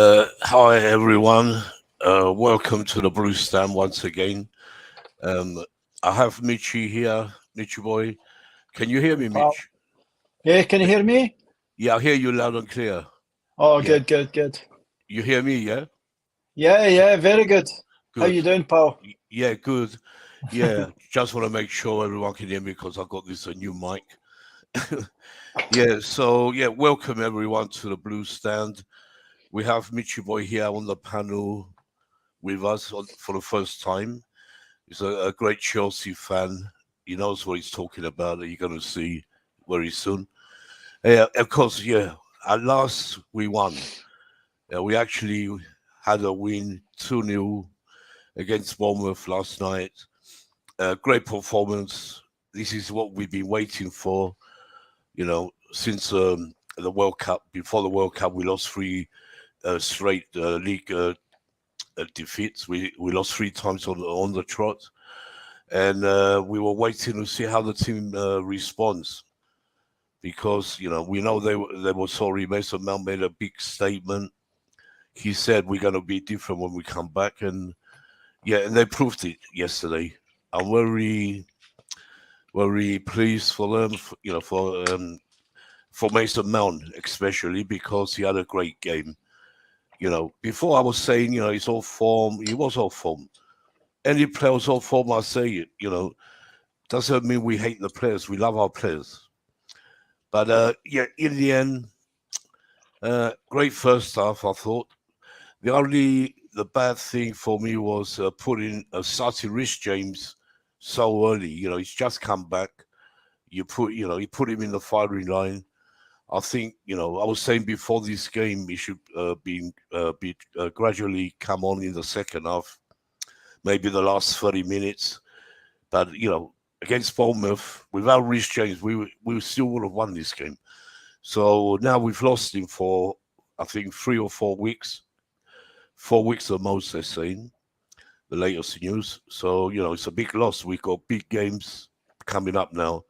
Hi everyone. Welcome to the Blue Stand once again. Um, I have Mitchy here, Mitchy boy. Can you hear me, Pal. Mitch? Yeah, can you hear me? Yeah, I hear you loud and clear. Oh, Yeah, good. you hear me? Yeah, Yeah, very good. How good. you doing, pal? Yeah, good. Yeah, just want to make sure everyone can hear me because I got this a new mic. Yeah, welcome everyone to the Blue Stand. We have Mitchy boy here on the panel with us for the first time. He's a great Chelsea fan. He knows what he's talking about. That you're going to see very soon. Yeah, of course. Yeah, at last we won. We actually had a win 2-0 against Bournemouth last night. Great performance. This is what we've been waiting for. Since the World Cup. Before the World Cup, we lost three straight league defeats. We lost three times on the trot. And we were waiting to see how the team responds because we know they were sorry. Mason Mount made a big statement. He said we're going to be different when we come back, and and they proved it yesterday. I'm very pleased for them. For Mason Mount especially because he had a great game. Before I was saying he's off form. He was off form. Any player's off form, I say it. Doesn't mean we hate the players. We love our players. But in the end, great first half, I thought. The bad thing for me was starting Rich James so early. He's just come back. You put him in the firing line. I think I was saying before this game he should be gradually come on in the second half, maybe the last 30 minutes. But against Bournemouth, without Rich James, we still would have won this game. So now we've lost him for, I think, 3 or 4 weeks. 4 weeks the most, they're saying, the latest news. So, it's a big loss. We've got big games coming up now.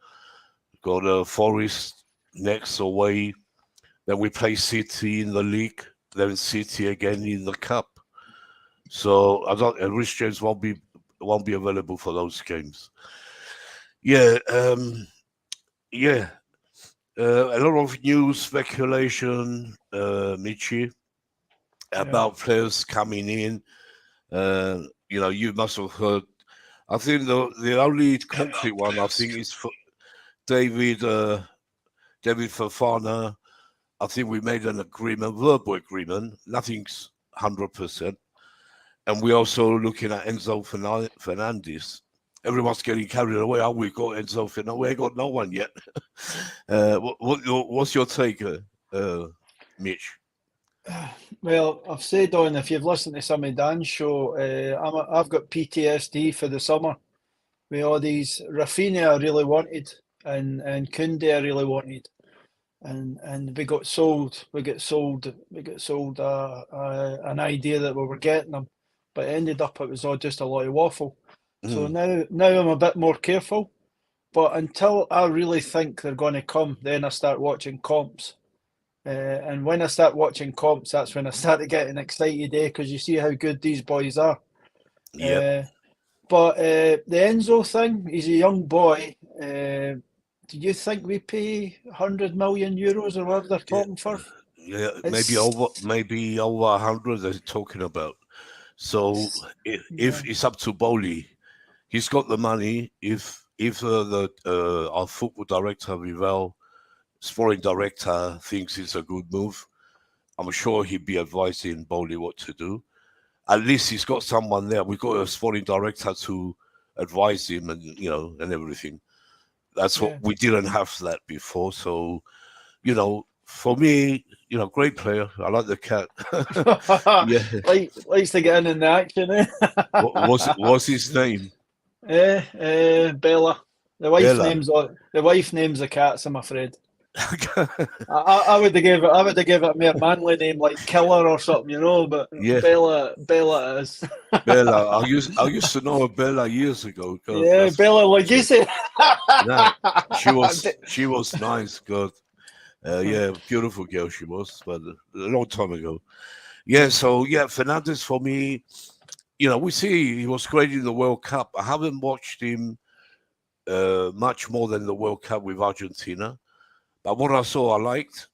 We've got Forest next away. Then we play City in the league. Then City again in the cup. So Rich James won't be available for those games. Yeah, yeah. A lot of news speculation, Michi, Yeah. about players coming in. You must have heard. I think the only concrete one I think is for David David Fofana. I think we made an agreement, verbal agreement. Nothing's 100%. And we're also looking at Enzo Fernandez. Everyone's getting carried away. Oh, we got Enzo Fernandez. We ain't got no one yet. What's your take, Mitch? Well, I've said on if you've listened to some of Dan's show, I've got PTSD for the summer. With all these Rafinha I really wanted, and Koundé I really wanted, and we got sold. We got sold. An idea that we were getting them, but it ended up it was all just a lot of waffle. So Mm. now I'm a bit more careful. But until I really think they're going to come, then I start watching comps. And when I start watching comps, that's when I started getting excited, because you see how good these boys are. Yep. Uh, but the Enzo thing, he's a young boy. Do you think we pay 100 million euros or whatever they're Yeah. talking for? Yeah. It's Maybe over 100 they're talking about. So if yeah, it's up to Bowley, he's got the money. If the our football director Vival, sporting director, thinks it's a good move, I'm sure he'd be advising Bowley what to do. At least he's got someone there. We've got a sporting director to advise him and everything. That's what yeah. we didn't have that before. So, for me, great player. I like the cat. Yeah. Likes to get in the action, eh? What's his name? Bella. Bella. The wife names the cats, I'm afraid. I would have gave it a more manly name like Killer or something, but Yeah, Bella it is. Bella. I used to know her Bella years ago because Yeah, that's Bella yeah. Luigi. Nah, she was nice, God. Yeah, beautiful girl she was, but a long time ago. Yeah, so yeah, Fernandes for me, we see he was great in the World Cup. I haven't watched him much more than the World Cup with Argentina, but what I saw, I liked.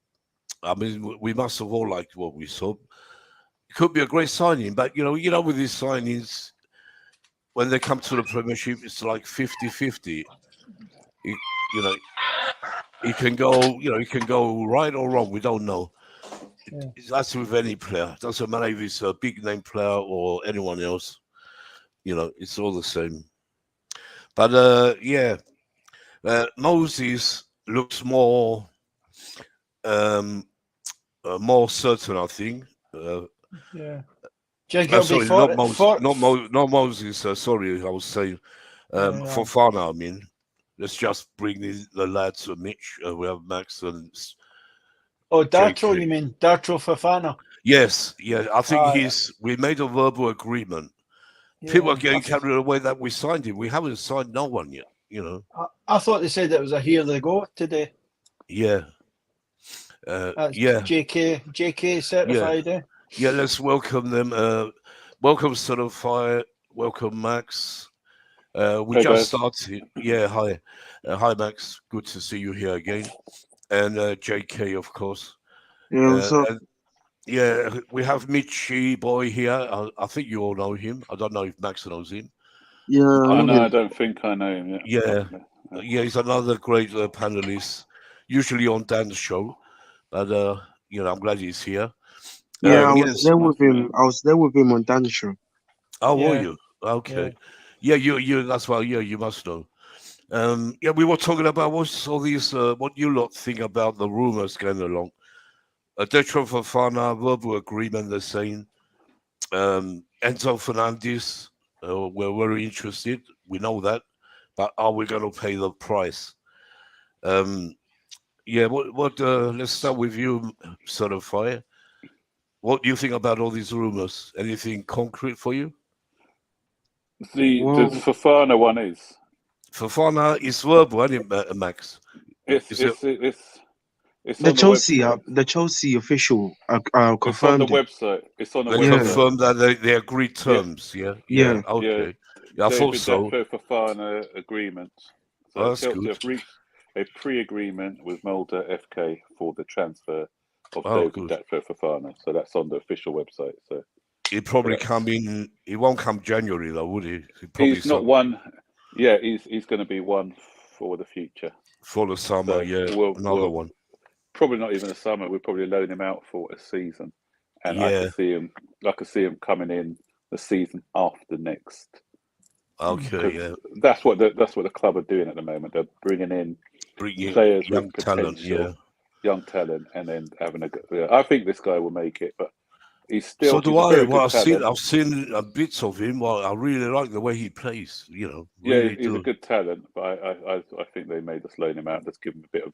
I mean, we must have all liked what we saw. It could be a great signing, but with these signings, when they come to the Premiership, it's like 50-50. You, you know, he can go, he can go right or wrong. We don't know. Yeah. That's with any player. Doesn't matter if it's a big name player or anyone else. It's all the same. But yeah, Moses looks more certain, I think. Yeah. Do you think he'll be Sorry, not for Moses. Not Moses. Sorry, I was saying yeah. Fofana. I mean, let's just bring the lads. Mitch. We have Max and Oh, Dartro, JK. you mean Dartro Fofana? Yes, yeah. I think Ah, we made a verbal agreement. People are yeah. getting carried away that we signed him. We haven't signed no one yet. I thought they said it was a here they go today. Yeah. That's Yeah. JK Yeah. certified, eh? Yeah. Let's welcome them. Welcome Certified. Welcome Max. We Hey just guys. started. Yeah. Hi. Hi Max. Good to see you here again. And JK, of course. Yeah, what's up? And yeah, we have Mitchy boy here. I think you all know him. I don't know if Max knows him. Yeah, I know No, I him. don't think I know him yet. Yeah. Probably. Yeah, he's another great panelist, usually on Dan's show. But I'm glad he's here. Yeah, I was Yes. there with him. I was there with him on Dan's show. How were Yeah. you? Okay. Yeah, you. That's why. Yeah, you must know. Yeah, we were talking about what's all these. What you lot think about the rumors going along? Detro Fofana verbal agreement. They're saying. Enzo Fernandez. We're very interested. We know that, but are we going to pay the price? Yeah. What? Let's start with you, Certifier. What do you think about all these rumors? Anything concrete for you? The Well, Fofana one is. Fofana is verbal, isn't it, Max? It's Is it? on the website. The Chelsea official It's on the confirmed it. website. It's on the They Yeah, website. confirmed that they agreed Yeah, terms. Yeah, yeah, yeah. okay. Yeah, I thought David so. Datro Fofana agreement. Oh, So that's Chelsea good. have reached a pre-agreement with Mulder FK for the transfer of Oh, David good. Datro Fofana. So that's on the official website. So He'd probably come that's. in. He won't come January though, would he? He probably He's not some one. Yeah, he's going to be one for the future. for the summer. So Yeah, another we'll one. probably not even a summer. We'll probably loan him out for a season, and I Yeah. could see him coming in the season after next. Okay. Because Yeah. that's what the club are doing at the moment. They're bringing in Bringing players young with talent. potential, Yeah. young talent, and then having a. Yeah, I think this guy will make it, but he's So do a I. very Well, good I've seen talent. bits of him. Well, I really like the way he plays. Yeah, Really he's a do. good talent, but I think they made us loan him out. Let's give him a bit of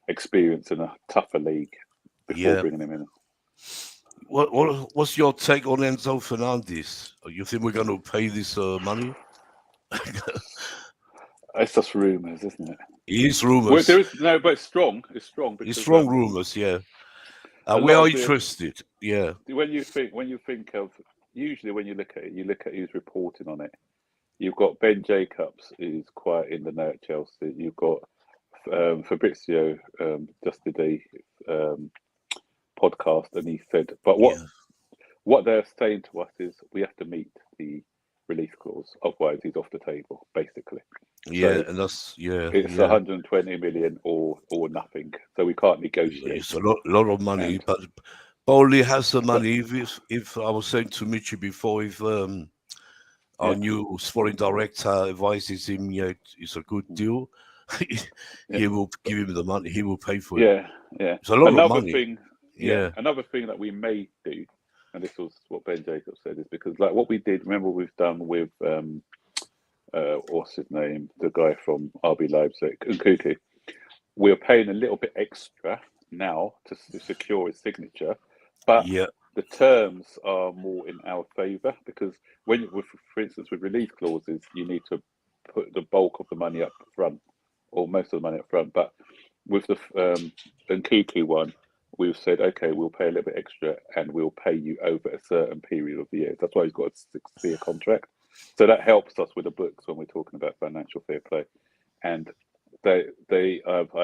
experience in a tougher league before Yeah. bringing him in. What's your take on Enzo Fernandez? You think we're going to pay this money? It's just rumours, isn't it? It is Well, rumors. there is no, but it's strong. It's strong It's because strong rumors. Yeah. a We lot are of the interested. Yeah. when you think of usually when you look at it, you look at who's reporting on it. You've got Ben Jacobs, who's quite in the know at Chelsea. You've got Fabrizio just did a podcast, and he said, "But Yeah. what they're saying to us is we have to meet the release clause, otherwise he's off the table, basically." Yeah. So And that's, yeah. it's Yeah. 120 million or nothing. So we can't negotiate. It's a lot of money, And but Bowley has the but money. If I was saying to Michi before, if our yeah, new sporting director advises him, yeah, it's a good deal, yeah, he will give him the money. He will pay for it. yeah, yeah. It's a lot of Another money. thing, Yeah. another thing that we may do, and this was what Ben Jacobs said, is because like what we did. Remember, we've done with what's his name, the guy from RB Leipzig, Nkuku. We're paying a little bit extra now to secure his signature, but Yeah. the terms are more in our favour because for instance, with release clauses, you need to put the bulk of the money up front or most of the money up front. But with the Nkuku one, we've said, okay, we'll pay a little bit extra and we'll pay you over a certain period of the year. That's why he's got a 6-year contract. So that helps us with the books when we're talking about financial fair play. And I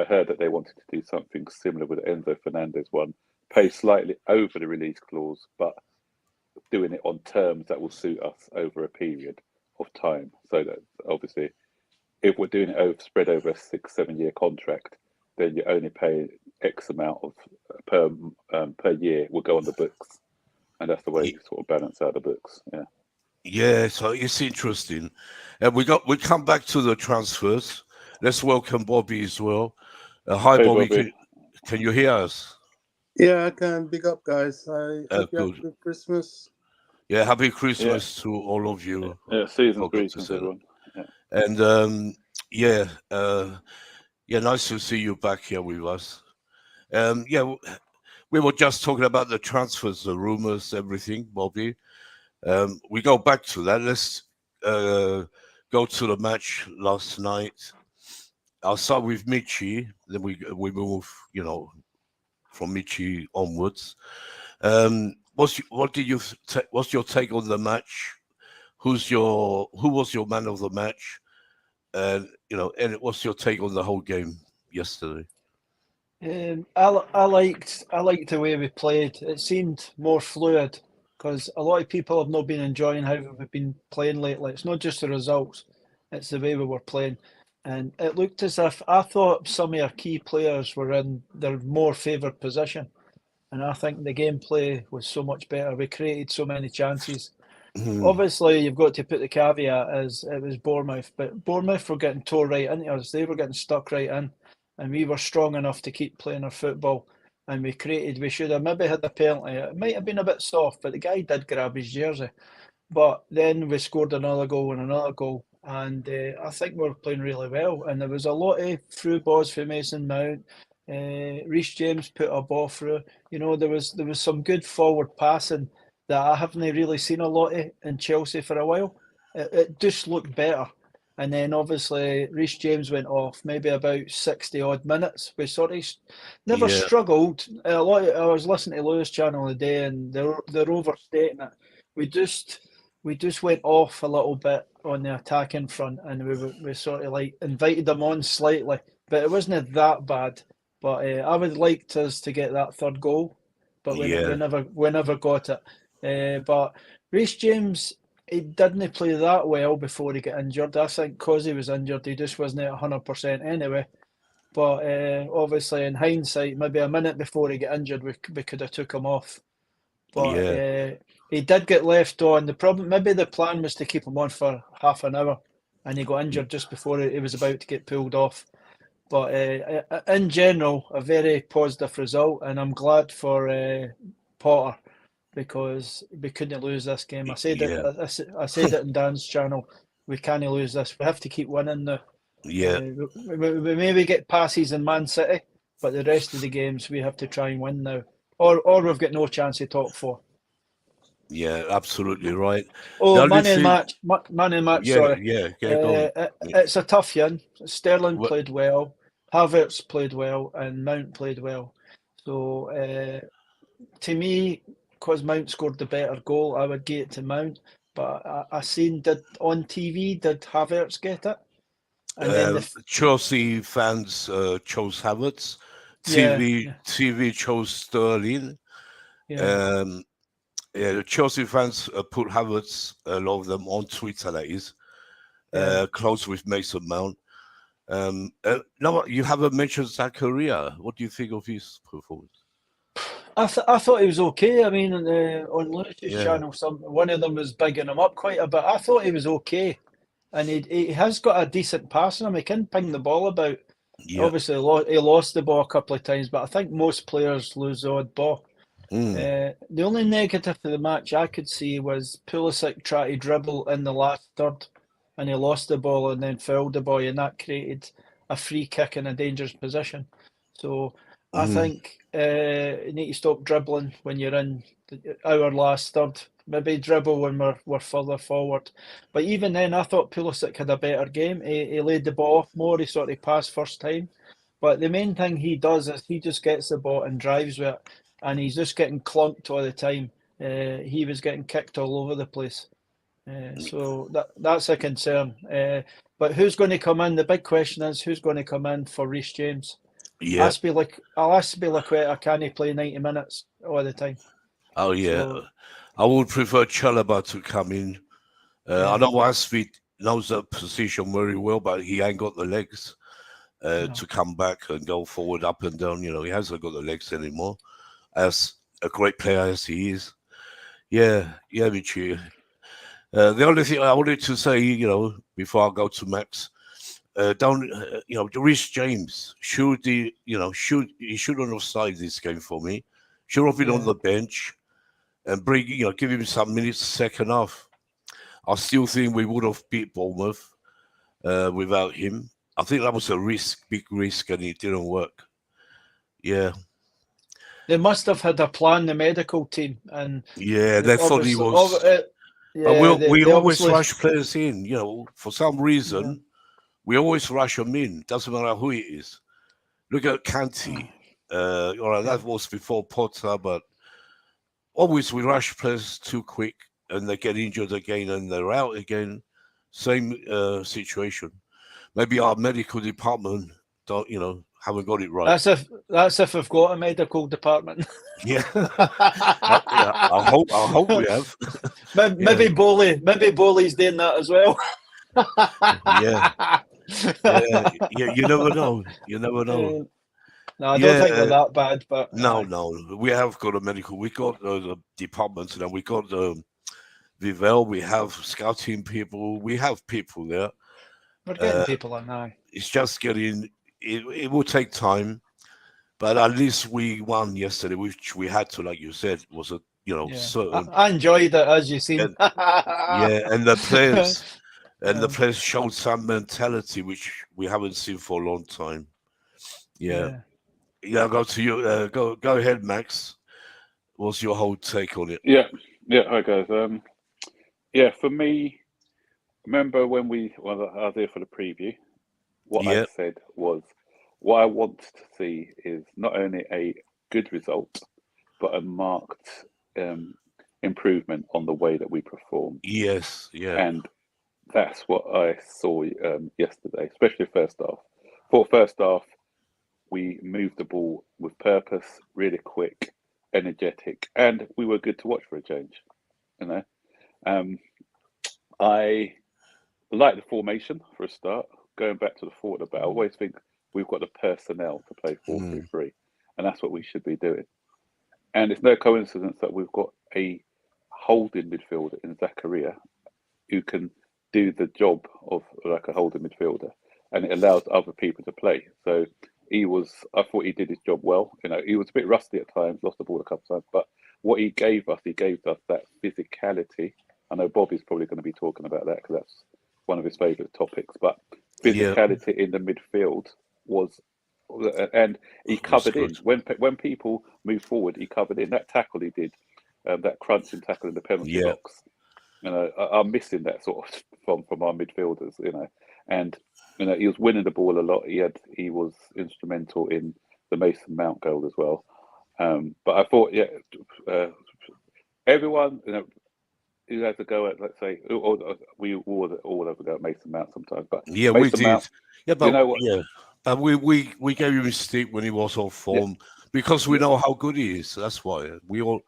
heard that they wanted to do something similar with the Enzo Fernandez one, pay slightly over the release clause, but doing it on terms that will suit us over a period of time. So that obviously, if we're doing it spread over a 6-7 year contract, then you only pay X amount of per year will go on the books, and that's the way you sort of balance out the books. Yeah. Yeah, so it's interesting. And we come back to the transfers. Let's welcome Bobby as well. Hi, Hey, Bobby. Bobby. Can you hear us? Yeah, I can. Big up, guys. I hope you had a Good. good Christmas. Yeah, happy Christmas to all of you. Yeah, season Forgot to greetings, say that. everyone. Yeah. And nice to see you back here with us. We were just talking about the transfers, the rumors, everything, Bobby. We go back to that. Let's go to the match last night. I'll start with Michi, then we move, from Michi onwards. What's your take on the match? Who was your man of the match? And what's your take on the whole game yesterday? I liked the way we played. It seemed more fluid because a lot of people have not been enjoying how we've been playing lately. It's not just the results; it's the way we were playing, and it looked as if I thought some of our key players were in their more favoured position, and I think the gameplay was so much better. We created so many chances. Obviously, you've got to put the caveat as it was Bournemouth, but Bournemouth were getting tore right into us. They were getting stuck right in, and we were strong enough to keep playing our football. And we should have maybe had a penalty. It might have been a bit soft, but the guy did grab his jersey. But then we scored another goal and another goal, and I think we were playing really well. And there was a lot of through balls for Mason Mount. Reece James put a ball through. There was some good forward passing that I haven't really seen a lot of in Chelsea for a while. It just looked better. And then obviously Reece James went off maybe about 60 odd minutes. We sort of never struggled. I was listening to Lewis channel today and they're overstating it. We just went off a little bit on the attacking front and we sort of like invited them on slightly. But it wasn't that bad. But I would like us to get that third goal. But we never got it. But Reece James, he didn't play that well before he got injured. I think because he was injured, he just wasn't at 100% anyway. But obviously, in hindsight, maybe a minute before he got injured, we could have took him off. But he did get left on. Maybe the plan was to keep him on for half an hour, and he got injured just before he was about to get pulled off. But in general, a very positive result, and I'm glad for Potter, because we couldn't lose this game. I said it in Dan's channel. We can't lose this. We have to keep winning now. Yeah. We maybe get passes in Man City, but the rest of the games we have to try and win now, or we've got no chance of top four. Yeah, absolutely right. Oh, man in match. Yeah, sorry. go on. It's a tough one. Sterling played well, Havertz played well, and Mount played well. So to me, because Mount scored the better goal, I would give it to Mount. But I seen on TV, did Havertz get it? And then Chelsea fans chose Havertz. TV chose Sterling. Yeah. The Chelsea fans put Havertz, a lot of them, on Twitter, that is, close with Mason Mount. No, you haven't mentioned Zakaria. What do you think of his performance? I thought he was okay. I mean, on Lewis's channel, one of them was bigging him up quite a bit. I thought he was okay, and he has got a decent pass in him. He can ping the ball about. Yeah. Obviously, he lost the ball a couple of times, but I think most players lose the odd ball. The only negative of the match I could see was Pulisic tried to dribble in the last third, and he lost the ball and then fouled the boy, and that created a free kick in a dangerous position. So I think you need to stop dribbling when you're in our last third. Maybe dribble when we're further forward. But even then, I thought Pulisic had a better game. He laid the ball off more. He sort of passed first time. But the main thing he does is he just gets the ball and drives with it, and he's just getting clunked all the time. He was getting kicked all over the place. So that's a concern. But who's going to come in? The big question is who's going to come in for Reece James? Yeah. I'll ask to be like, can he play 90 minutes all the time? Oh yeah. So, I would prefer Chalobah to come in. Yeah. I know Aspi knows that position very well, but he ain't got the legs No. to come back and go forward, up and down. You know, he hasn't got the legs anymore. As a great player as he is. Yeah, Michi. The only thing I wanted to say, you know, before I go to Max, Reece James he shouldn't have started this game for me. Should have been on the bench and give him some minutes second half. I still think we would have beat Bournemouth without him. I think that was a big risk, and it didn't work. Yeah. They must have had a plan, the medical team, and they thought he was. But we always rush players in. You know, for some reason, we always rush them in. Doesn't matter who it is. Look at Kanti. That was before Potter, but always we rush players too quick, and they get injured again, and they're out again. Same situation. Maybe our medical department haven't got it right. That's if we've got a medical department. Yeah. I hope we have. Maybe Bowley's doing that as well. Yeah. You never know. No, I don't think we're that bad, but no, we have got a medical. We got the departments, and we got Vivel. We have scouting people. We have people there. We're getting people in now. It's just getting. It will take time, but at least we won yesterday, which we had to, like you said, was a certain. I enjoyed it, as you seen. And the players. And the players showed some mentality which we haven't seen for a long time. Yeah. Go to you. Go ahead, Max. What's your whole take on it? Yeah. Hi guys. For me, remember when I was there for the preview. What I said was, what I want to see is not only a good result, but a marked improvement on the way that we perform. Yes. Yeah. And that's what I saw yesterday, especially first half. For first half, we moved the ball with purpose, really quick, energetic, and we were good to watch for a change. I like the formation for a start. Going back to the forward about, I always think we've got the personnel to play 4-3-3, and that's what we should be doing. And it's no coincidence that we've got a holding midfielder in Zakaria who can do the job of like a holding midfielder, and it allows other people to play. So I thought he did his job well. He was a bit rusty at times, lost the ball a couple of times, but what he gave us that physicality. I know Bobby's probably going to be talking about that because that's one of his favourite topics, but physicality in the midfield was, and he covered in. When people move forward, he covered in. That tackle he did, that crunching tackle in the penalty box. I'm missing that sort of from our midfielders, and he was winning the ball a lot. He was instrumental in the Mason Mount goal as well. But I thought, everyone, who has to go at, let's say, we all have to go at Mason Mount sometimes. But Mason we did. Mount, but you know what? But we gave him a stick when he was off form because we know how good he is. That's why we all.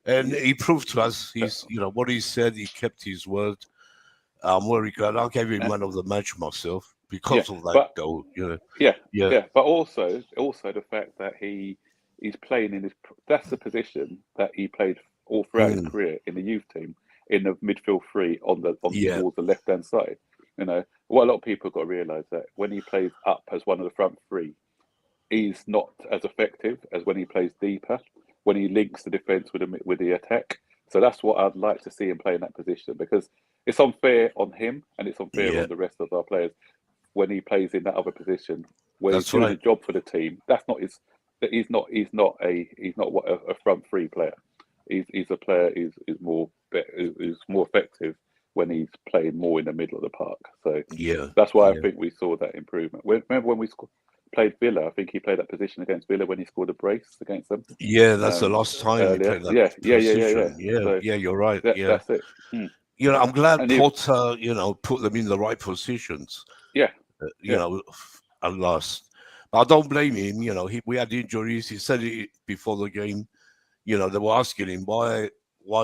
And he proved to us he's, what he said, he kept his word. I'm very glad. I gave him man of the match myself because of that goal. But also the fact that he's playing in that's the position that he played all throughout his career in the youth team, in the midfield three towards the left hand side. What a lot of people have got to realise that when he plays up as one of the front three, he's not as effective as when he plays deeper, when he links the defence with the attack. So that's what I'd like to see him play in that position, because it's unfair on him and it's unfair on the rest of our players when he plays in that other position where he's doing a job for the team. That's not his. He's not a front three player. He's a player who's more effective when he's playing more in the middle of the park. So that's why I think we saw that improvement. Remember when we played Villa. I think he played that position against Villa when he scored a brace against them. Yeah, that's the last time earlier. he played that position. Yeah, So you're right. that's it. You know, I'm glad And Potter, put them in the right positions. Yeah. You know, at last. But I don't blame him. You know, we had injuries. He said it before the game. You know, they were asking him why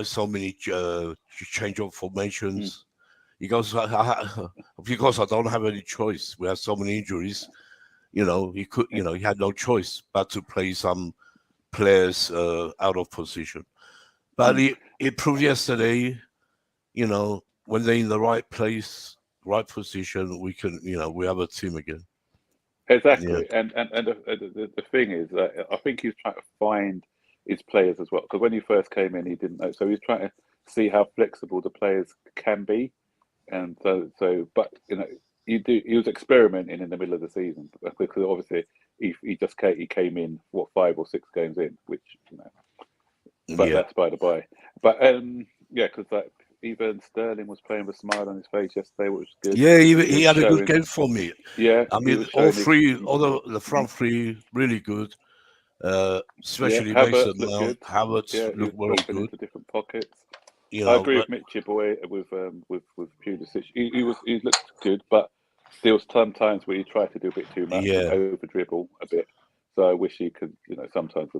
so many change of formations. He goes, because I don't have any choice. We have so many injuries. You know, he could. You know, he had no choice but to play some players out of position. But it proved yesterday. You know, when they're in the right place, right position, we can. You know, we have a team again. Exactly, and the thing is, I think he's trying to find his players as well. Because when he first came in, he didn't know, so he's trying to see how flexible the players can be, and but he was experimenting in the middle of the season because obviously he came in 5 or 6 games in, which but that's by the by. But because even Sterling was playing with a smile on his face yesterday, which was good. Yeah, he had a good game for me. Yeah, I mean, all the front three, really good. Especially Mason Mount. Havertz looked very good. Into different pockets. I agree with Mitchie boy with Pulisic. He looked good, but there was sometimes where he tried to do a bit too much and over dribble a bit. So I wish he could, sometimes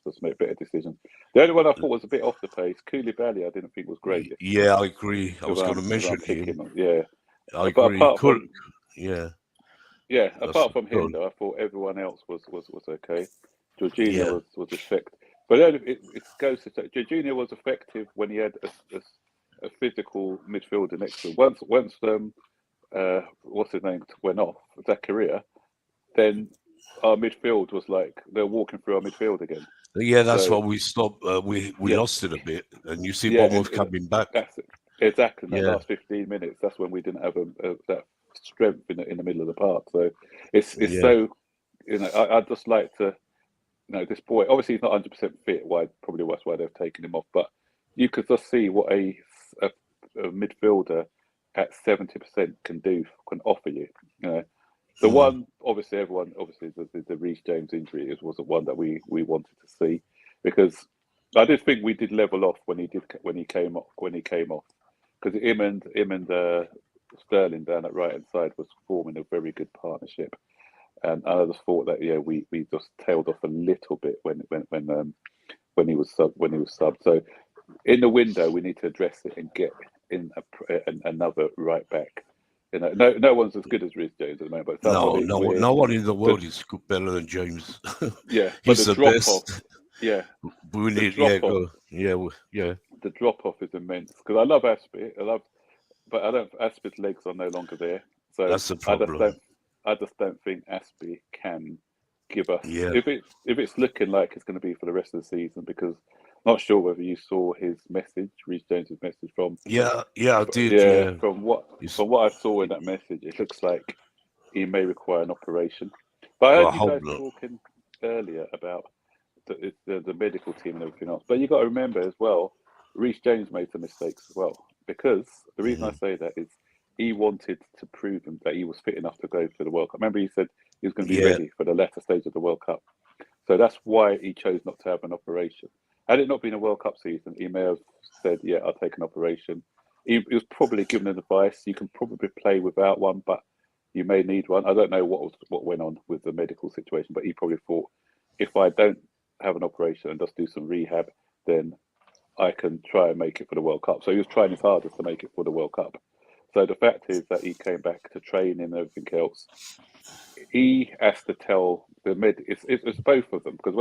just make better decisions. The only one I thought was a bit off the pace, Koulibaly, I didn't think was great. Yeah, I agree. I was going to mention him. Yeah, I agree. Apart from him, though, I thought everyone else was okay. Jorginho was effective, but it goes to say Jorginho was effective when he had a physical midfielder next to him. Once what's his name went off, Zakaria, then our midfield was like they're walking through our midfield again. Yeah, that's why we stopped. We lost it a bit, and you see Bournemouth coming back. That's it. Exactly. In the last 15 minutes, that's when we didn't have that strength in the middle of the park. So it's so I'd just like to this boy. Obviously, he's not 100% fit. Probably that's why they've taken him off. But you could just see what a midfielder at 70% can offer you. The one, obviously, the Reece James injury was the one that we wanted to see, because I did think we did level off when he came off, because him and Sterling down at right hand side was forming a very good partnership, and I just thought that we just tailed off a little bit when he was subbed. So in the window we need to address it and get in another right back. No one's as good as Reece James at the moment. But no one in the world is better than James. Yeah, he's but the best. We need The drop off is immense, because I love Aspie. But I don't. Aspie's legs are no longer there, so that's the problem. I just don't think Aspie can give us. If it's looking like it's going to be for the rest of the season, because I'm not sure whether you saw his message, Reece James's message from. I did. Yeah, from what I saw in that message, it looks like he may require an operation. But I heard you guys talking earlier about the medical team and everything else. But you got to remember as well, Reece James made some mistakes as well, because the reason I say that is he wanted to prove him that he was fit enough to go to the World Cup. Remember, he said he was going to be ready for the latter stage of the World Cup. So that's why he chose not to have an operation. Had it not been a World Cup season, he may have said, "Yeah, I'll take an operation." He was probably given advice. You can probably play without one, but you may need one. I don't know what went on with the medical situation, but he probably thought, if I don't have an operation and just do some rehab, then I can try and make it for the World Cup. So he was trying his hardest to make it for the World Cup. So the fact is that he came back to training and everything else. He has to tell it's both of them, because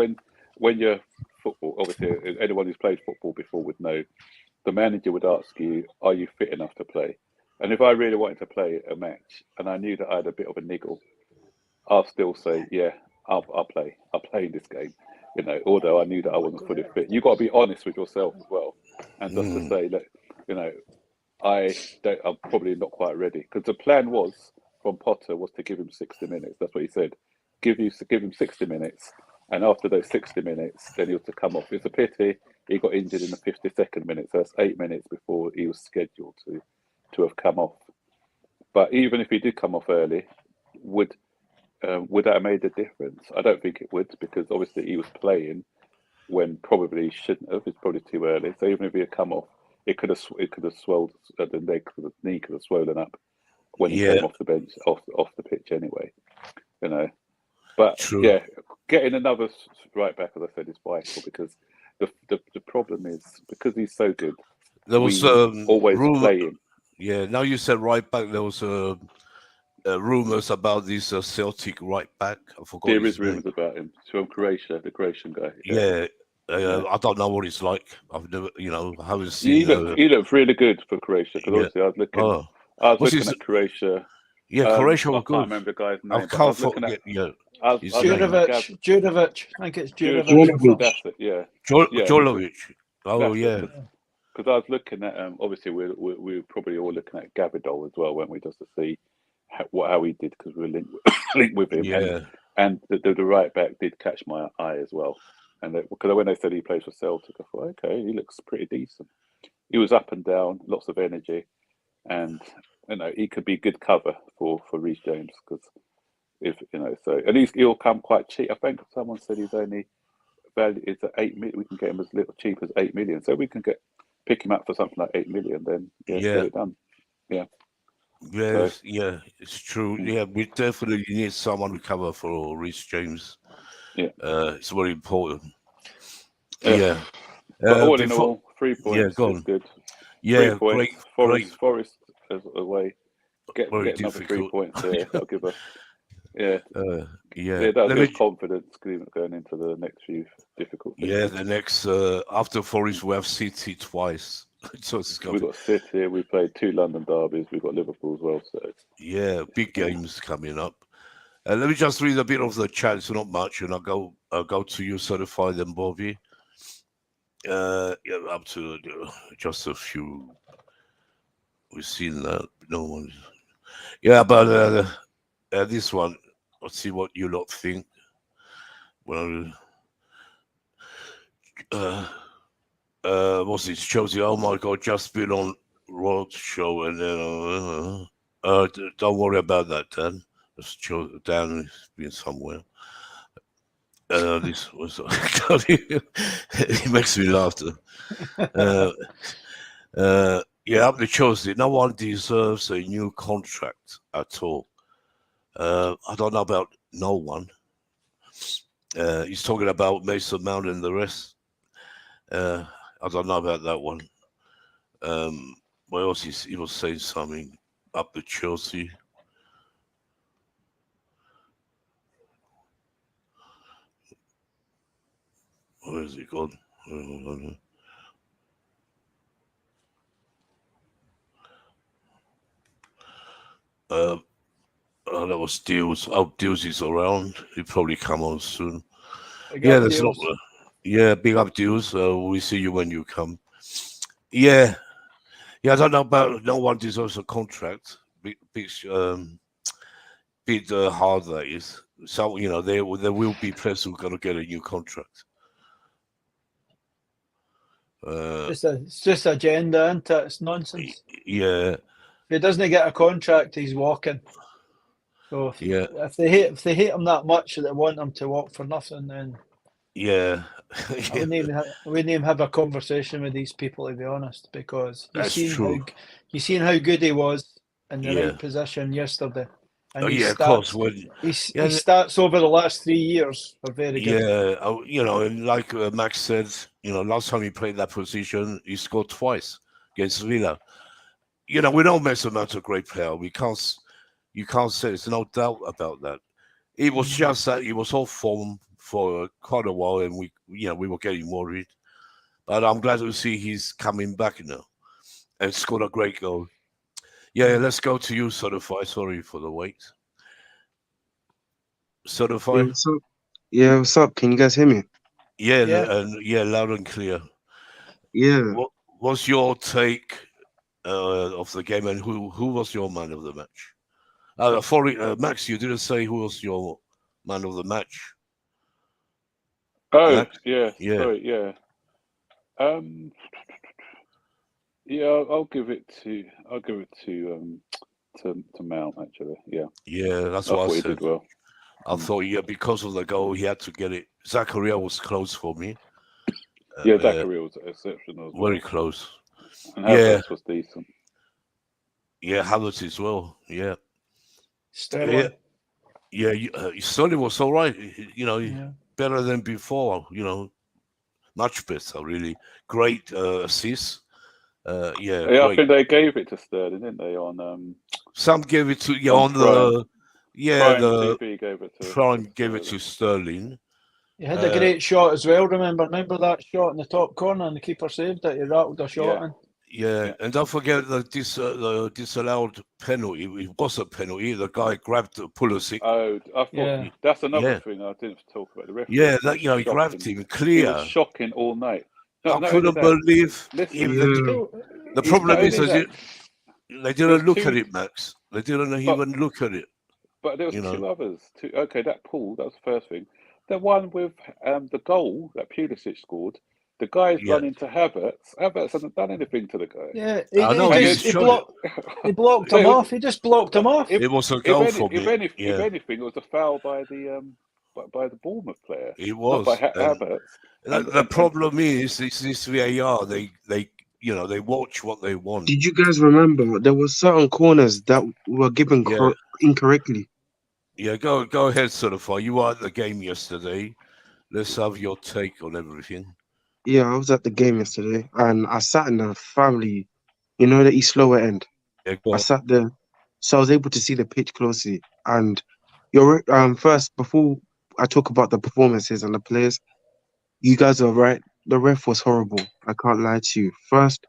when you're football, obviously anyone who's played football before would know, the manager would ask you, "Are you fit enough to play?" And if I really wanted to play a match and I knew that I had a bit of a niggle, I'll still say, "Yeah, I'll play. I'll play in this game." Although I knew that I wasn't fully fit. You've got to be honest with yourself as well, and just to say that, I'm probably not quite ready, because the plan from Potter was to give him 60 minutes. That's what he said. Give him 60 minutes, and after those 60 minutes, then he was to come off. It's a pity he got injured in the 52nd minute, so that's 8 minutes before he was scheduled to have come off. But even if he did come off early, would would that have made a difference? I don't think it would, because obviously he was playing when probably he shouldn't have. It's probably too early. So even if he had come off, it could have swelled the leg, the knee could have swollen up when he came off the bench, off the pitch anyway. You know, but True. yeah, getting another right back, as I said, is vital, because the problem is, because he's so good, there was always play him. Yeah, now you said right back. There was rumors about this Celtic right back. I forgot. There is rumors about him. It's from Croatia, the Croatian guy. Yeah. I don't know what he's like. I've never, I haven't seen. He looked really good for Croatia, because obviously I was looking at Croatia. Yeah, Croatia was I good. can't remember the guy's name. I can't forget. Djurjevic. I think it's Djurjevic. That's it. Yeah. Jolovic. Oh yeah. Because I was looking at, obviously we were probably all looking at Gavidol as well, weren't we, just to see how he did, because we were linked with him. Yeah. And the right back did catch my eye as well. And because when they said he plays for Celtic, I thought, okay, he looks pretty decent. He was up and down, lots of energy, and he could be good cover for Reece James, because and he'll come quite cheap. I think someone said he's only value is at 8 million. We can get him as little cheap as 8 million, so we can pick him up for something like 8 million. Then get it done. Yeah. Yeah, yeah, it's true. Yeah, we definitely need someone to cover for Reece James. Yeah, it's very important. Yeah. But all in all, 3 points is good. Yeah, 3 points. great. Forest as away. Get another 3 points there. That'll give us. Yeah. That'll give us confidence going into the next few difficult things. Yeah, the next after Forest we have City twice. So we've got City. We played 2 London derbies. We've got Liverpool as well. So yeah, big games coming up. Let me just read a bit of the chat. It's not much, and I'll go to you, Certified and Bobby. Yeah, up to just a few. We've seen that. No one. Yeah, but this one. Let's see what you lot think. Well, what's this? Chelsea? Oh my God! Just been on Rod show, and then don't worry about that, Dan. Dan has been somewhere. This was it makes me laugh. Yeah, up to Chelsea. No one deserves a new contract at all. I don't know about no one. He's talking about Mason Mount and the rest. I don't know about that one. What else? He was saying something up to Chelsea. Where is he gone? That was Deals. Oh, Deals is around. He'll probably come on soon. Yeah, that's not. Yeah, big up Deals. We see you when you come. Yeah, I don't know about. No one deserves a contract. Bit hard that is. So there will be players who are going to get a new contract. It's just agenda, isn't it? It's nonsense. Yeah. If he doesn't get a contract, he's walking. So if they hate him that much that they want him to walk for nothing, then yeah. I wouldn't even have a conversation with these people, to be honest, because you've seen how good he was in the right position yesterday. And of course. His stats over the last 3 years are very good. Yeah, and like Max said, last time he played that position, he scored twice against Villa. We don't mess him out a great player. You can't say there's no doubt about that. It was just that he was off form for quite a while, and we were getting worried. But I'm glad to see he's coming back now and scored a great goal. Yeah, let's go to you, Certified. Sorry for the wait. Certified? Yeah, what's up? Can you guys hear me? Yeah, loud and clear. Yeah. What's your take of the game, and who was your man of the match? Max, you didn't say who was your man of the match. Oh, Max? yeah. Sorry, yeah. Yeah, I'll give it to Mount, actually. Yeah. Yeah, that's what I he said. did well. I thought, yeah, because of the goal, he had to get it. Zakaria was close for me. Yeah, Zakaria was exceptional as well. Very close. And Havertz was decent. Yeah, Havertz as well. Yeah. Sterling. Yeah, Sterling was all right. You know, better than before. You know, much better, really. Great assists. Yeah, I think they gave it to Sterling, didn't they? On some gave it to on the Prime the TV gave it to Prime gave it to Sterling. He had a great shot as well. Remember that shot in the top corner, and the keeper saved it. He rattled a shot in. Yeah, and don't forget the disallowed penalty. It was a penalty. The guy grabbed Pulisic. Oh, I thought that's another thing I didn't talk about. The referee. Yeah, that he grabbed him clear. He was shocking all night. I couldn't believe. Listen, the problem is they didn't look at it, Max. They didn't even look at it. But there was two others. Okay, that Paul, that was the first thing. The one with the goal that Pulisic scored. The guy's run into Havertz. Havertz hasn't done anything to the guy. Yeah, he blocked him off. He just blocked him off. It was a goal for me. If anything, it was a foul by the Bournemouth player. It was. Not by Havertz. The problem is this VAR. They watch what they want. Did you guys remember there were certain corners that were given incorrectly? Yeah, go ahead, Certified. You were at the game yesterday. Let's have your take on everything. Yeah, I was at the game yesterday, and I sat in the family, the East Lower end. Yeah, I sat there, so I was able to see the pitch closely. And you're first, before I talk about the performances and the players, you guys are right. The ref was horrible. I can't lie to you. First,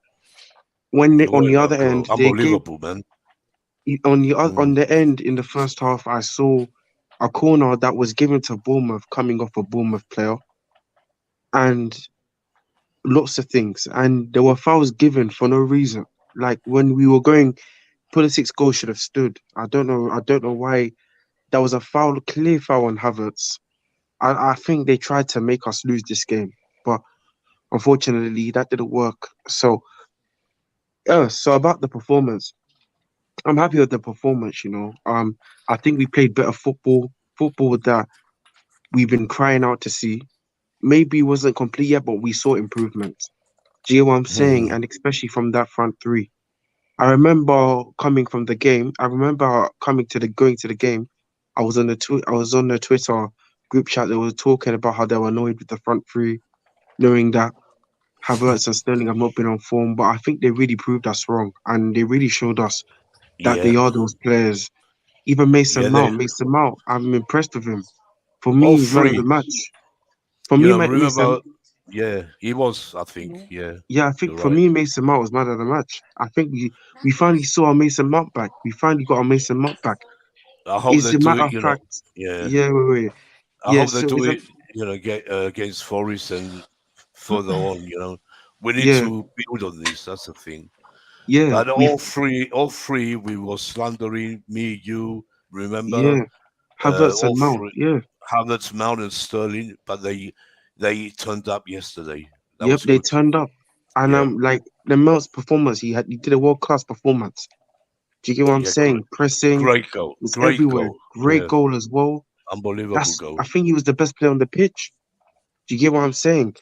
when they, on the other end, unbelievable, man. On the end in the first half, I saw a corner that was given to Bournemouth coming off a Bournemouth player, and lots of things. And there were fouls given for no reason. Like when we were going, Pulisic's goal should have stood. I don't know why. There was a foul, clear foul on Havertz. I think they tried to make us lose this game, but unfortunately that didn't work. So about the performance, I'm happy with the performance. I think we played better football that we've been crying out to see. Maybe it wasn't complete yet, but we saw improvements. Do you know what I'm saying? And especially from that front three. I remember coming from the game. I remember going to the game. I was on the Twitter group chat that was talking about how they were annoyed with the front three, knowing that Havertz and Sterling have not been on form. But I think they really proved us wrong, and they really showed us that they are those players. Even Mason Mount, I'm impressed with him. For me, he's man of the match. For me, he was, I think, I think for me, Mason Mount was man of the match. I think we finally saw our Mason Mount back. We finally got our Mason Mount back. I hope they do it, wait. I hope they do it, against Forest and further on, We need to build on this, that's the thing. Yeah. But all three, we were slandering, me, you, remember? Yeah. Havertz and Mount, Havertz, Mount and Sterling, but they turned up yesterday. They turned up. And like the Mount's performance, he did a world-class performance. Do you get what I'm saying? Pressing. Great goal. Great everywhere. goal. Great goal as well. Unbelievable goal. I think he was the best player on the pitch. Do you get what I'm saying?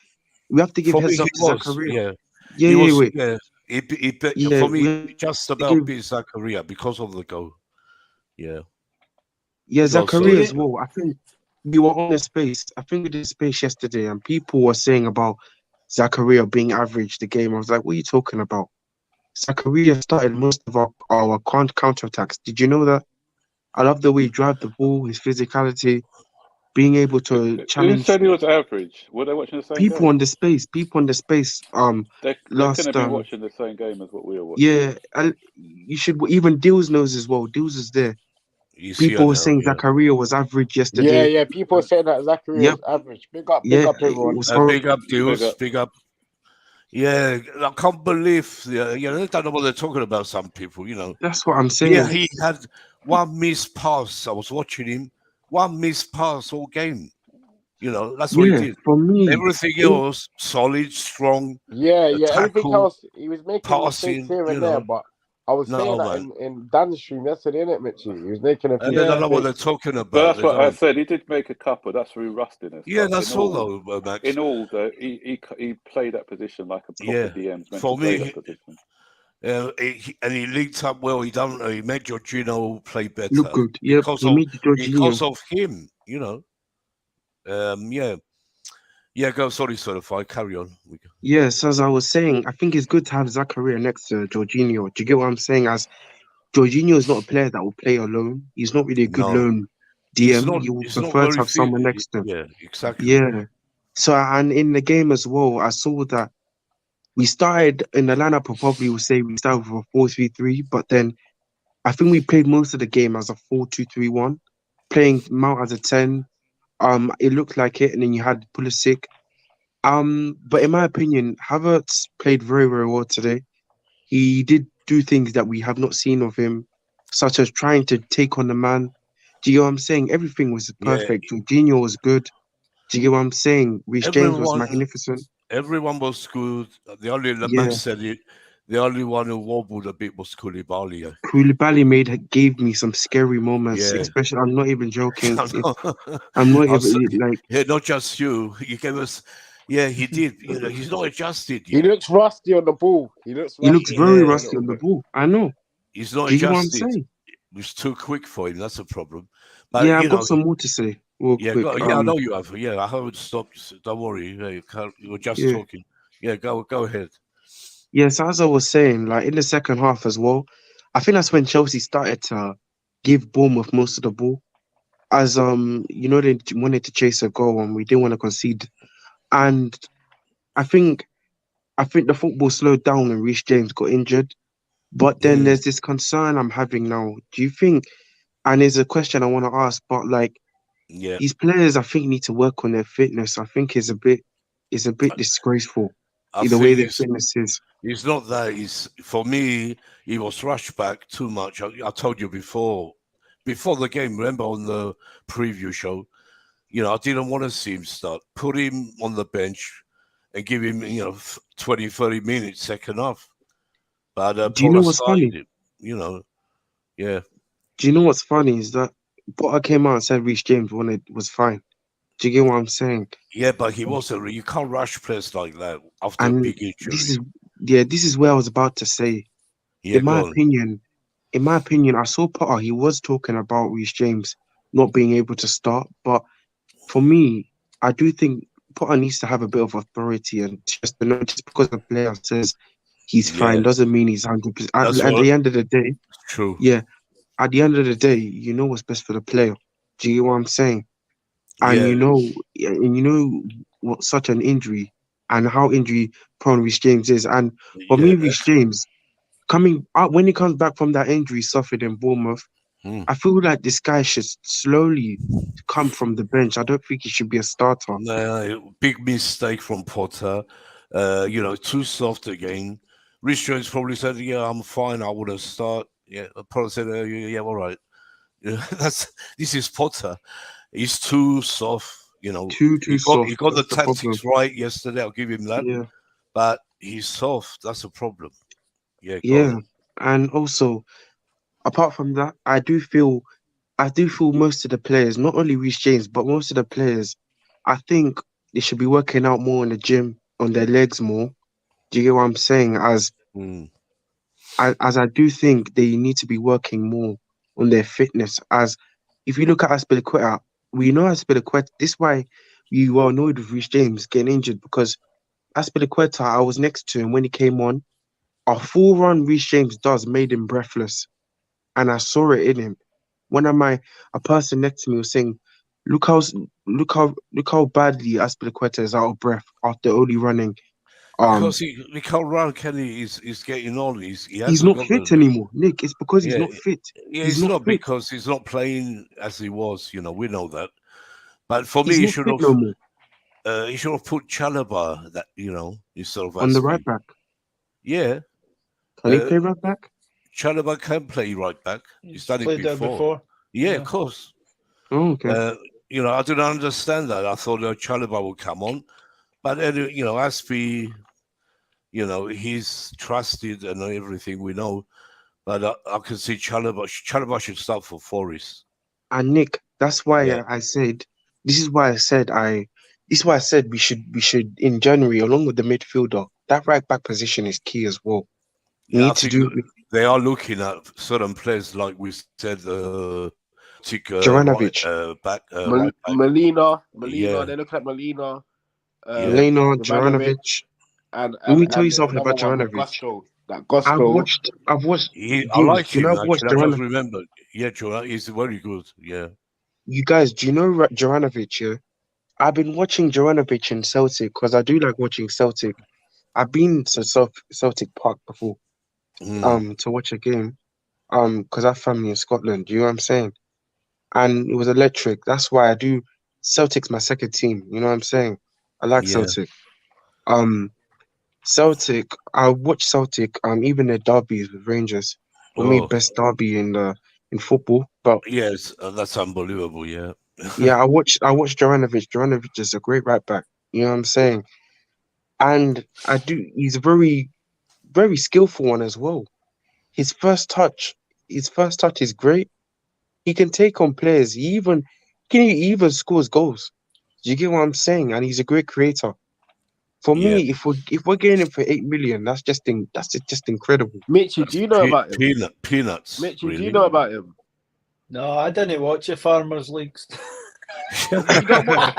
We have to give heads up to Zakaria. For me, just about beat Zakaria because of the goal. Yeah, Zakaria as well. I think we were on the space. I think we did space yesterday, and people were saying about Zakaria being average the game. I was like, what are you talking about? Zakaria started most of our counter-attacks. Did you know that? I love the way he drives the ball, his physicality, being able to challenge. Who said he was average? Were they watching the same people game? on the space. People on the space. They couldn't have been watching the same game as what we were watching. Yeah, and you should. Even Dills knows as well. Dills is there. People were saying Zakaria was average yesterday. Yeah. People saying that Zakaria was average. Big up everyone. Big up Dills. Big up. Yeah, I can't believe. They don't know what they're talking about. Some people, That's what I'm saying. Yeah, he had one missed pass. I was watching him. One missed pass all game. That's what he did. For me, everything else solid, strong. Yeah. Everything else, he was making passing mistakes here and there, but I was saying that in Dan's stream yesterday, innit, Mitchie? He was making a few. They don't know what they're talking about. But that's what I said. He did make a couple. That's through rustiness. Yeah, that's all though, Max. In all, though, he played that position like a proper DM's meant to play that position. And he linked up well. He made Jorginho play better. Look good. Yeah, because of him, you know. Go. Sorry, certified. Carry on. Yes, as I was saying, I think it's good to have Zakaria next to Jorginho. Do you get what I'm saying? As Jorginho is not a player that will play alone. He's not really a good lone DM. You would prefer to have someone next to him. Yeah, exactly. Yeah. So, and in the game as well, I saw that we started in the lineup. I probably would say we started with a 4-3-3, but then I think we played most of the game as a 4-2-3-1, playing Mount as a 10. It looked like it, and then you had Pulisic. But in my opinion, Havertz played very, very well today. He did do things that we have not seen of him, such as trying to take on the man. Do you know what I'm saying? Everything was perfect. Jorginho was good. Do you get what I'm saying? Reece James was magnificent. Everyone was good. Max said it. The only one who wobbled a bit was Koulibaly. Koulibaly gave me some scary moments, especially. I'm not even joking. I'm not even like. Yeah, not just you. You gave us. Yeah, he did. You know, he's not adjusted yet. He looks rusty on the ball. He looks very rusty on the ball. I know. He's not adjusted. You know what I'm saying? It's too quick for him. That's a problem. But I've got some more to say. I know you have. Yeah, I haven't stopped. Don't worry. You were just talking. Yeah, go ahead. Yes, as I was saying, like in the second half as well, I think that's when Chelsea started to give Bournemouth most of the ball. As they wanted to chase a goal and we didn't want to concede. And I think the football slowed down when Reece James got injured. But then there's this concern I'm having now. Do you think, and there's a question I want to ask, but like these players I think need to work on their fitness. I think it's a bit disgraceful the way their fitness is. It's not that. For me, he was rushed back too much. I told you before the game, remember on the preview show, I didn't want to see him start. Put him on the bench and give him, 20, 30 minutes second half. But do you know what's funny? Yeah. Do you know what's funny is that Potter came out and said Reece James was fine. Do you get what I'm saying? Yeah, but he wasn't. You can't rush players like that after a big injury. This is where I was about to say. Yeah, in my opinion, I saw Potter. He was talking about Reece James not being able to start, but for me, I do think Potter needs to have a bit of authority and just to know just because the player says he's fine doesn't mean he's 100%. At the end of the day, true. Yeah, at the end of the day, you know what's best for the player. Do you get what I'm saying? And you know what such an injury and how injury prone Reece James is. And for me, Reece James coming out when he comes back from that injury suffered in Bournemouth, I feel like this guy should slowly come from the bench. I don't think he should be a starter. No, big mistake from Potter. Too soft again. Reece James probably said, "Yeah, I'm fine. I want to start." Yeah, Potter said, "Yeah, all right." This is Potter. He's too soft. Too soft. He got the tactics right yesterday. I'll give him that. Yeah. But he's soft. That's a problem. Yeah. And also, apart from that, I do feel most of the players, not only Reece James, but most of the players, I think they should be working out more in the gym, on their legs more. Do you get what I'm saying? As I do think they need to be working more on their fitness. As if you look at Azpilicueta, we know Azpilicueta. This is why you were annoyed with Reece James getting injured, because Azpilicueta, I was next to him when he came on. A full run Reece James made him breathless, and I saw it in him. A person next to me was saying, "Look how badly Azpilicueta is out of breath after only running." Because he can't run, Kenny is getting on. He's not fit anymore, Nick. It's because he's not fit. Yeah, he's not fit. Because he's not playing as he was. We know that. But for me, he should have put Chalobah instead of on the right back. Yeah. Can he play right back? Chalobah can play right back. He's done it before. Yeah, of course. Oh, okay. I didn't understand that. I thought Chalobah would come on. But Aspi, he's trusted and everything we know. But I can see Chalobah. Chalobah should start for Forest. And Nick, that's why Yeah. I said this is why I said we should in January, along with the midfielder, that right back position is key as well. We Yeah, I need to think do it with they are looking at certain players, like we said, Juranovic, right back. Molina. Yeah, They look at Molina, yeah. Milena, Jovanovic, Juranovic. and Let and me tell you and something another about one, that Juranovic. Gusto. That I've Gusto. watched I deals. like Do you him know I've watched actually. I just Juranovic? remembered. Yeah, Joel, he's very good. Yeah. You guys, do you know Juranovic? Yeah, I've been watching Juranovic in Celtic because I do like watching Celtic. I've been to Celtic Park before, Mm, to watch a game, because I have family in Scotland. Do you know what I'm saying? And it was electric. That's why I do. Celtic's my second team. You know what I'm saying? I like yeah. Celtic. Um, Celtic. I watch Celtic. Even their derbies with Rangers. For me, Oh, best derby in football. But yes. That's unbelievable. Yeah. yeah, I watch Juranovic. Juranovic is a great right back. You know what I'm saying? And I do. He's a very very skillful one as well. His first touch, his first touch is great. He can take on players. He even scores goals. Do you get what I'm saying? And he's a great creator. For Yeah. me, if we're getting him for 8 million, that's just incredible. Mitchy, do That's you know about him? peanuts. Mitchy, do you Really. know about him? No, I didn't watch the Farmers Leagues. You don't watch.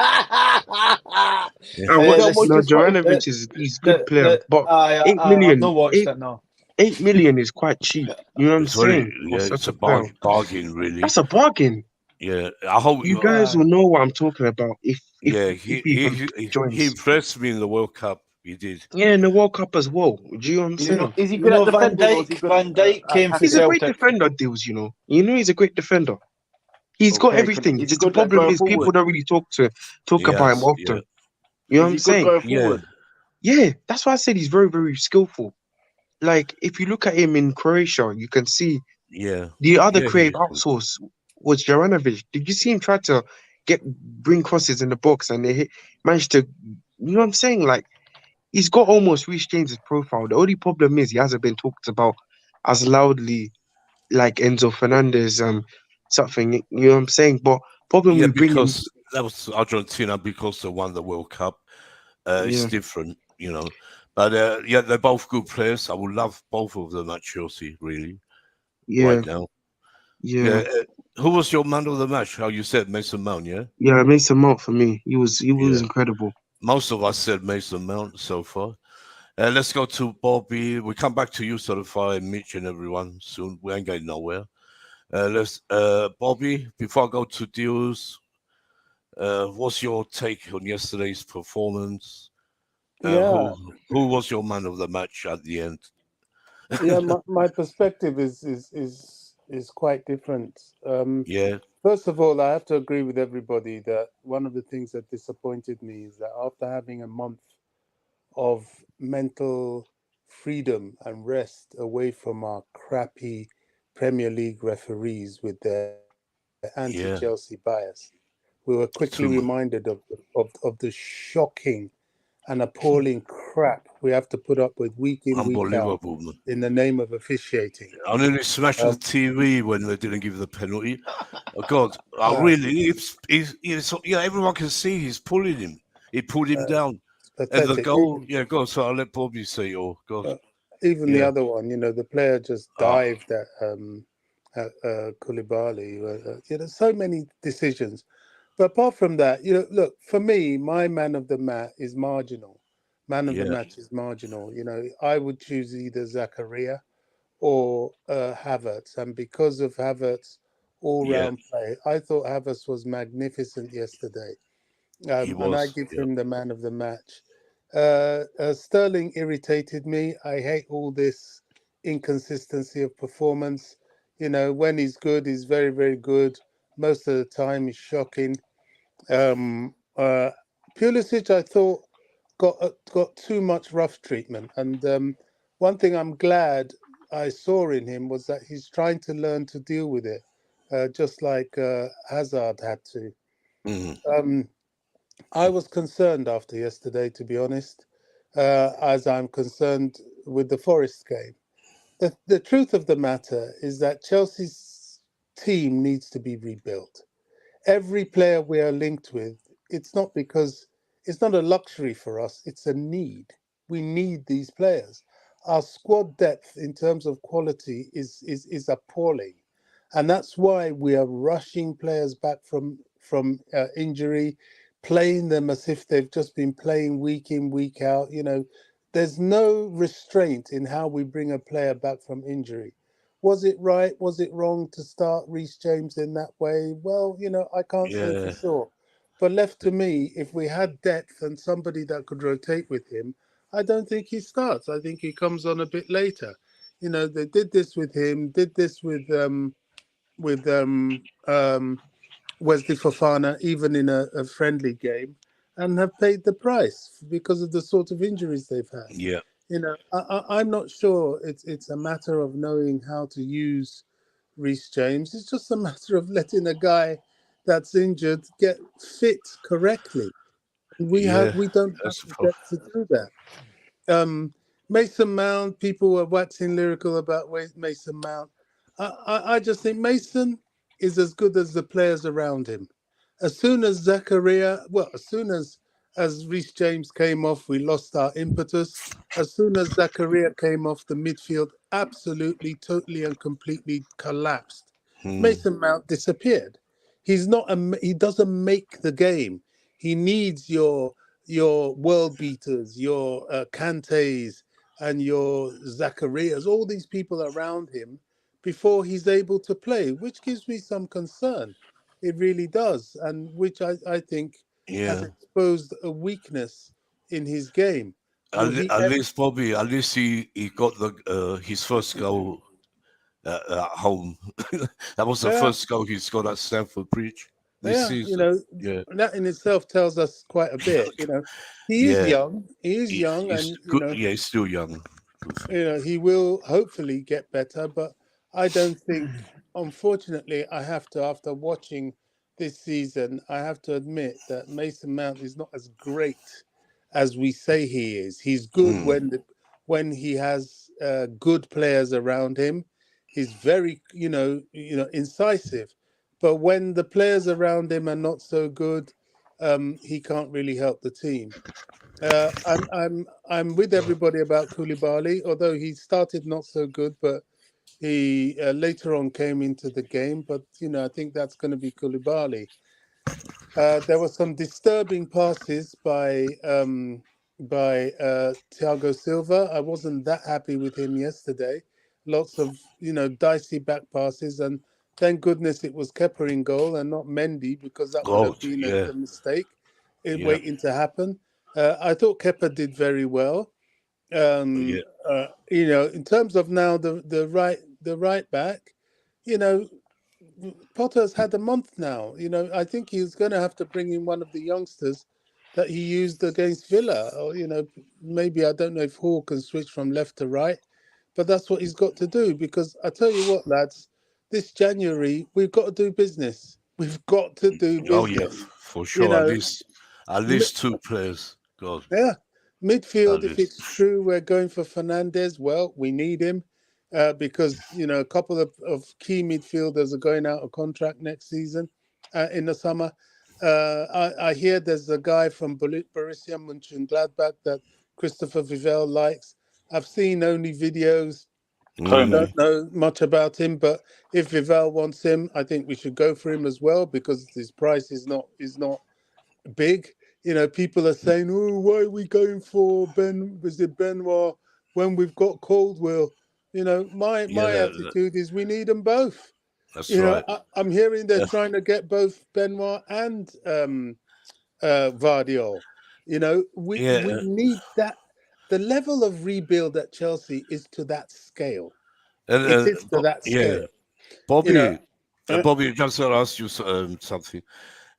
Yeah. You don't watch No, this one. Juranovic he's a good player, but eight I've million, not watched eight it. No. 8 million is quite cheap. You know what I'm It's very. saying for Yeah. It's such a a player? bargain, really. That's a bargain. Yeah. I hope You you. guys will know what I'm talking about if Yeah. he even He joins. impressed me in the World Cup. He did. Yeah, in the World Cup as well. Do you know what I'm saying? Is he You good at know Van defending or is he Dijk. good Van Dijk at came for He's a passing? great Celtic. defender, Deals, you know. You know he's a great defender. He's got Okay, everything. is he Just the good at problem going is people forward? don't really talk about him Yes. Yeah. often. You know what Is I'm he good saying? going Yeah. forward? Yeah, that's why I said he's very, very skillful. Like if you look at him in Croatia, you can see Yeah. the other Yeah. He creative is good. outsource was Juranovic. Did you see him try to bring crosses in the box and managed to, you know what I'm saying? Like he's got almost Reece James's profile. The only problem is he hasn't been talked about as loudly like Enzo Fernandez, something, you know what I'm saying? But problem Yeah, with bringing, because that was Argentina because they won the World Cup. It's yeah, different, you know. But yeah, they're both good players. I would love both of them at Chelsea, really, yeah, right now. yeah, Yeah. Who was your man of the match? How you said Mason Mount, yeah? yeah. Mason Mount for me, he was Yeah. incredible. Most of us said Mason Mount so far. Let's go to Bobby. We come back to you, Certified, Mitch, and everyone soon. We ain't going nowhere. Let's Bobby, before I go to deals, what's your take on yesterday's performance? Yeah, Who was your man of the match at the end? yeah. My perspective is quite different. Yeah, First of all, I have to agree with everybody that one of the things that disappointed me is that after having a month of mental freedom and rest away from our crappy Premier League referees with their yeah, anti-Chelsea bias, we were quickly too much. reminded of the shocking and appalling crap we have to put up with week in, week out Unbelievable, man. in the name of officiating. I nearly smashed the Um, TV when they didn't give the penalty. Oh, God, I uh, really, yeah, everyone can see he's pulling him. He pulled him down. it's And the pathetic. goal, yeah, God, so I'll let Bobby say, oh, God, Uh, Even the yeah. other one, the player just Ah, dived at Koulibaly. So many decisions. But apart from that, look, for me, my man of the match is marginal. Man of the yeah, match is marginal. I would choose either Zakaria or Havertz. And because of Havertz' yeah, all-round play, I thought Havertz was magnificent yesterday. he And I was, give yeah, him the man of the match. Sterling irritated me. I hate all this inconsistency of performance. When he's good, he's very, very good. Most of the time, he's shocking. Pulisic, I thought, got too much rough treatment. And one thing I'm glad I saw in him was that he's trying to learn to deal with it, just like Hazard had to. mhm, Um, I was concerned after yesterday, to be honest, as I'm concerned with the Forest game. the truth of the matter is that Chelsea's team needs to be rebuilt. Every player we are linked with, it's not because it's not a luxury for us, it's a need. We need these players. Our squad depth in terms of quality is appalling. And that's why we are rushing players back from injury, playing them as if they've just been playing week in, week out. There's no restraint in how we bring a player back from injury. Was it right? Was it wrong to start Reece James in that way? Well, I can't say for Yeah, sure. But left to me, if we had depth and somebody that could rotate with him, I don't think he starts. I think he comes on a bit later. They did this with him, did this with Wesley Fofana, even in a friendly game, and have paid the price because of the sort of injuries they've had. yeah, I'm not sure it's a matter of knowing how to use Reece James. It's just a matter of letting a guy that's injured get fit correctly. And yeah. we don't have That's the the problem. depth to do that. Mason Mount, people were waxing lyrical about Mason Mount. I just think Mason is as good as the players around him. As soon as as soon as Reece James came off, we lost our impetus. As soon as Zakaria came off, the midfield absolutely, totally, and completely collapsed. Mason Mount disappeared. He doesn't make the game. He needs your world beaters, your Kantes, and your Zacharias, all these people around him before he's able to play, which gives me some concern. It really does, and which I think has Yeah. exposed a weakness in his game. Will he At ever? least Bobby, at least he got the his first goal at home. That was the Yeah, first goal he scored at Stamford Bridge this yeah, season. Yeah, that in itself tells us quite a bit. He is yeah. young. He is young, He's and good. Yeah, he's still young. he will hopefully get better, but I don't think, unfortunately, I have to, after watching this season, I have to admit that Mason Mount is not as great as we say he is. He's good Mm, when he has good players around him. He's very, incisive. But when the players around him are not so good, he can't really help the team. I'm with everybody about Koulibaly, although he started not so good, but he later on came into the game. But I think that's going to be Koulibaly. There were some disturbing passes by Thiago Silva. I wasn't that happy with him yesterday. Lots of dicey back passes, and thank goodness it was Kepa in goal and not Mendy, because that would have God, been yeah, a mistake yeah, waiting to happen. I thought Kepa did very well. yeah. In terms of now the right back, you know, Potter's had a month now. I think he's going to have to bring in one of the youngsters that he used against Villa. Or, maybe I don't know if Hall can switch from left to right, but that's what he's got to do. Because I tell you what, lads, this January we've got to do business. We've got to do Oh yeah, business. for You sure. know, At mi- least two players. God, yeah, at midfield. If least. it's true we're going for Fernandez, well, we need him. Because a couple of key midfielders are going out of contract next season in the summer. I hear there's a guy from Borussia Mönchengladbach that Christopher Vivell likes. I've seen only videos. I Mm, Tony. don't know much about him, but if Vivell wants him, I think we should go for him as well, because his price is not big. People are saying, "Oh, why are we going for Benoit when we've got Caldwell?" yeah, My attitude is we need them both. that's right. I'm hearing they're Yeah, trying to get both Benoit and Vardiol. We yeah, need that. The level of rebuild at Chelsea is to that scale. and It is to that yeah, scale. You know, Bobby. uh, Bobby, just to ask you something.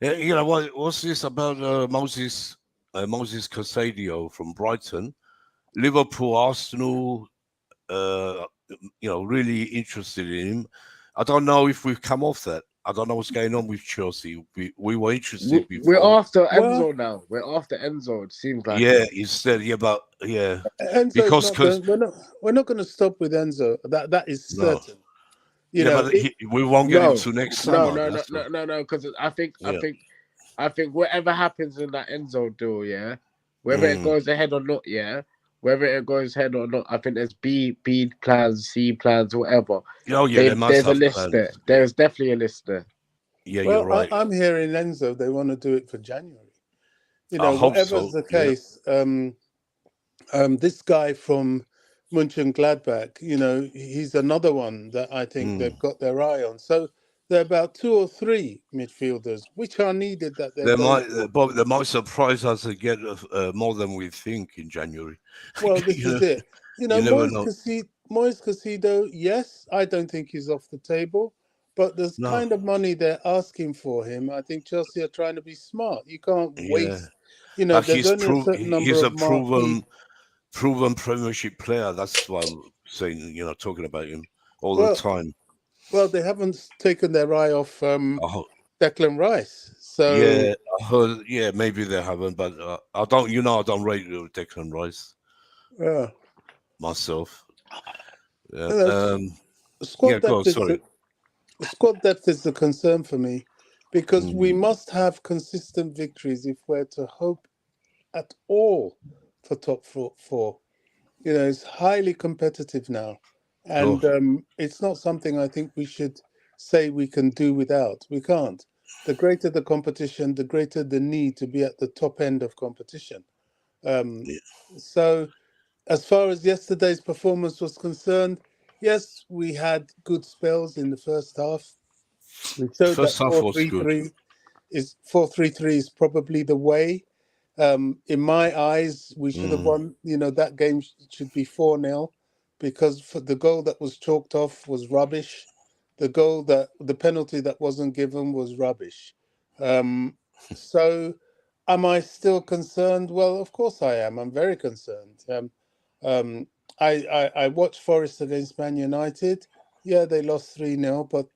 What's this about Moses Casadio from Brighton, Liverpool, Arsenal? Uh, really interested in him. I don't know if we've come off that. I don't know what's going on with Chelsea. We were interested We're before. after Well, Enzo now. We're after Enzo. It seems like Yeah, instead, but Enzo's because not going. We're not going to stop with Enzo. That is no, certain. You know, but we won't get him no, till next no, summer. no, no, That's no, the, no, no. Because yeah. I think whatever happens in that Enzo deal, yeah, whether it Mm. goes ahead or not, yeah, whether it goes ahead or not, I think there's B plans, C plans, whatever. Oh yeah, they must There's a have list plans. there. There's definitely a list there. Yeah, you're well, right. I'm hearing Enzo. They want to do it for January. You I know, hope whatever's so. the Yeah. case, this guy from Mönchengladbach, you know, he's another one that I think they've got their eye on. So there are about 2 or 3 midfielders which are needed that they're going for. But they might surprise us and get more than we think in January. Well, this is it. You know, You never know. Moise Casido, yes, I don't think he's off the table, but the No. kind of money they're asking for him, I think Chelsea are trying to be smart. You can't Yeah. waste. You know, there's only a certain number He's a of marquee. proven Premiership player. That's why I'm saying, talking about him all the Well, time. well, they haven't taken their eye off Declan Rice. So Yeah, I heard. Yeah, maybe they haven't, but I don't. I don't rate Declan Rice yeah, myself. Yeah. you know, Yeah. squad Go. depth is Sorry. squad depth is the concern for me, because we Mm. must have consistent victories if we're to hope at all for top four. You know, it's highly competitive now, Oh, and it's not something I think we should say we can do without. We can't. The greater the competition, the greater the need to be at the top end of competition. Um, yeah. so, as far as yesterday's performance was concerned, yes, we had good spells in the first half. We showed First that half was good. 4-3-3 is probably the way. In my eyes, we should have won. You know, that game should be 4-0, because for the goal that was chalked off was rubbish. The penalty that wasn't given was rubbish. So, am I still concerned? Well, of course I am. I'm very concerned. Um, I watched Forest against Man United. Yeah, they lost 3-0, but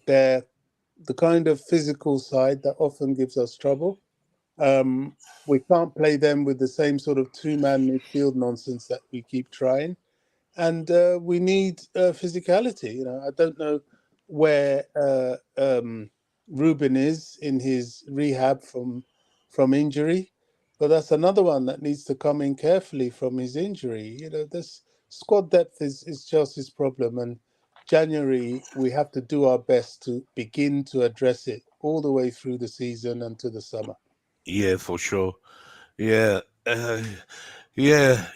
they're the kind of physical side that often gives us trouble. We can't play them with the same sort of 2-man midfield nonsense that we keep trying, and we need physicality. You know, I don't know where Ruben is in his rehab from injury, but that's another one that needs to come in carefully from his injury. You know, this squad depth is Chelsea's problem, and January we have to do our best to begin to address it all the way through the season and to the summer. Yeah, for sure. Yeah. Yeah.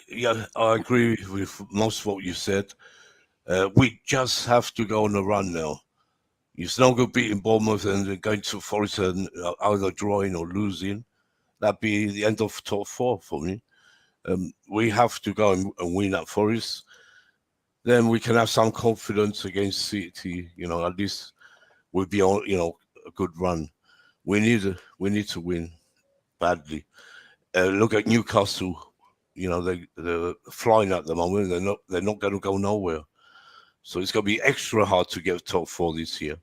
I agree with most of what you said. We just have to go on a run now. It's no good beating Bournemouth and going to Forest and either drawing or losing. That'd be the end of top 4 for me. We have to go and win at Forest. Then we can have some confidence against City. At least we'll be on, a good run. We need to win badly. Look at Newcastle. They're flying at the moment. They're not going to go nowhere. So it's going to be extra hard to get top 4 this year.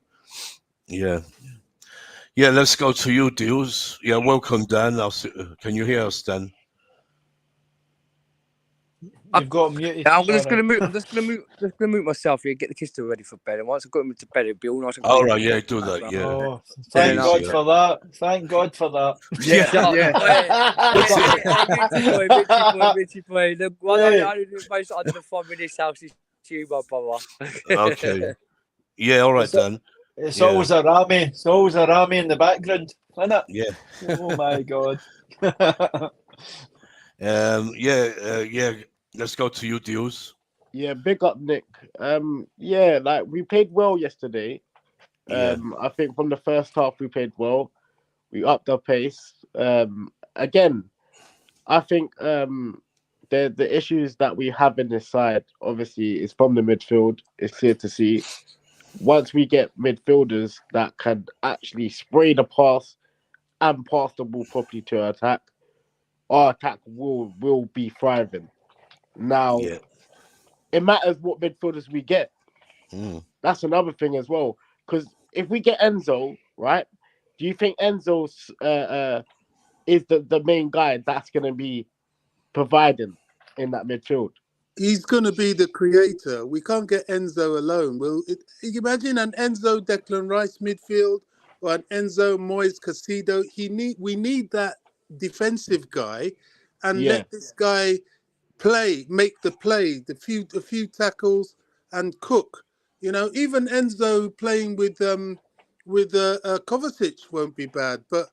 Yeah. Yeah, let's go to you, Deals. Yeah, welcome, Dan. Can you hear us, Dan? You've got muted. I'm just sorry. gonna mute myself here, get the kids ready for bed, and once I've got them to bed, it'll be all nice and All clean. right, yeah, do that. Yeah. Oh, thank God for that. Thank God for that. Richie boy. Look, one I do most under the fun in this house is you, my brother. Okay. Yeah, all right, Dan. It's always a Rami. It's always a Rami in the background, isn't it? Yeah. Oh my God. Yeah. Let's go to you, Deals. Yeah, big up, Nick. Yeah, like we played well yesterday. Yeah. I think from the first half we played well. We upped our pace. Again, I think the issues that we have in this side obviously is from the midfield. It's clear to see. Once we get midfielders that can actually spray the pass and pass the ball properly to our attack will be thriving. Now, Yeah. it matters what midfielders we get. Mm. That's another thing as well. Because if we get Enzo, right? Do you think Enzo's is the main guy that's going to be providing in that midfield? He's going to be the creator. We can't get Enzo alone. Imagine an Enzo Declan Rice midfield or an Enzo Moyes Casido. We need that defensive guy, and Yeah. let this guy make the play, a few tackles, and cook. Even Enzo playing with Kovacic won't be bad, but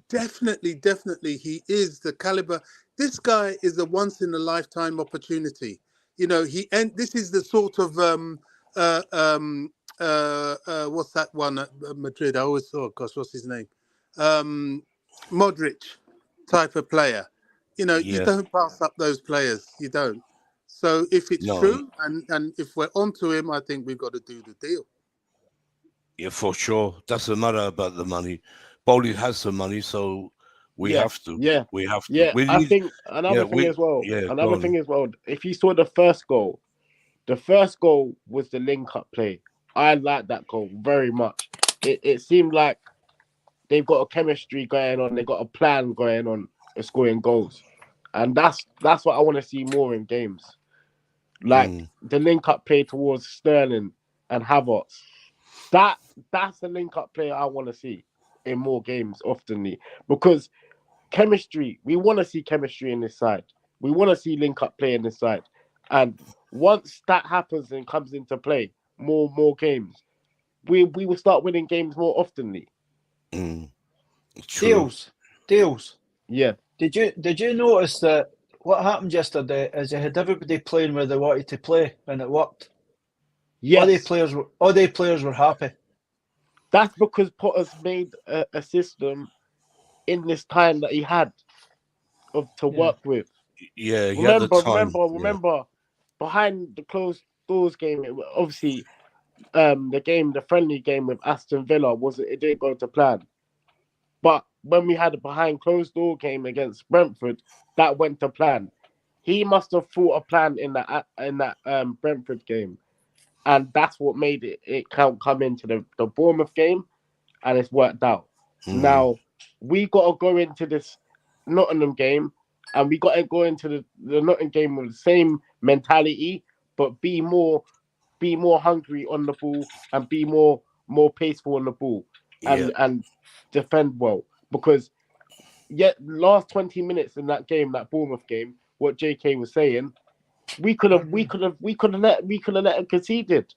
definitely he is the caliber. This guy is a once in a lifetime opportunity. This is the sort of what's that one at Madrid? I always thought, gosh, what's his name? Modric type of player. You Yeah. don't pass up those players. You don't. So if it's No. true and if we're onto him, I think we've got to do the deal. Yeah, for sure. Doesn't matter about the money. Bowley has the money, so we have to. Yeah. We have to. Yeah, We I need, think another thing as well. Yeah, go Another on. thing as well. If you saw the first goal was the link-up play. I like that goal very much. It seemed like they've got a chemistry going on. They've got a plan going on of scoring goals, and that's what I want to see more in games. Like the link-up play towards Sterling and Havertz. That's the link-up play I want to see in more games oftenly, because chemistry. We want to see chemistry in this side. We want to see link-up play in this side, and once that happens and comes into play, more games, we will start winning games more oftenly. Deals. Yeah. Did you notice that what happened yesterday is they had everybody playing where they wanted to play, and it worked. Yes. All the players were happy. That's because Potter's made a system in this time that he had to work with. Yeah, remember, behind the closed doors game, obviously, the friendly game with Aston Villa it didn't go to plan. But when we had a behind closed door game against Brentford, that went to plan. He must have thought a plan in that Brentford game, and that's what made it come into the Bournemouth game, and it's worked out. Now we got to go into this Nottingham game, and we got to go into the Nottingham game with the same mentality, but be more hungry on the ball and be more paceful on the ball and defend well. Because last 20 minutes in that game, that Bournemouth game, what JK was saying, we could have let him conceded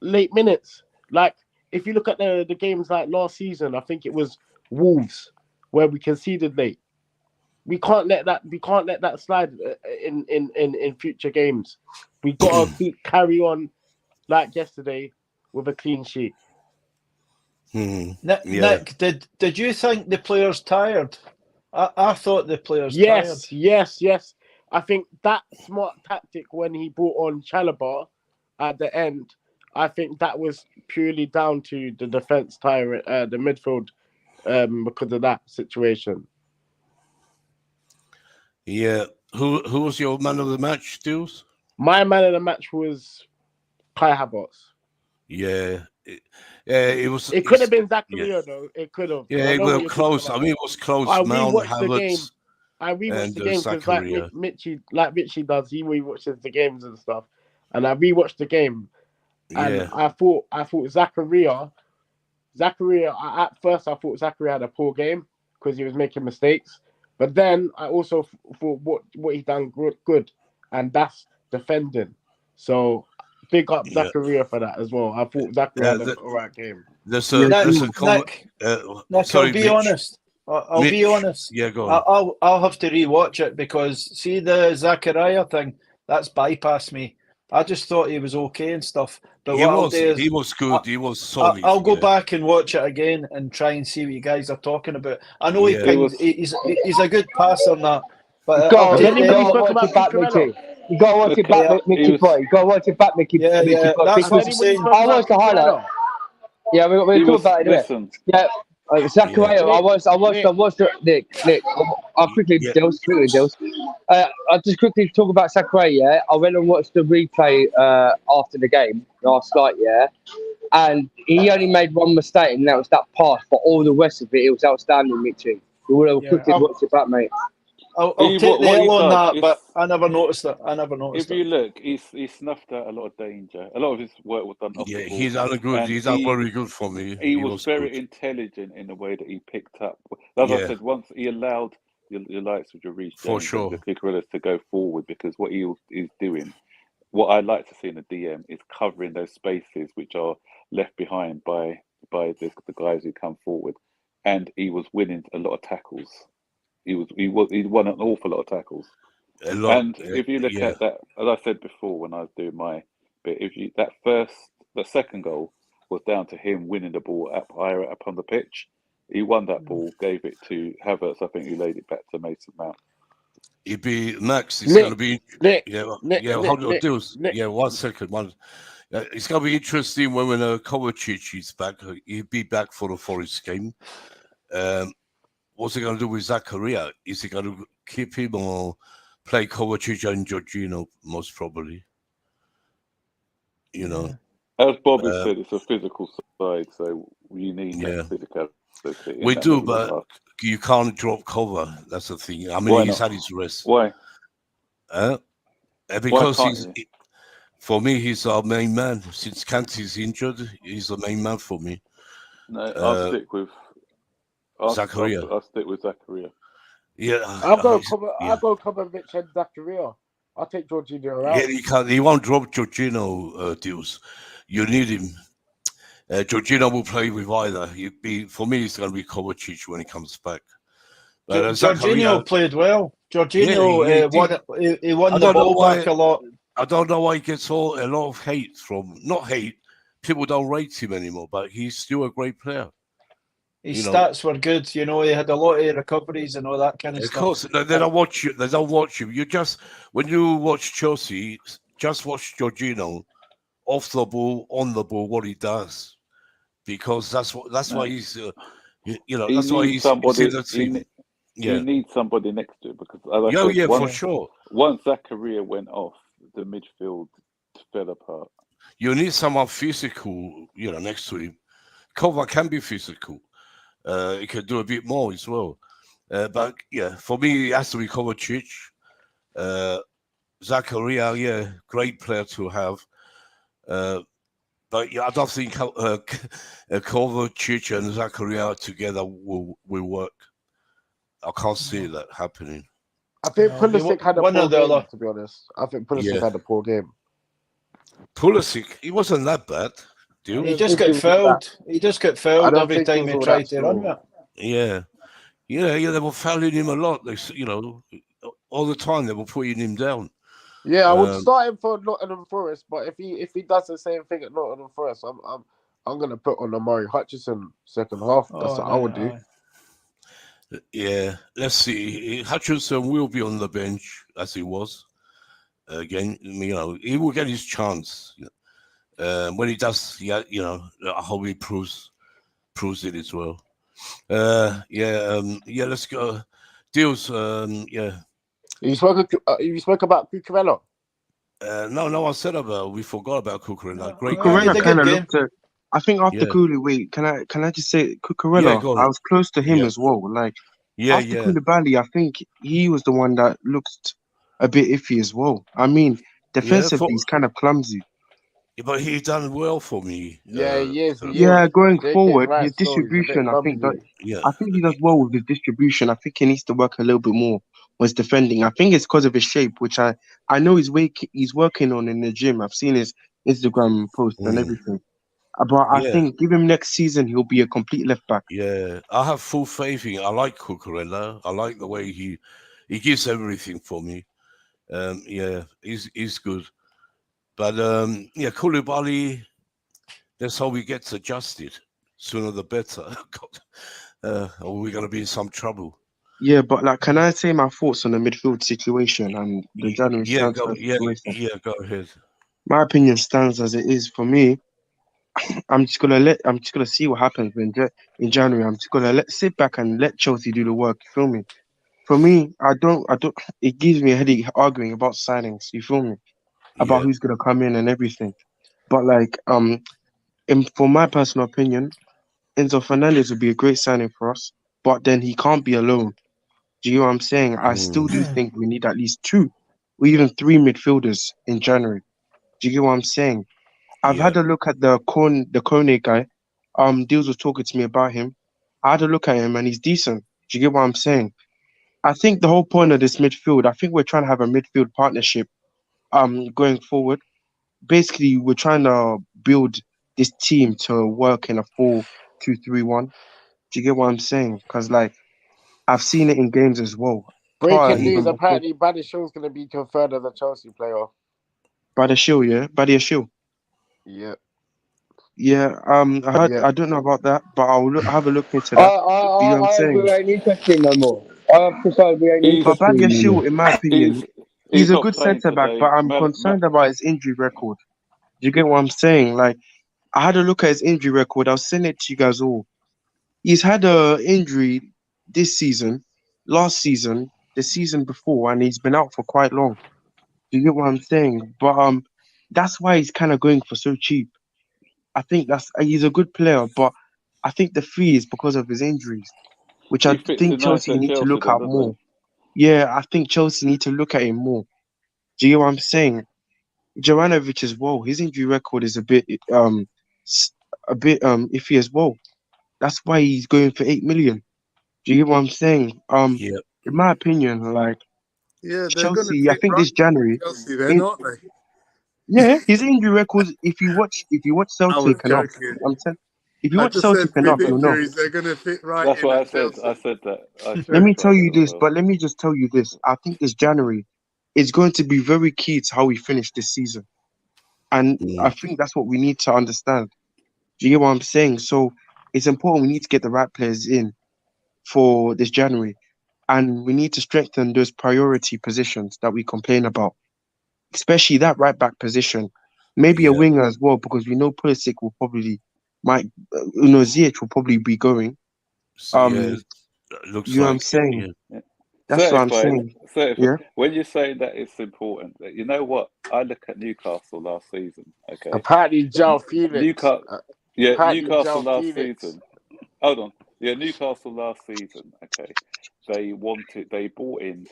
late minutes. Like if you look at the games like last season, I think it was Wolves where we conceded late. We can't let that slide in future games. We gotta carry on like yesterday with a clean sheet. Nick, did you think the players tired? I thought the players tired. Yes. I think that smart tactic when he brought on Chalobah at the end, I think that was purely down to the defense tiring, the midfield, because of that situation. Yeah. Who was your man of the match, Steels? My man of the match was Kai Havertz. Yeah. It was. It could have been Zakaria though. It could have. Yeah, it was close. I mean, it was close. I Mount, rewatched the game. Havertz, I rewatched the game because Zakaria. like Mitchie does. He rewatches the games and stuff, and I rewatched the game. And I thought Zakaria. At first, I thought Zakaria had a poor game because he was making mistakes. But then I also thought what he done good, and that's defending. So big up Zakaria for that as well. I thought Zakaria had an alright game. Nick, I'll be honest. I'll be honest. Yeah, go on. I'll have to rewatch it because see the Zakaria thing, that's bypassed me. I just thought he was okay and stuff. But he was good. He was solid. I'll go back and watch it again and try and see what you guys are talking about. I know he's a good passer on that. But let me watch it back, Mickey. You got to watch it back, Mickey boy. You got to watch it back, Mickey. Yeah, that's what I'm saying. I watched the highlight. Yeah, we'll talk about it anyway. Yeah. Zakaria, I watched it. Nick, I'll quickly deals. I'll just quickly talk about Zakaria. Yeah, I went and watched the replay after the game last night. Yeah, and he only made one mistake, and that was that pass. But all the rest of it was outstanding, Mitchy. You would have quickly watched it back, mate. I'll take the L on that, but I never noticed it. If you look, he snuffed out a lot of danger. A lot of his work was done off the ball. He's done good. He's done very good for me. He was very intelligent in the way that he picked up. As I said, once he allowed your likes of your Reece James and the Cucurella's to go forward, because what he is doing, what I like to see in the DM is covering those spaces which are left behind by the guys who come forward, and he was winning a lot of tackles. He won an awful lot of tackles. If you look at that, as I said before when I was doing my bit, the second goal was down to him winning the ball up higher up on the pitch. He won that ball, gave it to Havertz. I think he laid it back to Mason Mount. It'd be Max. It's going to be hold on, Dills. Yeah, 1 second. It's going to be interesting when Kovacic is back. He'll be back for the Forest game. What's he going to do with Zakaria? Is he going to keep him or play Kovacic and Jorginho? Most probably. You know, as Bobby said, it's a physical side, so you need that physicality. We do, but you can't drop cover. That's the thing. I mean, he's had his rest. Why? Because for me, he's our main man. Since Kante's injured, he's the main man for me. No, I'll stick with Zakaria. I'll stick with Zakaria. Yeah, I'll go Kovacic and Zakaria. I'll take Jorginho out. He won't drop Jorginho, Deals. You need him. Jorginho will play with either. For me, it's going to be Kovacic when he comes back. But Jorginho played well. Jorginho won the ball back a lot. I don't know why he gets a lot of hate not hate. People don't rate him anymore, but he's still a great player. His stats were good. He had a lot of recoveries and all that kind of stuff. Of course, they don't watch you. They don't watch you. When you watch Chelsea, just watch Jorginho off the ball, on the ball, what he does, because that's why he's. That's why he's in the team. You need somebody next to it because, for sure. Once Zakaria went off, the midfield fell apart. You need someone physical, next to him. Kova can be physical. He can do a bit more as well. But for me, it has to be Kovacic. Zakaria, great player to have. But I don't think Kovacic and Zakaria together will work. I can't see that happening. I think Pulisic had a poor game, to be honest. I think Pulisic had a poor game. Pulisic, he wasn't that bad. He just got fouled. He just got fouled every time he tried to run it. Yeah. They were fouling him a lot. All the time they were putting him down. Yeah, I would start him for Nottingham Forest, but if he does the same thing at Nottingham Forest, I'm gonna put on Amari Hutchinson second half. That's what I would do. Yeah, let's see. Hutchinson will be on the bench as he was. Again, he will get his chance. When he does, I hope he proves it as well. Let's go. Deals, You spoke about Cucurella? No, I said we forgot about Cucurella. Great Cucurella kind of looked at. I think after Koulibaly, can I just say Cucurella? I was close to him as well. After Koulibaly, I think he was the one that looked a bit iffy as well. I mean, defensively, he's kind of clumsy. Yeah, but he's done well for me. Going forward, his distribution, I think he does well with his distribution. I think he needs to work a little bit more on his defending. I think it's because of his shape, which I know he's working on in the gym. I've seen his Instagram posts and everything. But I think give him next season, he'll be a complete left back. Yeah, I have full faith in him. I like Cucurella. I like the way he gives everything for me. He's good. But Koulibaly, that's how he gets adjusted. Sooner the better. Or we're going to be in some trouble. Yeah, but can I say my thoughts on the midfield situation and the January transfer situation? Go ahead. My opinion stands as it is. For me, I'm just gonna see what happens in January. I'm just gonna sit back and let Chelsea do the work. You feel me? For me, I don't. It gives me a headache arguing about signings. You feel me? About who's gonna come in and everything. But for my personal opinion, Enzo Fernandez would be a great signing for us, but then he can't be alone. Do you know what I'm saying? I still do think we need at least 2 or even 3 midfielders in January. Do you get what I'm saying? I've had a look at the Kone guy. Deals was talking to me about him. I had a look at him and he's decent. Do you get what I'm saying? I think the whole point of this midfield, I think we're trying to have a midfield partnership going forward. Basically, we're trying to build this team to work in a 4-2-3-1. Do you get what I'm saying? Because like I've seen it in games as well. Breaking news: Even before apparently, Badishaw's going to be confirmed as a Chelsea player. Badiashile, yeah, Badiashile. Yeah. Yeah, I heard. Yeah. I don't know about that, but have a look into that. You know what I'm saying? We ain't interested no more. I have decided we ain't He's But interested no more. Badiashile, in my opinion, he's he's a not good playing centre back, but today. I'm concerned about his injury record. Do you get what I'm saying? Like, I had a look at his injury record. I'll send it to you guys all. He's had a injury this season, last season, the season before, and he's been out for quite long. Do you get what I'm saying? But that's why he's kind of going for so cheap. I think he's a good player, but I think the fee is because of his injuries, which He I fits think in nice Chelsea at need to Chelsea, look then, at doesn't more. Yeah, I think Chelsea need to look at him more. Do you get what I'm saying? Jovanovic as well. His injury record is s- a bit iffy as well. That's why he's going for 8 million. Do you get what I'm saying? In my opinion, like Yeah, they're going to Chelsea, I fit think right this January, Chelsea then, in, aren't they? yeah, his injury records. If you watch I was Celtic enough, joking. I'm telling. If you I watch just said Celtic with enough, you'll know. injuries, they're going to fit right That's in what I at said. I Chelsea. said that. I Let said me tell you that as this, well. but let me just tell you this. I think this January is going to be very key to how we finish this season. And I think that's what we need to understand. Do you get what I'm saying? So it's important we need to get the right players in for this January. And we need to strengthen those priority positions that we complain about, especially that right back position. Maybe a winger as well, because we know Pulisic will probably Ziyech will probably be going. Looks You know what I'm like saying? Yeah. That's what I'm saying. Certified. Yeah. When you say that it's important, you know what? I look at Newcastle last season. Okay, Apparently, Joe Felix. Newcastle last season. Hold on. Yeah, Newcastle last season. Okay, they bought in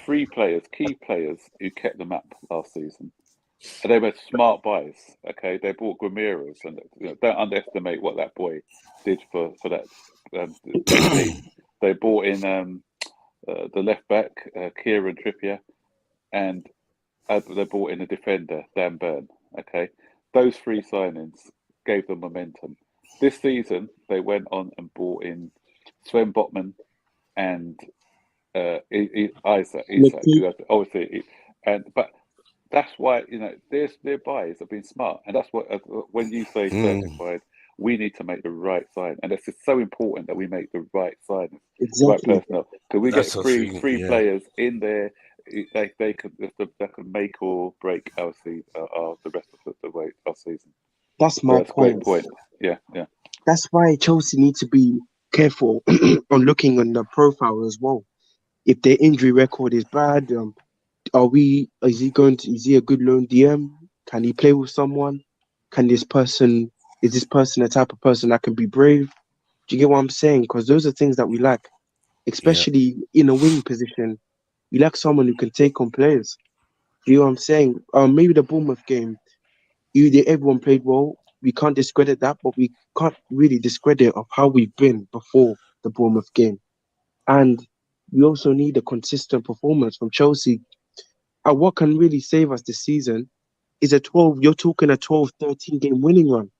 3 players, key players who kept them up last season. And they were smart buys. Okay, they bought Ramirez, and don't underestimate what that boy did for that team. They bought in the left back, Kieran Trippier, and they bought in a defender, Dan Burn. Okay, those 3 signings gave them momentum. This season, they went on and bought in Sven Botman and Isaac. Obviously, but that's why their buys have been smart, and that's what when you say certified, we need to make the right sign, and it's just so important that we make the right sign, right Exactly. personnel, because we get three players in there. They could make or break our season, the rest of the way our season. That's So my that's a great point. point. Yeah. That's why Chelsea need to be careful on looking on the profile as well. If their injury record is bad, is he a good loan DM? Can he play with someone? Is this person the type of person that can be brave? Do you get what I'm saying? Because those are things that we lack, especially in a wing position. We lack someone who can take on players. Do you know what I'm saying? Maybe the Bournemouth game, everyone played well. We can't discredit that, but we can't really discredit of how we've been before the Bournemouth game. And we also need a consistent performance from Chelsea. And what can really save us this season is you're talking a 12, 13 game winning run.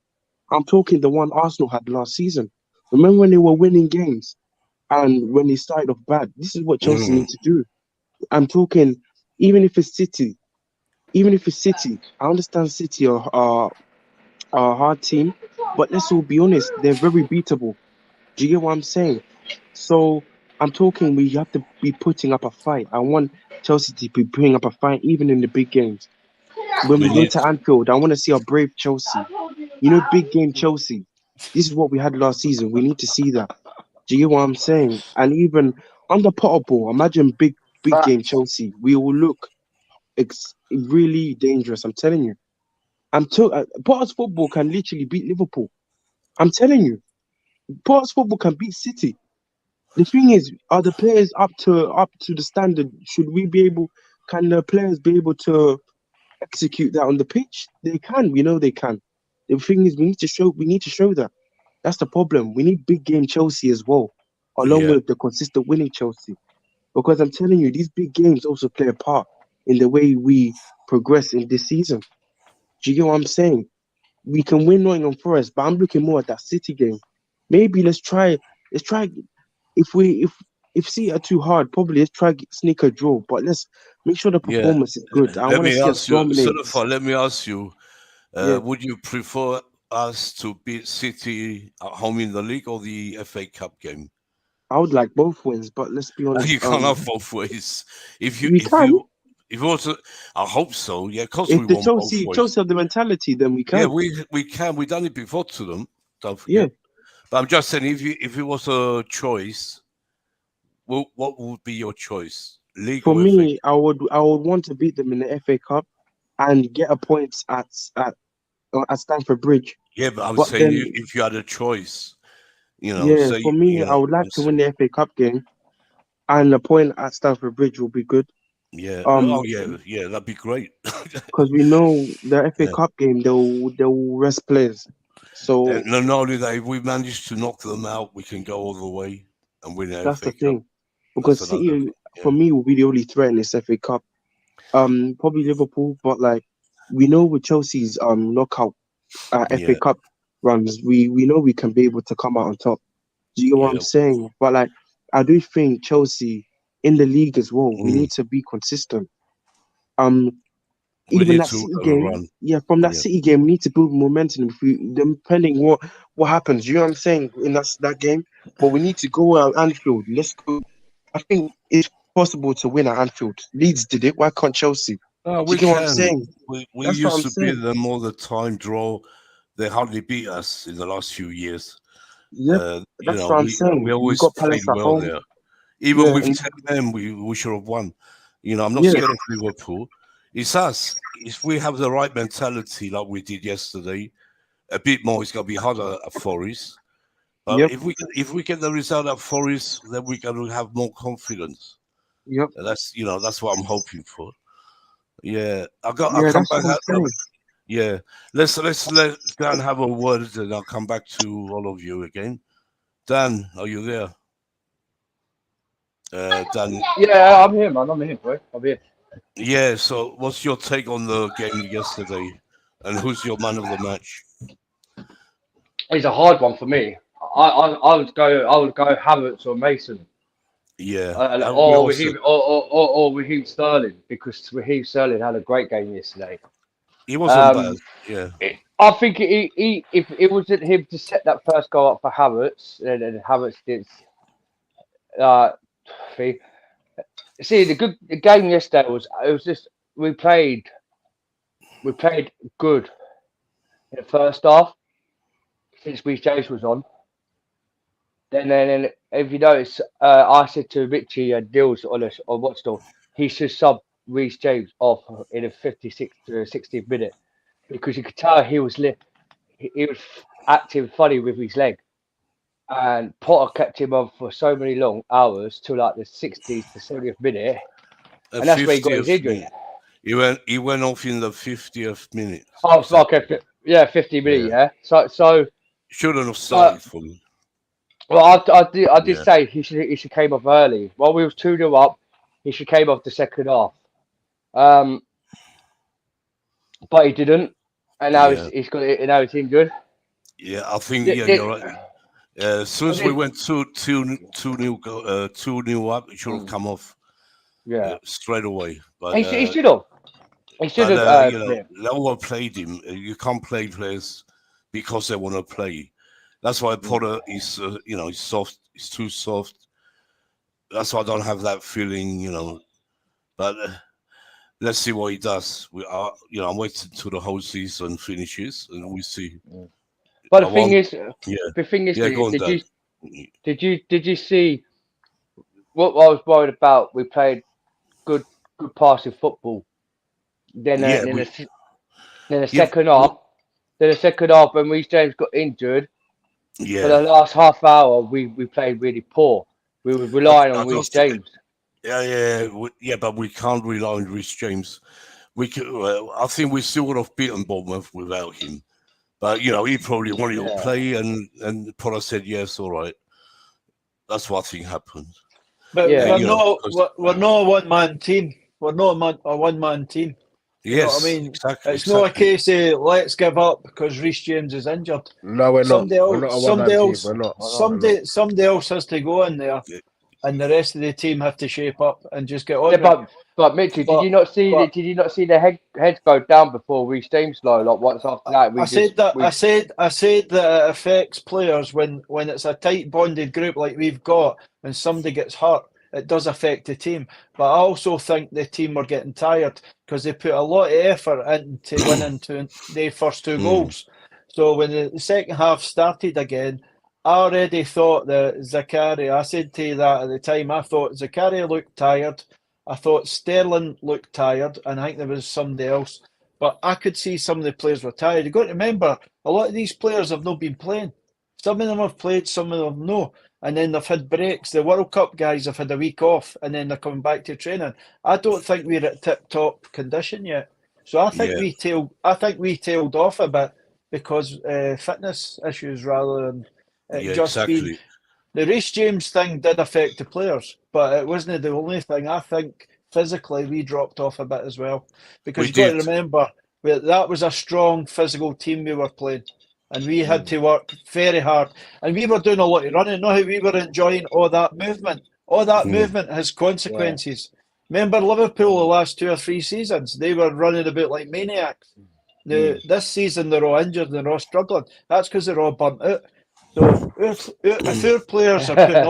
I'm talking the one Arsenal had last season. Remember when they were winning games and when they started off bad? This is what Chelsea need to do. I'm talking, even if it's City, I understand City are a hard team, but let's all be honest, they're very beatable. Do you get what I'm saying? So I'm talking we have to be putting up a fight. I want Chelsea to be putting up a fight even in the big games. When we We go need. to Anfield, I want to see a brave Chelsea. Big game Chelsea. This is what we had last season. We need to see that. Do you get what I'm saying? And even under Potter ball, imagine big game Facts. Chelsea. We will look really dangerous. I'm telling you. Potter's football can literally beat Liverpool. I'm telling you, Potter's football can beat City. The thing is, are the players up to the standard? Should we be able? Can the players be able to execute that on the pitch? They can. We know they can. The thing is, we need to show. We need to show that. That's the problem. We need big game Chelsea as well, along Yeah, with the consistent winning Chelsea. Because I'm telling you, these big games also play a part in the way we progress in this season. Do you get what I'm saying? We can win Nottingham Forest, but I'm looking more at that City game. Maybe let's try. Let's try. If City are too hard, probably let's try sneak a draw. But let's make sure the yeah. performance is good. I Let want to me see us ask you, dominate. Sadafa, let me ask you, Yeah, would you prefer us to beat City at home in the league or the FA Cup game? I would like both wins, but let's be honest. You can't have both ways. We can. If you also, I hope so. Yeah, of course If we the want both ways. Chelsea have the mentality, then we Yeah, can. we can. We've done it before to them. Don't Yeah. forget. But I'm just saying, if it was a choice, what would be your choice? League For or FA? me, I would want to beat them in the FA Cup and get a point at Stamford Bridge. Yeah, but I'm But saying then, if you had a choice, yeah, say for me, I would like to win the FA Cup game, and a point at Stamford Bridge will be good. Yeah. Oh, yeah. That'd be great. Because we know the FA Yeah. Cup game, they'll rest players. So And not only that, if we manage to knock them out, we can go all the way and win the that's FA the Cup. thing. Because That's City, another. for me, will be the only threat in this FA Cup. Probably Liverpool, but like we know with Chelsea's knockout FA Yeah. Cup runs, we know we can be able to come out on top. Do you get what I'm Yeah. saying? But like I do think Chelsea in the league as well, we Mm. need to be consistent. We Even need that to City game, run. yeah, from that Yeah. City game, we need to build momentum. Depending what happens, you know what I'm saying in that game. But we need to go out Anfield. Let's go. I think it's possible to win at Anfield. Leeds did it. Why can't Chelsea? No, Do you we get what I'm can. saying? We That's what used I'm to beat saying. them all the time. Draw. They hardly beat us in the last few years. Yep, that's what I'm saying. We We always got played Palace at well home. there. Even Yeah, with and 10 men, we should have won. I'm not yeah, scared of Liverpool. It's us. If we have the right mentality like we did yesterday, a bit more, it's going to be harder at Forest. But yep, if we get the result at Forest, then we're going to have more confidence. yep. And that's what I'm hoping for. Yeah, I'll Yeah, come that's back. what I'm saying. Yeah, let's let Dan have a word, and I'll come back to all of you again. Dan, are you there? Dan. Yeah, I'm here, man. I'm here, bro. I'm here. Yeah. So, what's your take on the game yesterday, and who's your man of the match? It's a hard one for me. I would go Havertz or Mason. Yeah, we Or also. Raheem Sterling, because Raheem Sterling had a great game yesterday. He wasn't bad. Yeah. I think if it wasn't him to set that first goal up for Havertz, and Havertz did. See, the game yesterday was just we played good in the first half since Reece James was on. Then if you notice, I said to Richie and Dills on Watchdog, he should sub Reece James off in a 56 to 60th minute, because you could tell he was acting funny with his leg, and Potter kept him on for so many long hours till like the 60th to 70th minute, and that's where he got his injury. He went off in the 50th minute. Oh, okay, yeah, 50 minutes, yeah. So shouldn't have started for me. Well, I did say he should came off early. While we was 2-0 up, he should came off the second half. But he didn't, and now he's got it. Now he's injured. Yeah, I think you're right. As soon as we went 2-0 up, it should have come off. Yeah, straight away. But he should have. He should have. No one played him. You can't play players because they want to play. That's why Potter is, he's soft. He's too soft. That's why I don't have that feeling, But let's see what he does. I'm waiting till the whole season finishes, and we see. But the thing is, did you see what I was worried about? We played good passing football. Then Then the second half, when Reece James got injured, for the last half hour, we played really poor. We were relying on Reece James. But we can't rely on Reece James. We could, I think we still would have beaten Bournemouth without him. But he probably wanted to play, and Potter said yes, all right. That's what I think happened. But we're not a one-man team. We're not a one-man team. You know what I mean? Exactly. It's not a case of let's give up because Reece James is injured. No, we're not. We're not a one-man team. We're not. Somebody else has to go in there, and the rest of the team have to shape up and just get on. Yeah, but Mitchell, did you not see the heads go down before Reece James low? Like once after that, I said that it affects players when it's a tight bonded group like we've got, and somebody gets hurt. It does affect the team, but I also think the team were getting tired because they put a lot of effort into winning the first two goals. So when the second half started again, I already thought that Zakaria, I said to you that at the time, I thought Zakaria looked tired. I thought Sterling looked tired, and I think there was somebody else. But I could see some of the players were tired. You've got to remember, a lot of these players have not been playing. Some of them have played, some of them no. And then they've had breaks. The World Cup guys have had a week off, and then they're coming back to training. I don't think we're at tip-top condition yet. So I think we tailed off a bit because fitness issues rather than being. The Reece James thing did affect the players, but it wasn't the only thing. I think physically we dropped off a bit as well. Because you've got to remember, that was a strong physical team we were playing. And we had to work very hard. And we were doing a lot of running. Know how we were enjoying all that movement? All that movement has consequences. Remember Liverpool the last 2 or 3 seasons? They were running about like maniacs. This season they're all injured and they're all struggling. That's because they're all burnt out. So if our players are putting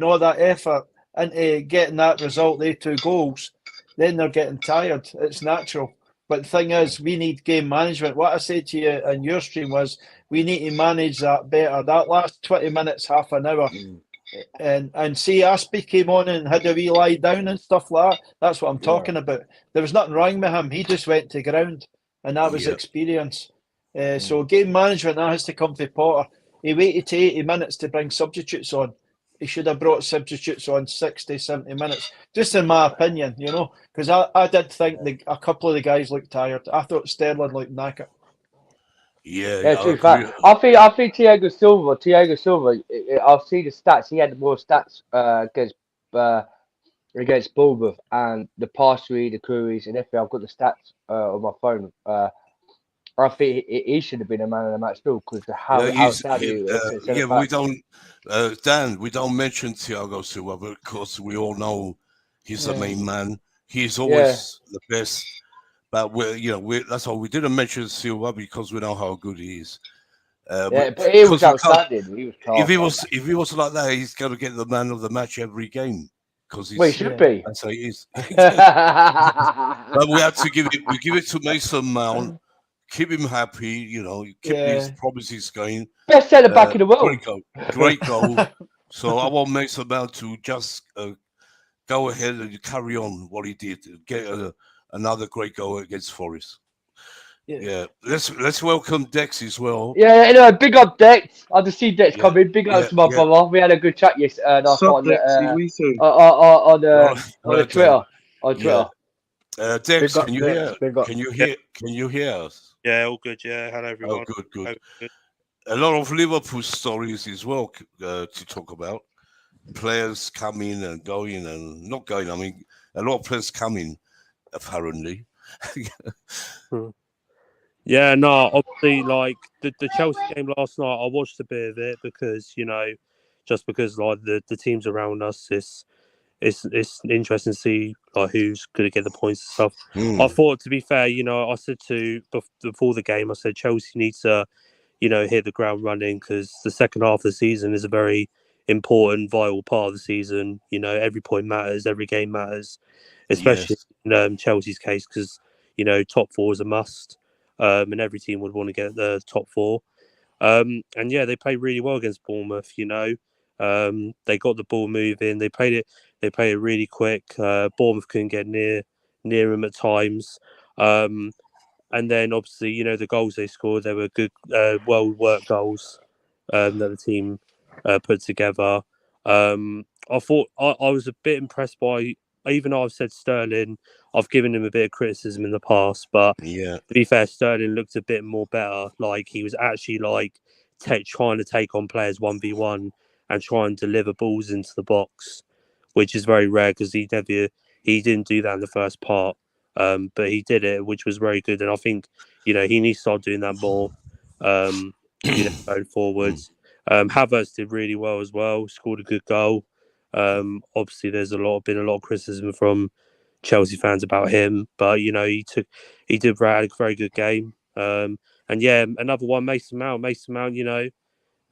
all that effort into getting that result, they 2 goals, then they're getting tired. It's natural. But the thing is, we need game management. What I said to you in your stream was we need to manage that better. That last 20 minutes, half an hour. And see, Aspie came on and had a wee lie down and stuff like that. That's what I'm talking about. There was nothing wrong with him. He just went to ground. And that was experience. So game management, that has to come from Potter. He waited to 80 minutes to bring substitutes on. He should have brought substitutes on 60, 70 minutes, just in my opinion, because I did think a couple of the guys looked tired. I thought Sterling looked knackered. True fact. I think Thiago Silva, I'll see the stats. He had more stats against Bournemouth and the pass read, the queries, and everything. I've got the stats on my phone. I think he should have been a man of the match still because how outstanding. We don't, Dan. We don't mention Thiago Silva, but of course we all know he's the main man. He's always the best. But that's all. We didn't mention Silva because we know how good he is. But he was outstanding. He was tough. If he was like that, he's going to get the man of the match every game because he should be. That's how he is. But we have to give it to Mason Mount. Keep him happy, keep his promises going. Best centre back in the world. Great goal. So I want Mason Mount to just go ahead and carry on what he did. Get another great goal against Forest. Yeah. Let's welcome Dex as well. Yeah, big up Dex. I just see Dex coming. Big up to my brother. We had a good chat yesterday on Twitter. Dex, can you hear us? Yeah, all good. Yeah, hello everyone. Oh, good. A lot of Liverpool stories as well to talk about. Players coming and going and not going. I mean, a lot of players coming, apparently. Yeah, no, obviously, like the Chelsea game last night, I watched a bit of it because just because like the teams around us, it's interesting to see like who's going to get the points and stuff. I thought, to be fair, I said before the game, I said Chelsea needs to, hit the ground running because the second half of the season is a very important, vital part of the season. Every point matters, every game matters, especially in Chelsea's case because top 4 is a must, and every team would want to get the top 4. And they played really well against Bournemouth. They got the ball moving. They played it really quick. Bournemouth couldn't get near him at times. And then obviously, you know, the goals they scored, they were good, well-worked goals that the team put together. I thought I was a bit impressed by, even though I've said Sterling, I've given him a bit of criticism in the past, but Yeah. to be fair, Sterling looked a bit more better. Like he was actually like trying to take on players 1v1 and try and deliver balls into the box, which is very rare because he didn't do that in the first part. But he did it, which was very good. And I think, you know, he needs to start doing that more, you know, going forwards. Havertz did really well as well, scored a good goal. Obviously, there's been a lot of criticism from Chelsea fans about him, but you know, he did a very good game. And yeah, another one, Mason Mount, you know,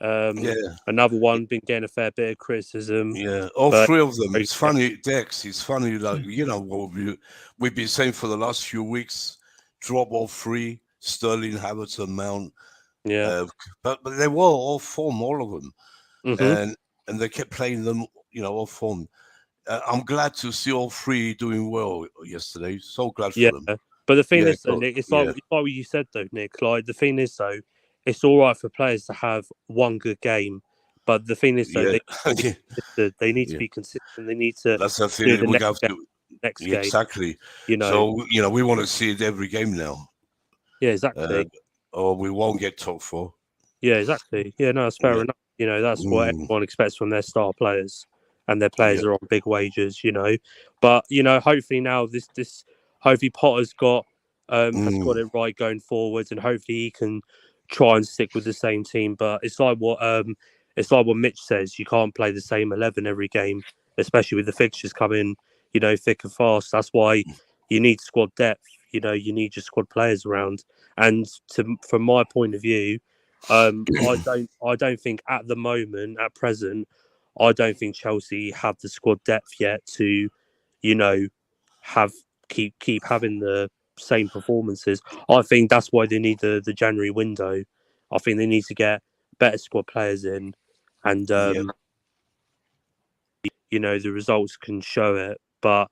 Yeah. another one been getting a fair bit of criticism. Yeah, all but three of them. It's funny, Dex. It's funny, like you know what we've been saying for the last few weeks. Drop all three: Sterling, Havertz, and Mount. Yeah, but they were all form, all of them, hmm and they kept playing them, you know, all form. I'm glad to see all three doing well yesterday. So glad yeah. for them. But the thing Yeah, is, though, Nick, it's like what you said, though, Nick. Like the thing is, though, it's all right for players to have one good game, but the thing is, though, yeah, they need to be consistent. They need to that's the do thing. the We next have game, to next game. exactly. You know. So you know, we want to see it every game now. Yeah, exactly. Or we won't get top four. Yeah, exactly. Yeah, no, that's fair enough. You know, that's what everyone expects from their star players, and their players are on big wages. You know, but you know, hopefully now hopefully Potter's has got it right going forwards, and hopefully he can try and stick with the same team. But it's like what Mitch says. You can't play the same 11 every game, especially with the fixtures coming, you know, thick and fast. That's why you need squad depth. You know, you need your squad players around. And from my point of view, I don't think at the moment, at present, I don't think Chelsea have the squad depth yet to, you know, keep having the same performances. I think that's why they need the January window. I think they need to get better squad players in, and you know, the results can show it. But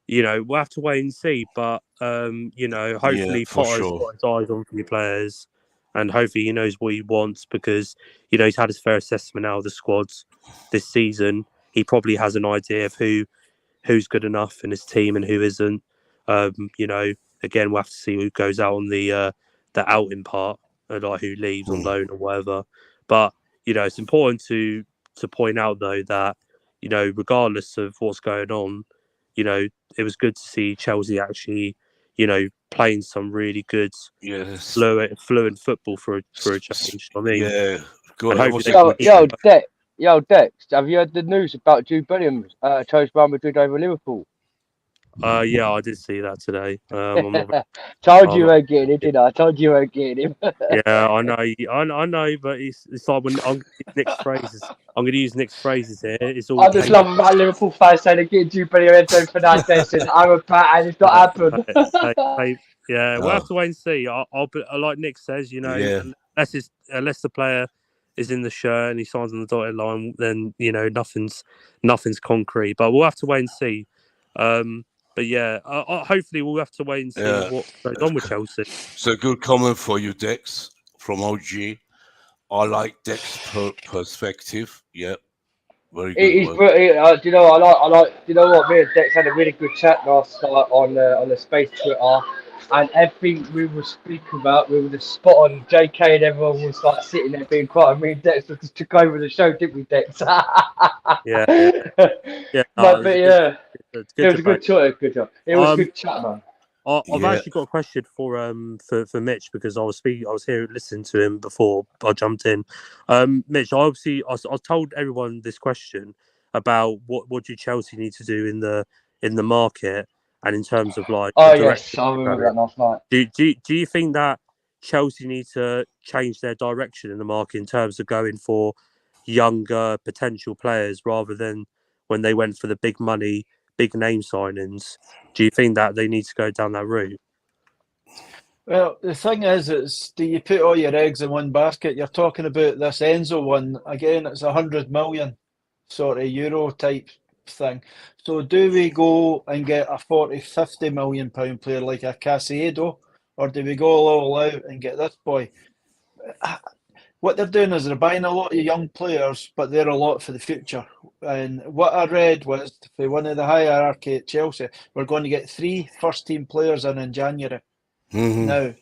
you know, we'll have to wait and see. But you know, hopefully Potter's got his eyes on the players, and hopefully he knows what he wants, because you know he's had his fair assessment out of the squads this season. He probably has an idea of who's good enough in his team and who isn't. You know, again, we'll have to see who goes out on the outing part, like who leaves on loan or whatever. But you know, it's important to point out though that, you know, regardless of what's going on, you know, it was good to see Chelsea actually, you know, playing some really good, fluent football for a change. I mean, yeah, good. Yo, Dex, have you heard the news about Jude Bellingham chose Real Madrid over Liverpool? Yeah, I did see that today. Told you weren't getting it, didn't I? Told you weren't getting him. Yeah, I know, but it's like when I'm going to use Nick's phrases. I'm going to use Nick's phrases here. It's all. I just love my Liverpool fans saying they're getting Jude Bellingham and Fernandes, and I'm a pat, and it's not happened. Yeah, we'll have to wait and see. I'll like Nick says, you know, unless the player is in the shirt and he signs on the dotted line, then you know nothing's concrete. But we'll have to wait and see. But yeah, hopefully we'll have to wait and see what goes on with Chelsea. It's a good comment for you, Dex, from OG. I like Dex's perspective. Yeah, very good. Do you know? I like. You know what? Me and Dex had a really good chat last night on the Space Twitter, and everything we were speaking about, we were just spot on. JK and everyone was like sitting there being quiet. Me and Dex just took over the show, didn't we, Dex? yeah. No, but yeah, it was a good chat. Good job. It was a good chat, man. I've actually got a question for Mitch, because I was here listening to him before I jumped in. Mitch, I told everyone this question about what do Chelsea need to do in the market, and in terms of like. Oh yes, I remember that last night. Do you think that Chelsea need to change their direction in the market in terms of going for younger potential players rather than when they went for the big money, big name signings? Do you think that they need to go down that route? Well, the thing is, do you put all your eggs in one basket? You're talking about this Enzo one again. It's 100 million sort of euro type thing. So do we go and get a 40, 50 million pound player like a Casiedo, or do we go all out and get this boy? What they're doing is they're buying a lot of young players, but they're a lot for the future. And what I read was for one of the hierarchy at Chelsea, we're going to get 3 first-team players in January. Mhm. Now,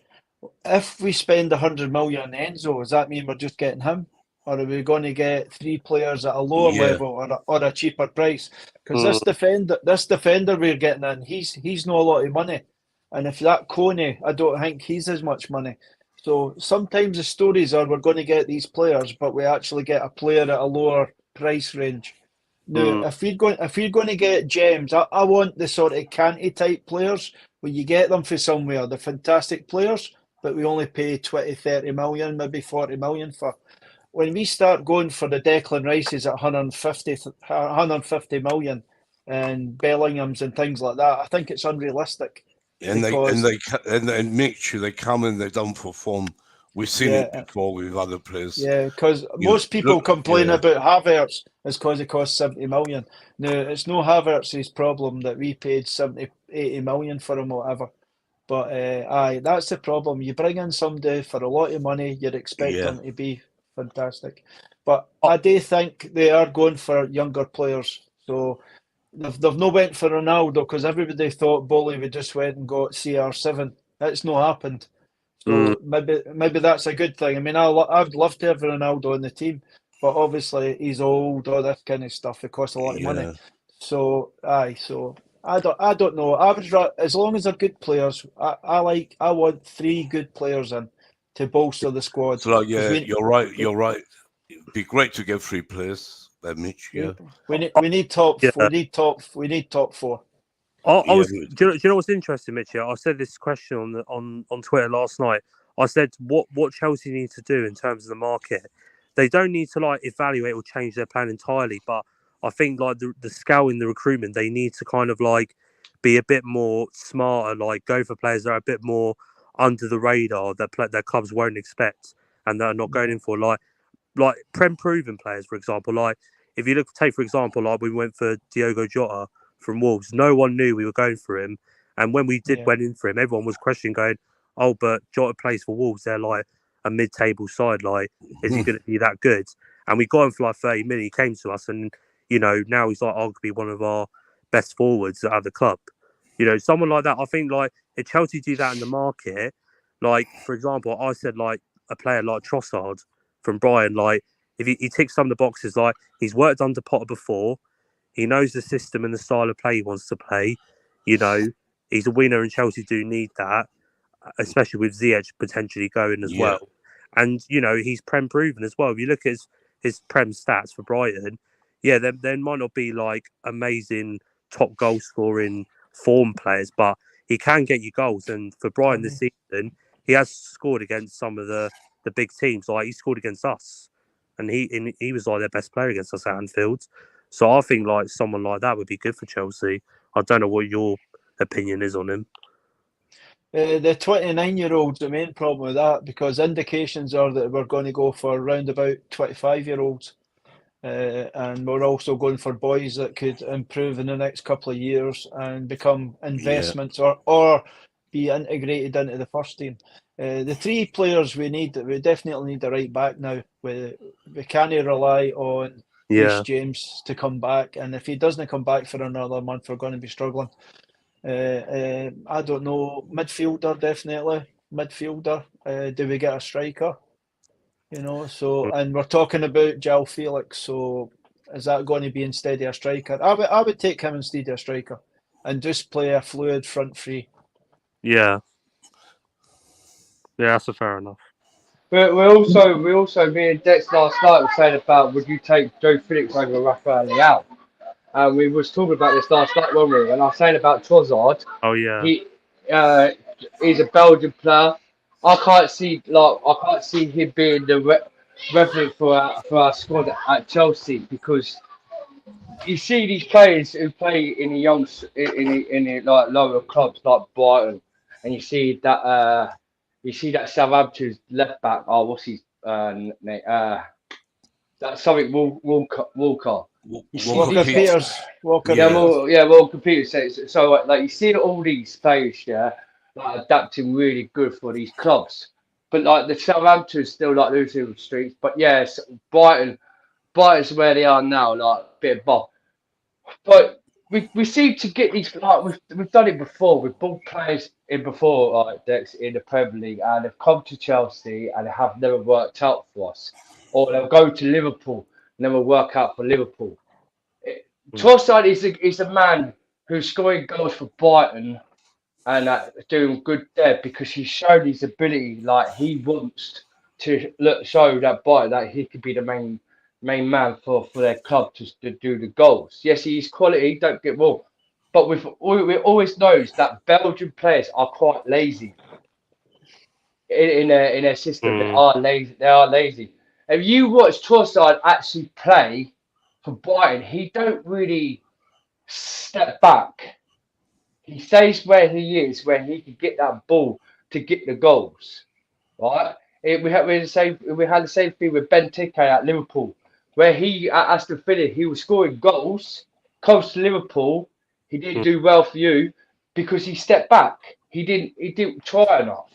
if we spend 100 million on Enzo, does that mean we're just getting him? Or are we going to get 3 players at a lower Yeah. level or a cheaper price? Because Mm. this defender we're getting in, he's no a lot of money. And if that Coney, I don't think he's as much money. So sometimes the stories are we're going to get these players, but we actually get a player at a lower price range. Now, if we're going to get gems, I want the sort of Canty type players where you get them for somewhere, the fantastic players, but we only pay 20, 30 million, maybe 40 million for. When we start going for the Declan Rices at 150 million and Bellingham's and things like that, I think it's unrealistic. And because and make sure they come and they don't perform. We've seen it before with other players. Yeah, because You most people look, complain yeah. about Havertz is because it costs 70 million. Now, it's no Havertz's problem that we paid 70, 80 million for him or whatever. But aye, that's the problem. You bring in somebody for a lot of money, you'd expect Yeah. them to be fantastic. But I do think they are going for younger players. So they've no went for Ronaldo because everybody thought Bolly would just went and got CR7. That's not happened. So maybe that's a good thing. I mean, I'd love to have Ronaldo on the team, but obviously he's old, all that kind of stuff. It costs a lot of money. Yeah. So so I don't know. I would as long as they're good players. I want 3 good players in to bolster the squad. So like, 'Cause yeah, you're right. You're right. It'd be great to get 3 players, Mitch. Yeah. we need top Yeah. we need top 4. I Yeah, was. Do you know what's interesting, Mitch? I said this question on Twitter last night. I said what Chelsea need to do in terms of the market. They don't need to like evaluate or change their plan entirely, but I think like the scale in the recruitment, they need to kind of like be a bit more smarter. Like go for players that are a bit more under the radar that their clubs won't expect and that are not going in for like Prem proven players, for example. Like if you take for example, like we went for Diogo Jota from Wolves. No one knew we were going for him, and when we did went in for him, everyone was questioning, going, "Oh, but Jota plays for Wolves. They're like a mid-table side. Like, is he going to be that good?" And we got him for like 30 million. He came to us, and now he's like arguably one of our best forwards at the club. Someone like that. I think like if Chelsea do that in the market, like for example, I said like a player like Trossard from Brighton, like if he ticks some of the boxes, like he's worked under Potter before. He knows the system and the style of play he wants to play. He's a winner, and Chelsea do need that, especially with Ziyech potentially going as well. And he's Prem proven as well. If you look at his Prem stats for Brighton, yeah, there might not be like amazing top goal scoring form players, but he can get you goals. And for Brighton this season, he has scored against some of the big teams. Like he scored against us, and he was like their best player against us at Anfield. So I think like someone like that would be good for Chelsea. I don't know what your opinion is on him. The 29-year-old's the main problem with that because indications are that we're going to go for around about 25-year-olds. And we're also going for boys that could improve in the next couple of years and become investments or be integrated into the first team. The 3 players we definitely need a right back now. We can't rely on Reece James to come back, and if he doesn't come back for another month, we're going to be struggling. I don't know, midfielder definitely. Do we get a striker? So and we're talking about João Felix. So is that going to be instead of a striker? I would take him instead of a striker, and just play a fluid front three. Yeah, that's a fair enough. But we also me and Dex last night were saying about would you take Joe Felix over Rafael Leao? And we was talking about this last night, weren't we? And I was saying about Trossard. Oh yeah. He's a Belgian player. I can't see him being the reference for our squad at Chelsea because you see these players who play in the like lower clubs like Brighton, and you see that Southampton's left back. Oh, what's his name? That's something Walker. Walker Peters. Walker Yeah, Peters. Walker Peters. So like you see all these players, like adapting really good for these clubs. But like the Southampton's still like losing streaks. But yes, Brighton's where they are now, like a bit of both. But we seem to get these like we've done it before. We've brought players in before, like Dex in the Premier League, and they've come to Chelsea and have never worked out for us, or they'll go to Liverpool, never work out for Liverpool. Trossard is a man who's scoring goals for Brighton and doing good there because he's shown his ability. Like he wants to show that Brighton that he could be the main man for their club to do the goals. Yes, he's quality. Don't get wrong, but we always knows that Belgian players are quite lazy in their system. They are lazy. They are lazy. If you watch Trossard actually play for Brighton, he don't really step back. He stays where he is, where he can get that ball to get the goals. Right? We had the same thing with Benteke at Liverpool, where he at Aston Villa he was scoring goals. Comes to Liverpool, he didn't do well for you because he stepped back. He didn't try enough.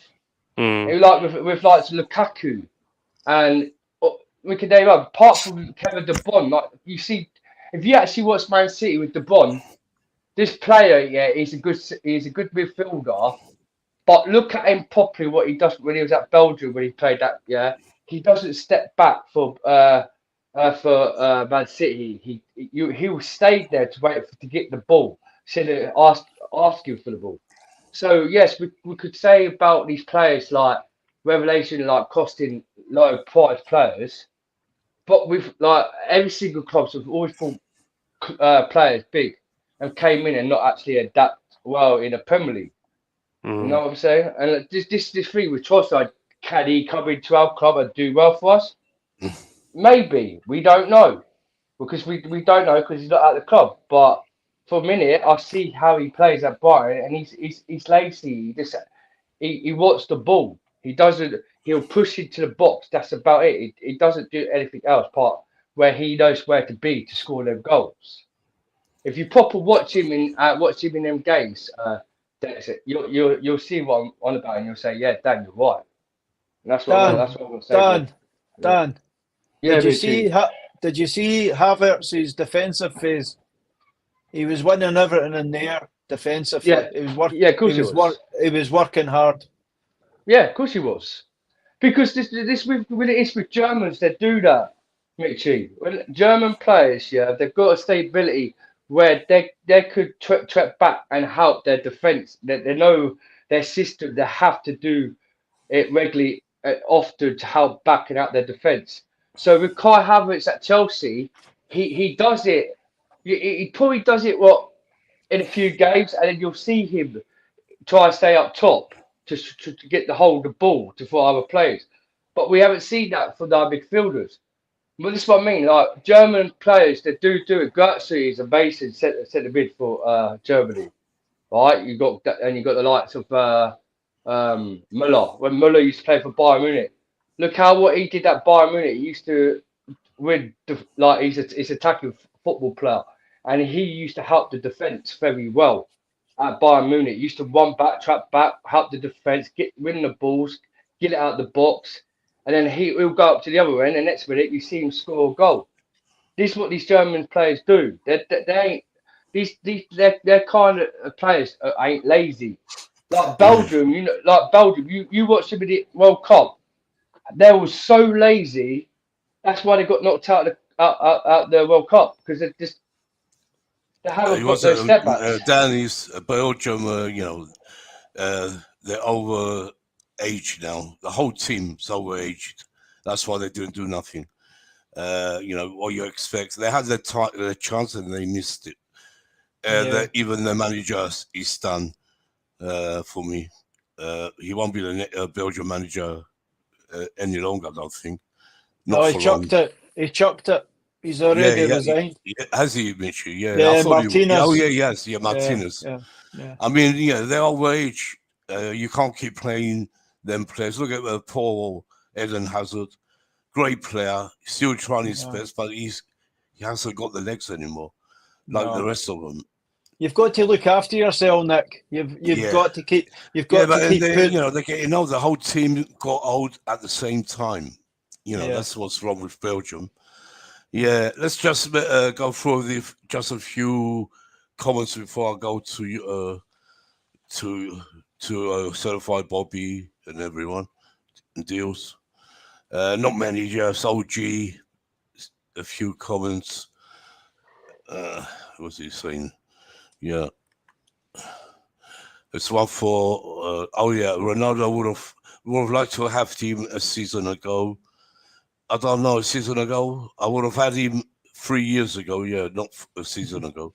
It was like with like Lukaku, and we can name up apart from Kevin De Bruyne. Like you see, if you actually watch Man City with De Bruyne, this player, he's a good midfielder. But look at him properly. What he does when he was at Belgium when he played that, he doesn't step back for Man City. He will stay there to wait to get the ball instead of asking for the ball. So yes, we could say about these players like revelation, like costing low price players, but with like every single clubs have always bought players big and came in and not actually adapt well in the Premier League. You know what I'm saying? And this thing with Trossard, can he come into our club and do well for us? Maybe. We don't know. Because we don't know because he's not at the club. But for a minute, I see how he plays at Brighton and he's lazy. He wants the ball. He'll push into the box. That's about it. He doesn't do anything else apart where he knows where to be to score them goals. If you proper watch him in them games, you'll see what I'm on about, and you'll say, "Yeah, Dan, you're right." And that's what I'm going to say. Dan, yeah, did you see Havertz's defensive phase? He was winning everything in there defensively. Yeah, he was working. Yeah, of course he was. He was working hard. Yeah, of course he was. Because this with Germans, they do that, Mitchie. When German players, they've got a stability where they could track back and help their defence. They know their system. They have to do it regularly, often to help back out their defence. So with Kai Havertz at Chelsea, he does it. He probably does it in a few games, and then you'll see him try and stay up top to get the hold of the ball for other players. But we haven't seen that from our midfielders. But this is what I mean. Like German players that do it. Götze is amazing centre mid for Germany, right? You got the likes of Müller. When Müller used to play for Bayern Munich, look what he did at Bayern Munich. He used to win he's attacking football player, and he used to help the defence very well at Bayern Munich. He used to run back, trap back, help the defence, win the balls, get it out of the box. And then he'll go up to the other end, and next minute you see him score a goal. This is what these German players do. They ain't they're kind of players ain't lazy. Like Belgium, you watch them in the World Cup. They were so lazy. That's why they got knocked out the World Cup because they haven't got those setbacks. Danny's Belgium, they're over aged now. The whole team's over aged. That's why they don't do nothing. What you expect. They had their chance and they missed it. Even the manager is done for me. He won't be the Belgian manager any longer, I don't think. He chucked it. He chucked it. He's already resigned. Has he, Mitchell? Yeah. Yeah, Martinez. Yes. Yeah, Martinez. Yeah. I mean, they're over age. You can't keep playing them players. Look at Paul Eden Hazard. Great player. Still trying his best, but he's He hasn't got the legs anymore, like the No. rest of them. You've got to look after yourself, Nick. You've Yeah. got to keep. You've Yeah, got but to and keep they, putting. you know, they're getting old. The whole team got old at the same time. You know, Yeah. that's what's wrong with Belgium. Yeah, let's just go through just a few comments before I go to certify Bobby and everyone and deals. Not many, just OG. A few comments. What's he saying? Yeah. It's one for Ronaldo would have liked to have him a season ago. I don't know, a season ago. I would have had him 3 years ago. Yeah, not a season ago.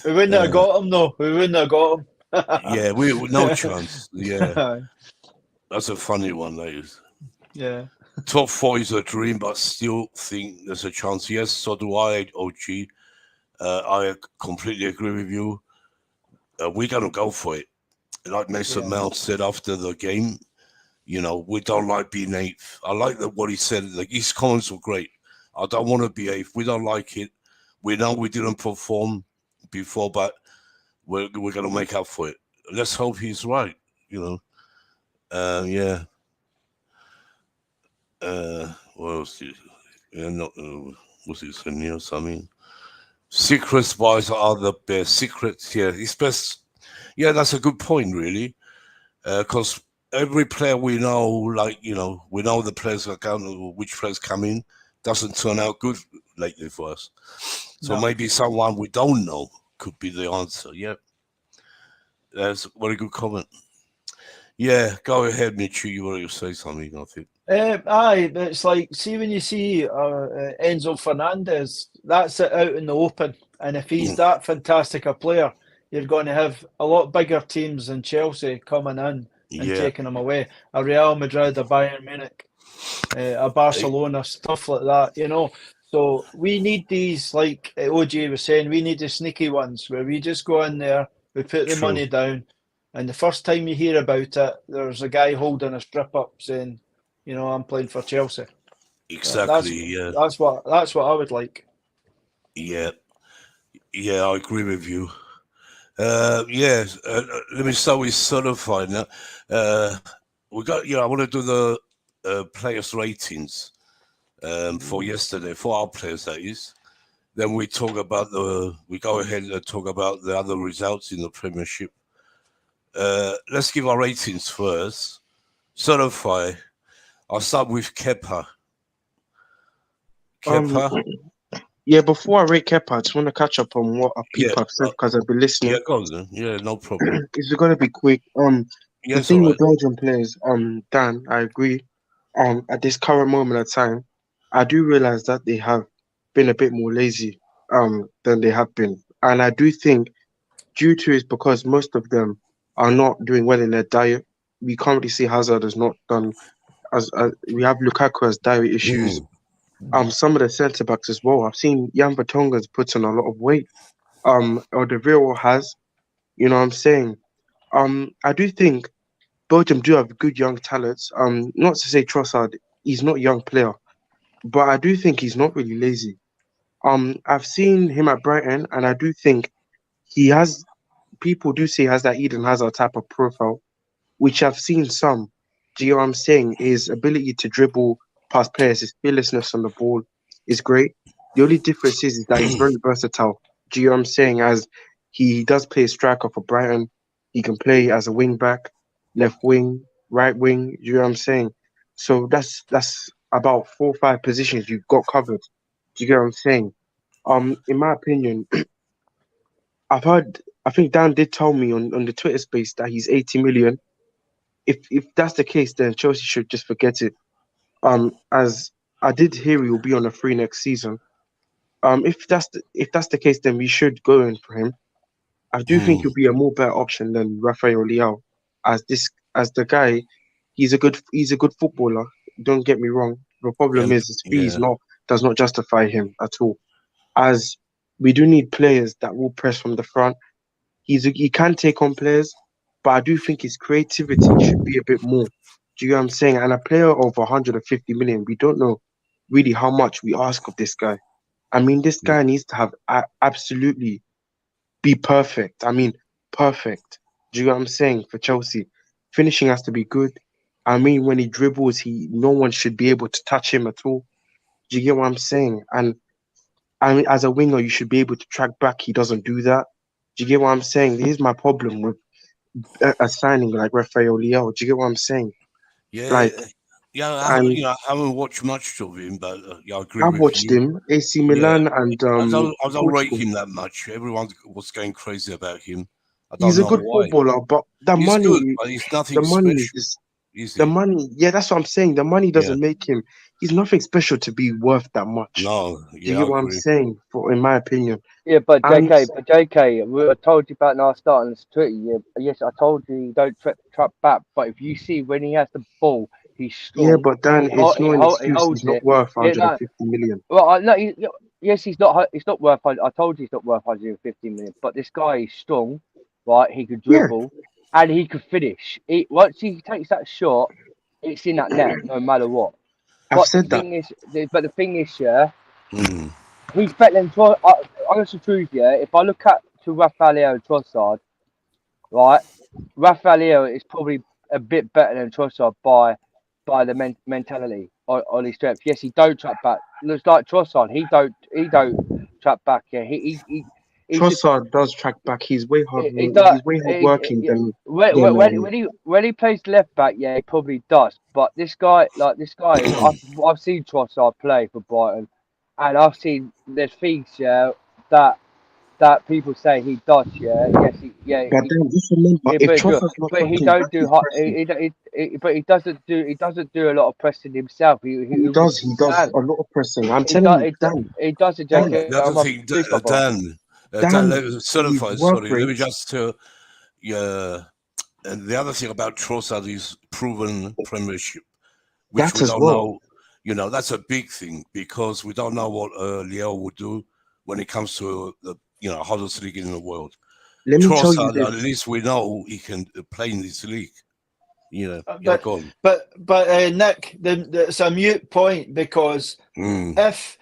We wouldn't have got him though. We wouldn't have got him. Yeah, no chance. Yeah, that's a funny one. That is. Yeah. Top 4 is a dream, but still think there's a chance. Yes, so do I, OG. I completely agree with you. We're going to go for it. Like Mason Mount said after the game, you know, we don't like being 8th. I like what he said. Like, his comments were great. I don't want to be 8th. We don't like it. We know we didn't perform before, but we're going to make up for it. Let's hope he's right, you know. Yeah. What else? What's he saying here? I mean, secret spies are the best. Secrets, yeah, it's best. Yeah, that's a good point, really. Because every player we know, like, you know, we know the players that come, which players come in, doesn't turn out good lately for us. So maybe someone we don't know could be the answer. Yeah, that's a very good comment. Yeah, go ahead, Michi. You want to say something? I think. Aye, it's like, see, when you see Enzo Fernandez, that's it out in the open. And if he's that fantastic a player, you're going to have a lot bigger teams than Chelsea coming in and taking him away. A Real Madrid, a Bayern Munich, a Barcelona, stuff like that, you know. So we need these, like OJ was saying, we need the sneaky ones where we just go in there, we put the money down, and the first time you hear about it, there's a guy holding a strip up saying, you know, I'm playing for Chelsea. Exactly. That's what I would like. Yeah, I agree with you. Yes, let me start with certified now. We got, I want to do the players' ratings for yesterday, for our players, that is. Then we talk about we go ahead and talk about the other results in the Premiership. Let's give our ratings first. Certify. I'll start with Kepa. Yeah, before I rate Kepa, I just want to catch up on what people have said because I've been listening. Yeah, go on then. Yeah, no problem. It's going to be quick. The thing with Belgian players, Dan, I agree. At this current moment of time, I do realize that they have been a bit more lazy than they have been, and I do think due to it because most of them are not doing well in their diet. We currently see Hazard has not done as we have Lukaku has diet issues. Some of the centre backs as well. I've seen Jan Vertonghen's put on a lot of weight. Alderweireld has, you know what I'm saying. I do think Belgium do have good young talents. Not to say Trossard, he's not a young player, but I do think he's not really lazy. I've seen him at Brighton, and I do think he has. People do say he has that Eden Hazard type of profile, which I've seen some. Do you know what I'm saying? His ability to dribble past players, his fearlessness on the ball is great. The only difference is that he's very versatile. Do you know what I'm saying? As he does play a striker for Brighton, he can play as a wing back, left wing, right wing. Do you know what I'm saying? So that's about 4 or 5 positions you've got covered. Do you get what I'm saying? In my opinion, I think Dan did tell me on the Twitter space that he's 80 million. If that's the case, then Chelsea should just forget it. As I did hear he will be on a free next season. If that's the case, then we should go in for him. I do think he'll be a more better option than Rafael Leao, as the guy, he's a good footballer. Don't get me wrong. The problem is his fees does not justify him at all. As we do need players that will press from the front. He can take on players, but I do think his creativity should be a bit more. Do you know what I'm saying? And a player of 150 million, we don't know really how much we ask of this guy. I mean, this guy needs to have absolutely be perfect. I mean, perfect. Do you know what I'm saying? For Chelsea, finishing has to be good. I mean, when he dribbles, no one should be able to touch him at all. Do you get what I'm saying? And I mean, as a winger, you should be able to track back. He doesn't do that. Do you get what I'm saying? Here's my problem with a signing like Rafael Leao. Do you get what I'm saying? Yeah, Like, and I haven't watched much of him, but I agree I've with watched you. him, AC Yeah, Milan and I don't rate Portugal. him that much. Everyone was going crazy about him. I He's don't a know good why. footballer, but the He's good, money, but he's the nothing money special, is is the he? money. Yeah, that's what I'm saying. The money Yeah, doesn't make him. He's nothing special to be worth that much. no, Do you yeah, I get what I'm agree. saying? In my opinion, Yeah, but and JK, I told you about now starting this Twitter. Yeah, yes, I told you don't trap back. But if you see when he has the ball, he's yeah, strong. but Dan, it's not an He excuse. He's holds not it. worth Yeah, no. 150 million. Well, no, yes, he's not. It's not worth. I told you he's not worth 150 million. But this guy is strong, right? He could Yeah, dribble, and he could finish. Once he takes that shot, it's in that net, no matter what. I've But the said that. thing is, yeah, Mm. he's better than honest truth, yeah. If I look at to Rafael and Trossard, right, Rafael is probably a bit better than Trossard by the mentality on his strength. Yes, he don't trap back. Looks like Trossard. He don't trap back. Yeah, he's just Trossard does track back. He's way hard. he does. He's way hard working Yeah. than When he plays left back, yeah, he probably does. But this guy, I've seen Trossard play for Brighton, and I've seen there's things, yeah, that people say he does, yeah, yes, But then just remember, if but Trossard's not but he tracking back, don't do he's hot. pressing. But he doesn't do a lot of pressing himself. He does. He does a lot of pressing. I'm He telling does. you, Dan. He does it, Dan. JK. The other thing, Please, Papa. Dan, His certified. work Sorry, let me rate. just tell. Yeah, and the other thing about Trossard is proven Premiership, which That we as don't well. know. You know, that's a big thing because we don't know what Leo would do when it comes to the hottest league in the world. Let me tell you Trossard, at this. least we know he can play in this league. Yeah, go on. But Nick, it's a mute point because if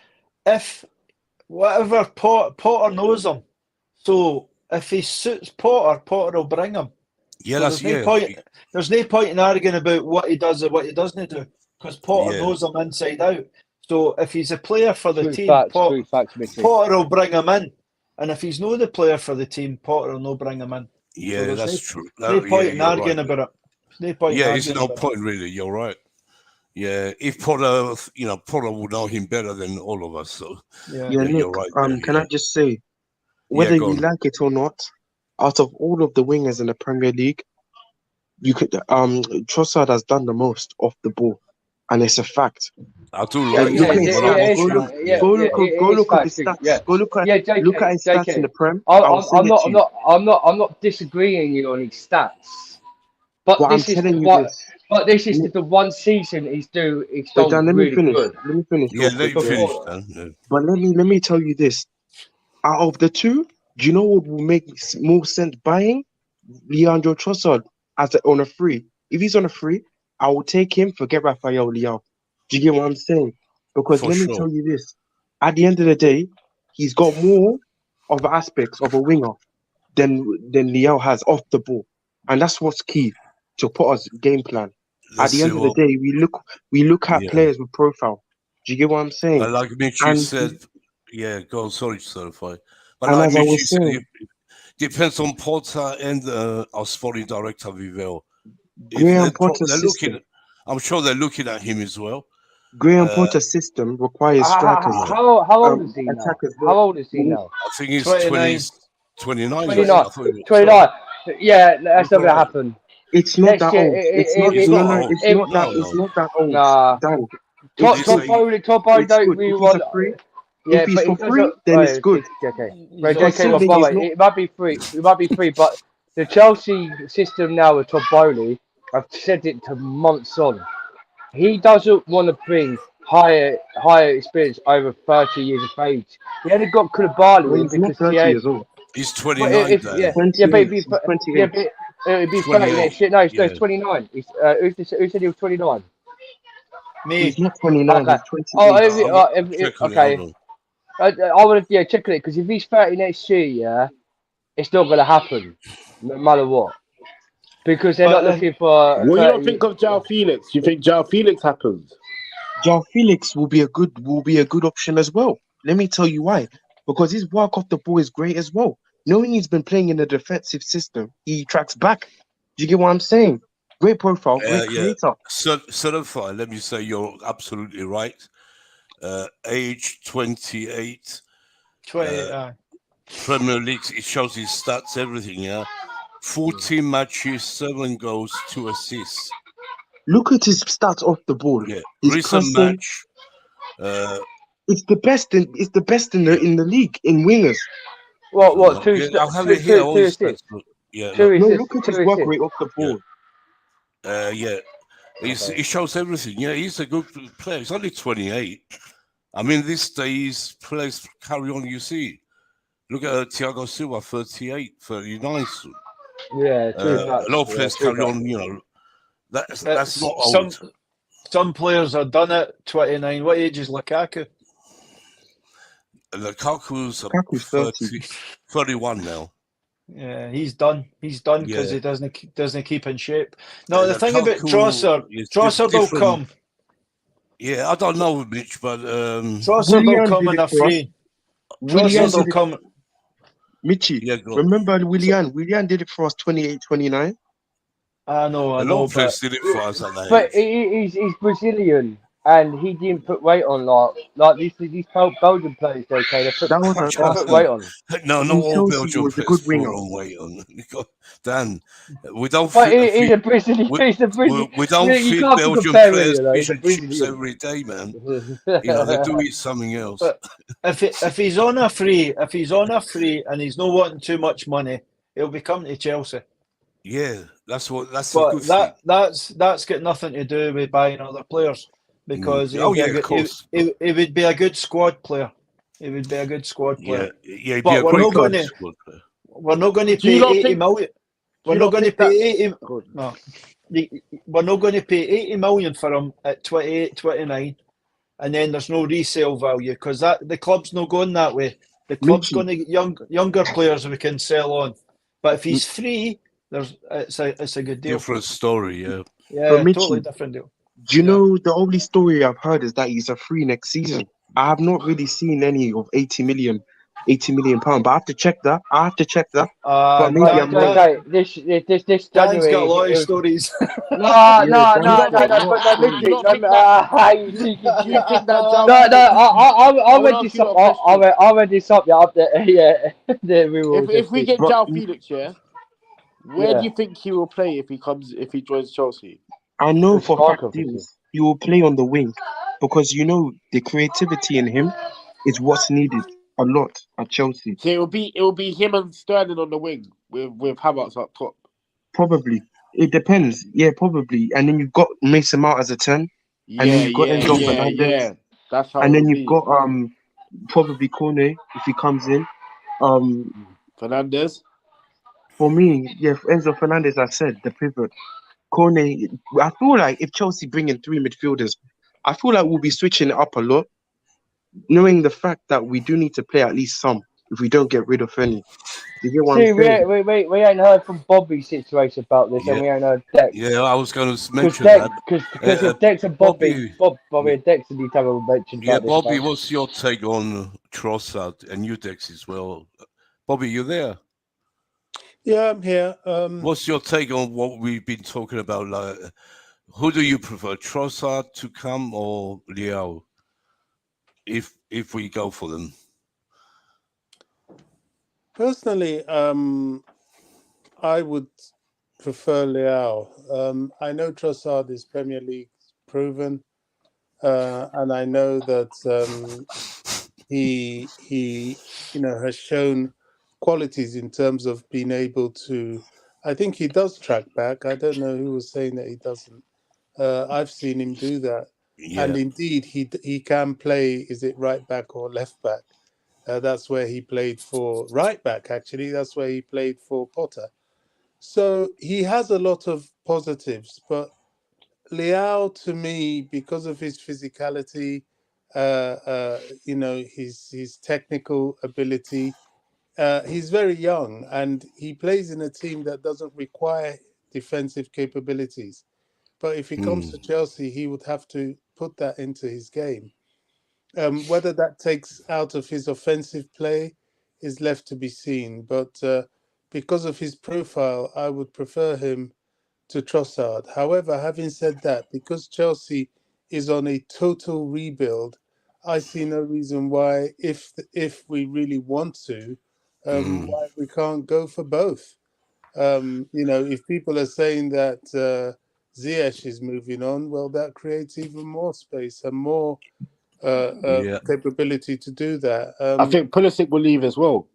whatever Potter knows him, so if he suits Potter will bring him. Yeah, so there's no point in arguing about what he does or what he doesn't do because Potter knows him inside out. So if he's a player for the team, Potter will bring him in, and if he's not the player for the team, Potter will not bring him in. Yeah, so that's true. No point in arguing right. about it. No point. Yeah, it's no point really. You're right. Yeah, if Potter, Potter will know him better than all of us. So yeah, Nick, you're right. Can I just say, whether you like it or not, out of all of the wingers in the Premier League, you could Trossard has done the most off the ball, and it's a fact. I do like Go look at his stats. Go look at his stats in the Prem. I'm not disagreeing you on his stats, but this is the one season he's done really good. Let me finish. Yeah, let me finish. Dan. But let me tell you this: out of the two, do you know what will make more sense buying Leandro Trossard on a free? If he's on a free, I will take him. Forget Rafael Leao. Do you get what I'm saying? Because let me tell you this: at the end of the day, he's got more of the aspects of a winger than Leao has off the ball, and that's what's key to Potter's game plan. At the end of the day, we look at players with profile. Do you get what I'm saying? Like Mitchie said, go on. Sorry to certify, but and like as I Mitchie was said, saying, it depends on Potter and our sporting director Vivell. Graham Potter's system. I'm sure they're looking at him as well. Graham Potter's system requires strikers. How old is he now? How old is he now? I think he's 29. 29. 29. Yeah, that's not gonna happen. It's not that old. It's not that old. Nah. Top Bowley don't really want. Yeah, if he's for free, then it's good. It might be free. But the Chelsea system now with Todd Bowley, I've said it to months on. He doesn't want to bring higher experience over 30 years of age. He only got Koulibaly because not 30 years old. He's 29. But it'd be 30 next year. No, he's 29. Who said he was 29? Me. He's not 29. Okay. He's Oh, 28. if, okay. I want to check it because if he's 30 next year, yeah, it's not going to happen, no matter what, because they're not looking for. What do you 30, not think of João Felix? You think João Felix happens? João Felix will be a good option as well. Let me tell you why. Because his work off the ball is great as well. Knowing he's been playing in a defensive system, he tracks back. Do you get what I'm saying? Great profile, great creator. Certified. Let me say you're absolutely right. Age 28. 28. Premier League. It shows his stats, everything. Yeah. 14 matches, 7 goals, 2 assists. Look at his stats off the ball. Yeah. His Recent pressing, match. it's the best in the league in wingers. What? Two. Yeah, I'll have it here. All his stats. Yeah. Two No, assists. look at his work rate off the ball. Yeah. He shows everything. Yeah, he's a good player. He's only 28. I mean, these days, players carry on, you see. Look at Thiago Silva, 38, 39 soon. Yeah, a lot of players carry on, you know. That's not old. Some players are done at 29. What age is Lukaku? Lukaku's 31 now. Yeah, he's done. He's done because he doesn't keep in shape. No, the thing about Trossard will come. Yeah, I don't know, Mitch, but Trossard will come in a free. Trossard will come. Mitchie, remember Willian? Willian did it for us 28, 29. I know. A lot of players did it for us at that But age. he's Brazilian, and he didn't put weight on like these Belgian players. Okay, they put weight on. No, not all Belgian players put on weight on. Dan, we don't. But he's a Brazilian. He's a Brazilian. We don't feed Belgian players fish and chips every day, man. You know, they do eat something else. But if he's on a free, and he's not wanting too much money, he'll be coming to Chelsea. Yeah, that's a good thing. That's got nothing to do with buying other players, because he would be a good squad player. He would be a good squad player. Yeah, but we're not going to pay 80 million. We're not going to pay 80. No, we're not going to pay 80 million for him at 28, 29, and then there's no resale value, because the club's not going that way. The club's going to get younger players we can sell on. But if he's free, it's a good deal. Different story, yeah. Yeah, totally different deal. Do you know the only story I've heard is that he's a free next season? I have not really seen any of 80 million pounds, but I have to check that. But maybe I'm wrong. Okay, this Dan's January. got a lot of stories. No. I read this up. Yeah, up there. Yeah, if we get João Felix, where do you think he will play if he joins Chelsea? I know for a fact he will play on the wing, because you know the creativity in him is what's needed a lot at Chelsea. So it will be him and Sterling on the wing with Havertz up top. Probably. It depends. Yeah, probably. And then you've got Mason Mount as a 10. And then you've got Enzo Fernandez. Yeah. That's how. And then you've got probably Kone if he comes in. Fernandez. For me, Enzo Fernandez, I said, the pivot. Kone, I feel like if Chelsea bring in 3 midfielders, I feel like we'll be switching it up a lot, knowing the fact that we do need to play at least some if we don't get rid of any. You get what I'm saying? We ain't heard from Bobby's situation about this, and we ain't heard Dex. Yeah, I was going to mention that. Because if Dex and Bobby and Dex need to have a mention about this. Bobby, what's your take on Trossard and you, Dex, as well? Bobby, you there? Yeah, I'm here. What's your take on what we've been talking about? Like, who do you prefer, Trossard to come or Leao? If we go for them. Personally, I would prefer Leao. I know Trossard is Premier League proven, and I know that he has shown qualities in terms of being able to. I think he does track back. I don't know who was saying that he doesn't. I've seen him do that, and indeed he can play. Is it right back or left back? That's where he played for right back. Actually, that's where he played for Potter. So he has a lot of positives, but Leao, to me, because of his physicality, his technical ability, he's very young and he plays in a team that doesn't require defensive capabilities. But if he comes to Chelsea, he would have to put that into his game. Whether that takes out of his offensive play is left to be seen. But because of his profile, I would prefer him to Trossard. However, having said that, because Chelsea is on a total rebuild, I see no reason why, if we really want to, why we can't go for both. If people are saying that Ziyech is moving on, well, that creates even more space and more Yeah. capability to do that. I think Pulisic will leave as well.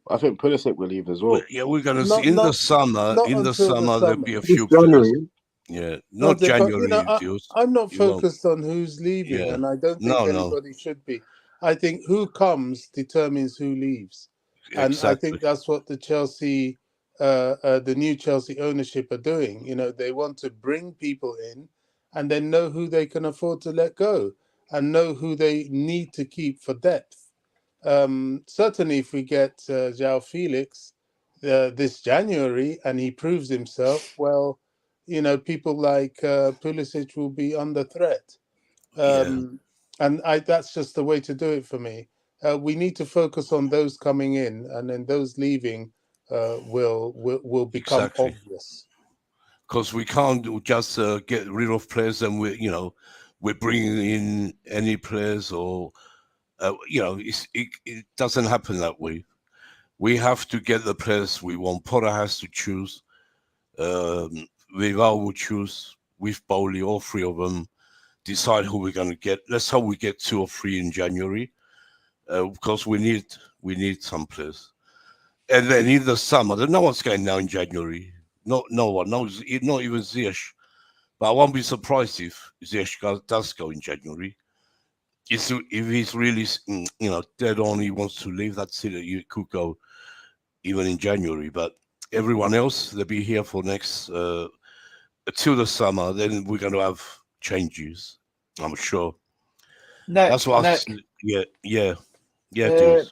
Yeah, we're gonna Not see in the not summer. not In the until the summer, there'll summer. be a This few players. January, Yeah, No, not January I, deals. I'm not You won't. focused on who's leaving, Yeah. and I don't think No. anybody should be. I think who comes determines who leaves, and I Exactly. think that's what the the new Chelsea ownership are doing. They want to bring people in, and then know who they can afford to let go, and know who they need to keep for depth. Certainly, if we get João Felix this January and he proves himself, well, people like Pulisic will be under threat. Yeah. And that's just the way to do it for me. We need to focus on those coming in, and then those leaving will become Exactly. obvious. Because we can't just get rid of players and we're bringing in any players or it doesn't happen that way. We have to get the players we want. Potter has to choose. Rival will choose with Bowley, all three of them. Decide who we're going to get. Let's hope we get 2 or 3 in January, because we need some players. And then in the summer, no one's going now in January. No one. No, not even Ziyech. But I won't be surprised if Ziyech does go in January. If he's really, dead on, he wants to leave, that's it. You could go even in January. But everyone else, they'll be here for next till the summer. Then we're going to have changes, I'm sure. That's what yeah, Dils.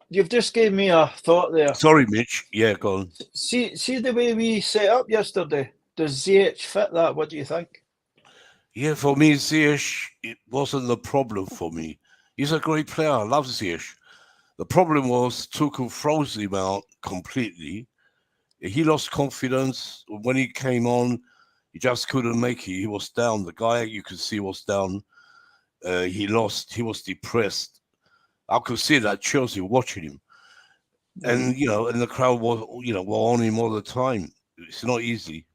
You've just gave me a thought there. Sorry, Mitch. Yeah, go on. See the way we set up yesterday. Does Ziyech fit that? What do you think? Yeah, for me, Ziyech, it wasn't the problem for me. He's a great player. I love Ziyech. The problem was Tuchel froze him out completely. He lost confidence. When he came on, he just couldn't make it. He was down. The guy, you could see, was down. He lost. He was depressed. I could see that Chelsea watching him. And, and the crowd was, were on him all the time. It's not easy.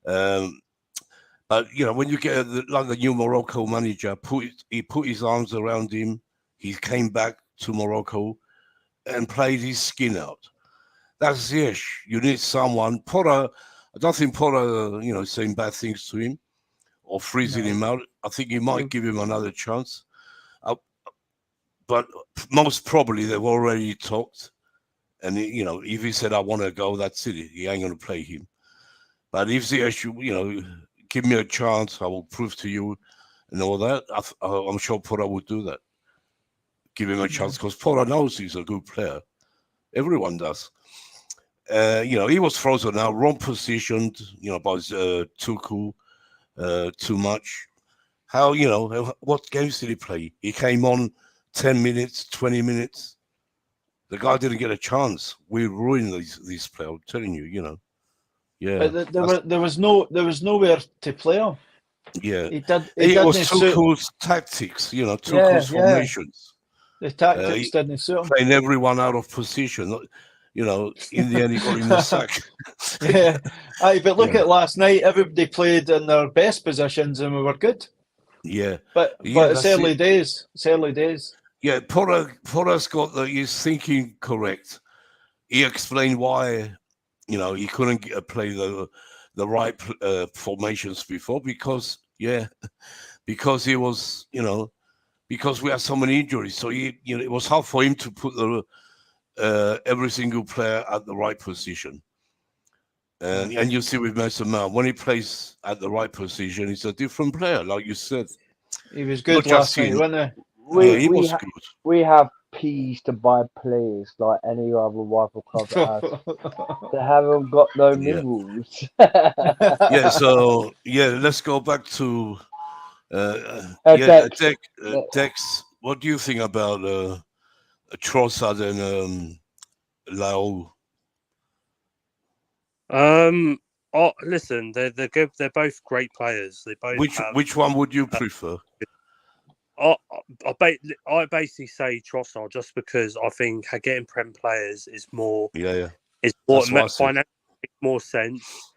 But, when you get like the new Morocco manager, he put his arms around him. He came back to Morocco and played his skin out. That's Ziyech. You need someone. Potter, I don't think Potter, saying bad things to him or freezing him out. I think he might give him another chance. But most probably they've already talked. And, if he said, I want to go, that's it. He ain't going to play him. But if Ziyech, give me a chance, I will prove to you and all that, I'm sure Potter would do that. Give him a chance, because Potter knows he's a good player. Everyone does. He was frozen out, wrong positioned, by Tuchel, too much. How, what games did he play? He came on 10 minutes, 20 minutes. The guy didn't get a chance. We ruined these players, I'm telling you, Yeah. But there was nowhere to play him. Yeah. It was Tuchel's tactics, Tuchel's formations. The tactics didn't suit him. Playing everyone out of position. In the end, he got him the sack. Yeah. But look at last night. Everybody played in their best positions and we were good. Yeah. But it's early days. It's early days. Yeah, Potter's got his thinking correct. He explained why, he couldn't play the right formations before because he was, because we had so many injuries. So it was hard for him to put every single player at the right position. And you see with Mason Mount, when he plays at the right position, he's a different player, like you said. He was Not good just last night, him. wasn't Yeah, he was good. We have peas to buy players like any other rival club he? has. They haven't got no Yeah. minerals. Yeah, so let's go back to Dex. Dex. What do you think about Trossard and Lau? Listen, they're good. They're both great players. They both. Which one would you prefer? I basically say Trossard just because I think getting Prem players is more. Yeah. Is what financially makes more sense.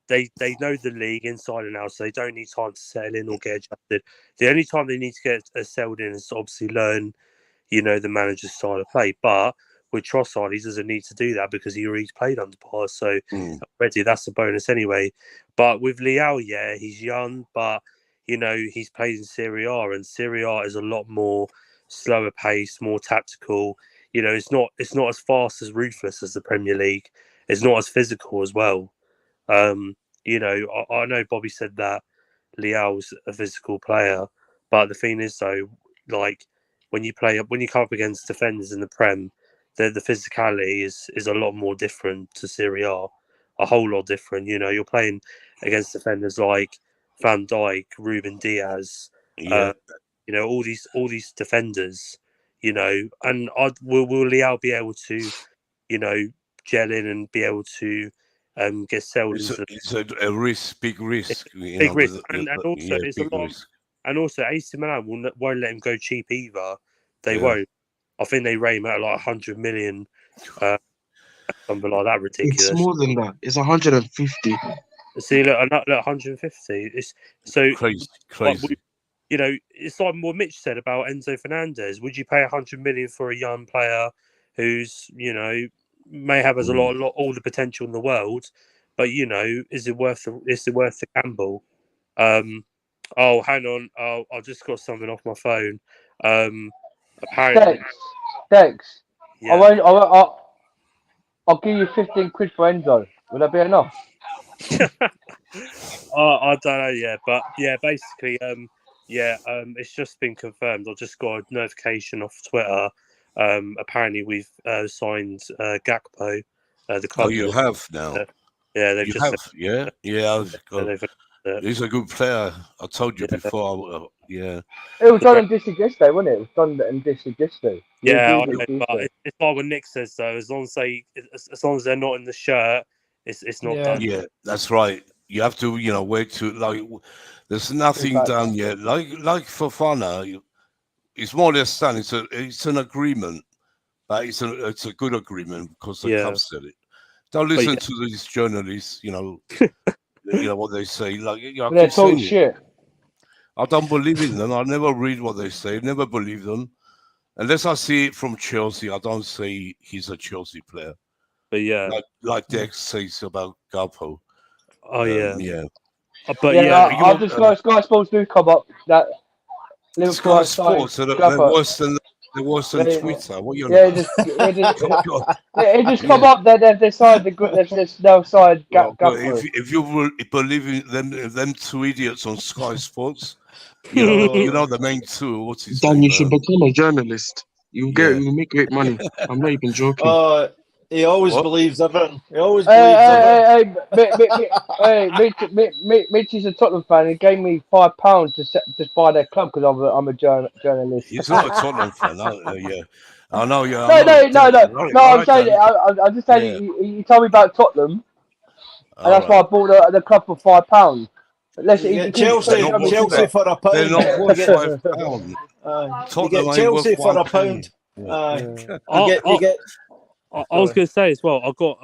They know the league inside and out, so they don't need time to settle in or get adjusted. The only time they need to get settled in is to obviously learn, the manager's style of play. But with Trossard, he doesn't need to do that because he already played under par. So already that's a bonus anyway. But with Leao, he's young, but he's played in Serie A, and Serie A is a lot more slower paced, more tactical. It's not as fast as ruthless as the Premier League. It's not as physical as well. I know Bobby said that Leao's a physical player, but the thing is though, like when you come up against defenders in the Prem, the physicality is a lot more different to Serie A, a whole lot different. You're playing against defenders like Van Dijk, Ruben Diaz, all these defenders, and will Leao be able to, gel in and be able to get settled into. It's a risk, big risk. Big risk, and also it's big a lot. risk. And also, AC Milan won't let him go cheap either. They won't. I think they rate him at like 100 million, something like that. Ridiculous. It's more than that. It's 150. See, look, 150. It's so crazy. It's like what Mitch said about Enzo Fernandez. Would you pay 100 million for a young player who's may have a lot all the potential in the world, but is it worth the gamble? Oh, hang on. Oh, I just got something off my phone. Apparently, Dex. Yeah. I'll give you 15 quid for Enzo. Would that be enough? I don't know. But basically, it's just been confirmed. I just got a notification off Twitter. Apparently, we've signed Gakpo. The club. Oh, you have now. They've you just have. He's a good player. I told you before. It was done in district yesterday, wasn't it? It was done in district yesterday. Yeah, I know, but it's like what Nick says though. As long as they're not in the shirt, it's not done. Yeah, that's right. You have to, wait to There's nothing done yet. Like Fofana, it's more or less done. It's an agreement, but it's a good agreement because the club said it. Don't listen to these journalists. What they say. They're total shit. I don't believe in them. I never read what they say. Never believe them. Unless I see it from Chelsea, I don't say he's a Chelsea player. But like Dex says about Gakpo. Oh I'll just Sky Sports do come up that Liverpool Sky Sports are worse than Twitter. What you it just come up that they've decided there's no side Gakpo. If you will believe in them two idiots on Sky Sports, you know the main two. What's his name? Dan, you should become a journalist. You make great money. I'm not even joking. He always believes everything. He always believes everything. Mitch is a Tottenham fan. He gave me £5 to buy their club because I'm a journalist. He's not a Tottenham fan, yeah. I know. Yeah. No. I'm saying. I'm just saying. He told me about Tottenham, and that's why I bought the club for £5. Chelsea for a pound. They're not worth £5. You get Chelsea for a pound. You get. I was going to say as well. I got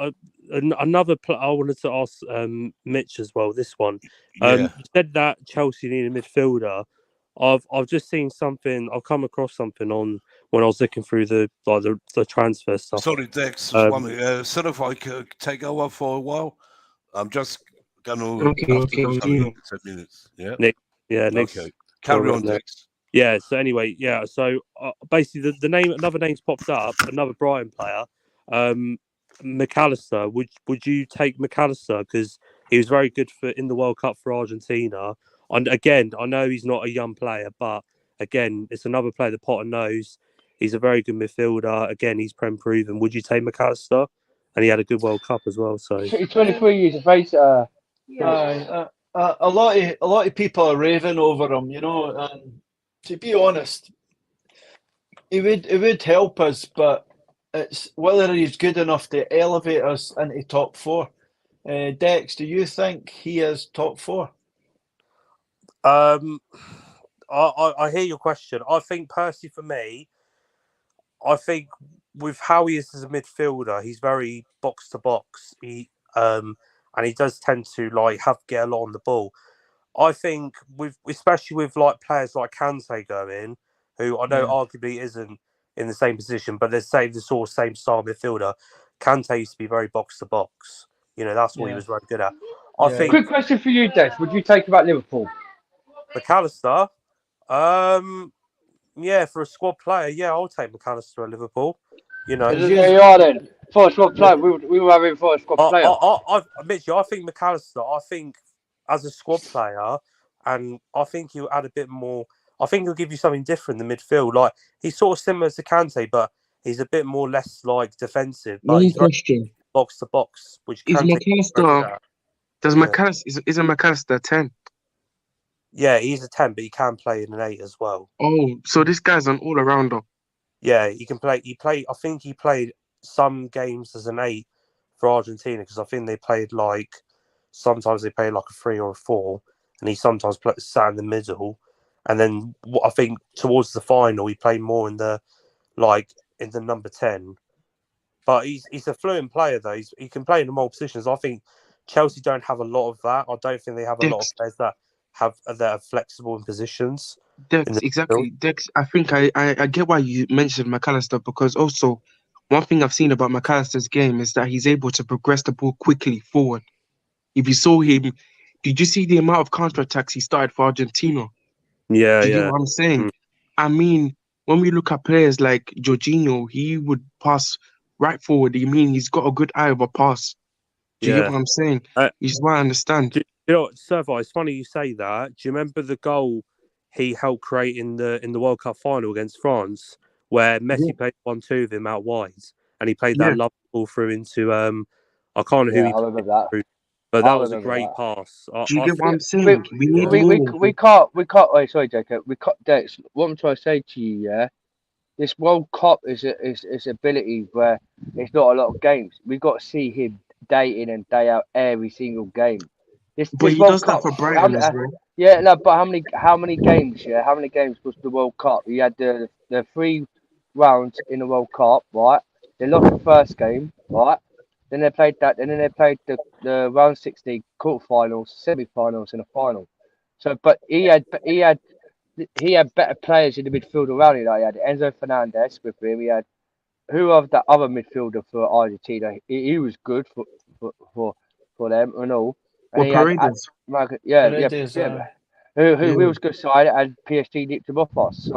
another. I wanted to ask Mitch as well. This one. You said that Chelsea need a midfielder. I've just seen something. I've come across something on when I was looking through the transfer stuff. Sorry, Dex. Sort of like take over for a while. I'm just gonna. Okay. 10 minutes. Yeah. Nick. Okay. Carry on, Dex. Yeah. So anyway, So basically, another name's popped up. Another Brighton player. McAllister, would you take McAllister because he was very good in the World Cup for Argentina? And again, I know he's not a young player, but again, it's another player that Potter knows. He's a very good midfielder. Again, he's Prem proven. Would you take McAllister? And he had a good World Cup as well. So He's 23 years of age. A lot of people are raving over him, you know. And to be honest, it would help us, but it's whether he's good enough to elevate us into top four. Dex, do you think he is top four? I hear your question. I think personally for me, I think with how he is as a midfielder, he's very box to box. And he does tend to get a lot on the ball. I think especially with like players like Kante going, who I know arguably isn't in the same position, but they're the sort of same style midfielder. Kante used to be very box to box. You know, that's what he was very good at. I think. Quick question for you, Des. Would you take him at Liverpool? McAllister, yeah, for a squad player, yeah, I'll take McAllister at Liverpool. You know, there you are then. For a squad player, we were having for a squad player. I think McAllister. I think as a squad player, and I think he'll add a bit more. I think he'll give you something different in the midfield. Like he's sort of similar to Kante, but he's a bit more less defensive. But One question: box to box, which is Kante McAllister? Isn't McAllister 10? Yeah, he's a 10, but he can play in an 8 as well. Oh, so this guy's an all-arounder. Yeah, he can play. I think he played some games as an 8 for Argentina because I think they played sometimes they played like a 3 or a 4, and he sometimes sat in the middle. And then I think towards the final he played more in the number 10. But he's a fluent player though. He can play in the multiple positions. I think Chelsea don't have a lot of that. I don't think they have a lot of players that are flexible in positions. Exactly. Dex, I think I get why you mentioned McAllister, because also one thing I've seen about McAllister's game is that he's able to progress the ball quickly forward. If you saw him, did you see the amount of counterattacks he started for Argentina? Yeah, do you get what I'm saying? I mean, when we look at players like Jorginho, he would pass right forward. I mean, he's got a good eye of a pass. Do you get what I'm saying? Which is why I understand. You know, Servo, it's funny you say that. Do you remember the goal he helped create in the World Cup final against France, where Messi played 1-2 of him out wide, and he played that love ball through into I can't know who he remember that. Through, but that was a great pass. Do you get what I'm saying? We need more. We can't. Oh, sorry, Jacob. We can't. Dex, what I'm trying to say to you, this World Cup is ability where it's not a lot of games. We've got to see him day in and day out every single game. But he does that for Brighton as well. Yeah, no, but how many games? Yeah, how many games was the World Cup? You had the 3 rounds in the World Cup, right? They lost the first game, right? Then they played that, and then they played the round 16 quarterfinals, semi-finals, and a final. So, but he had better players in the midfield around him. Like he had Enzo Fernandez with him. He had who of the other midfielder for Argentina. He was good for them and all. And he Paredes. Who was good side, and PSG nipped him off us.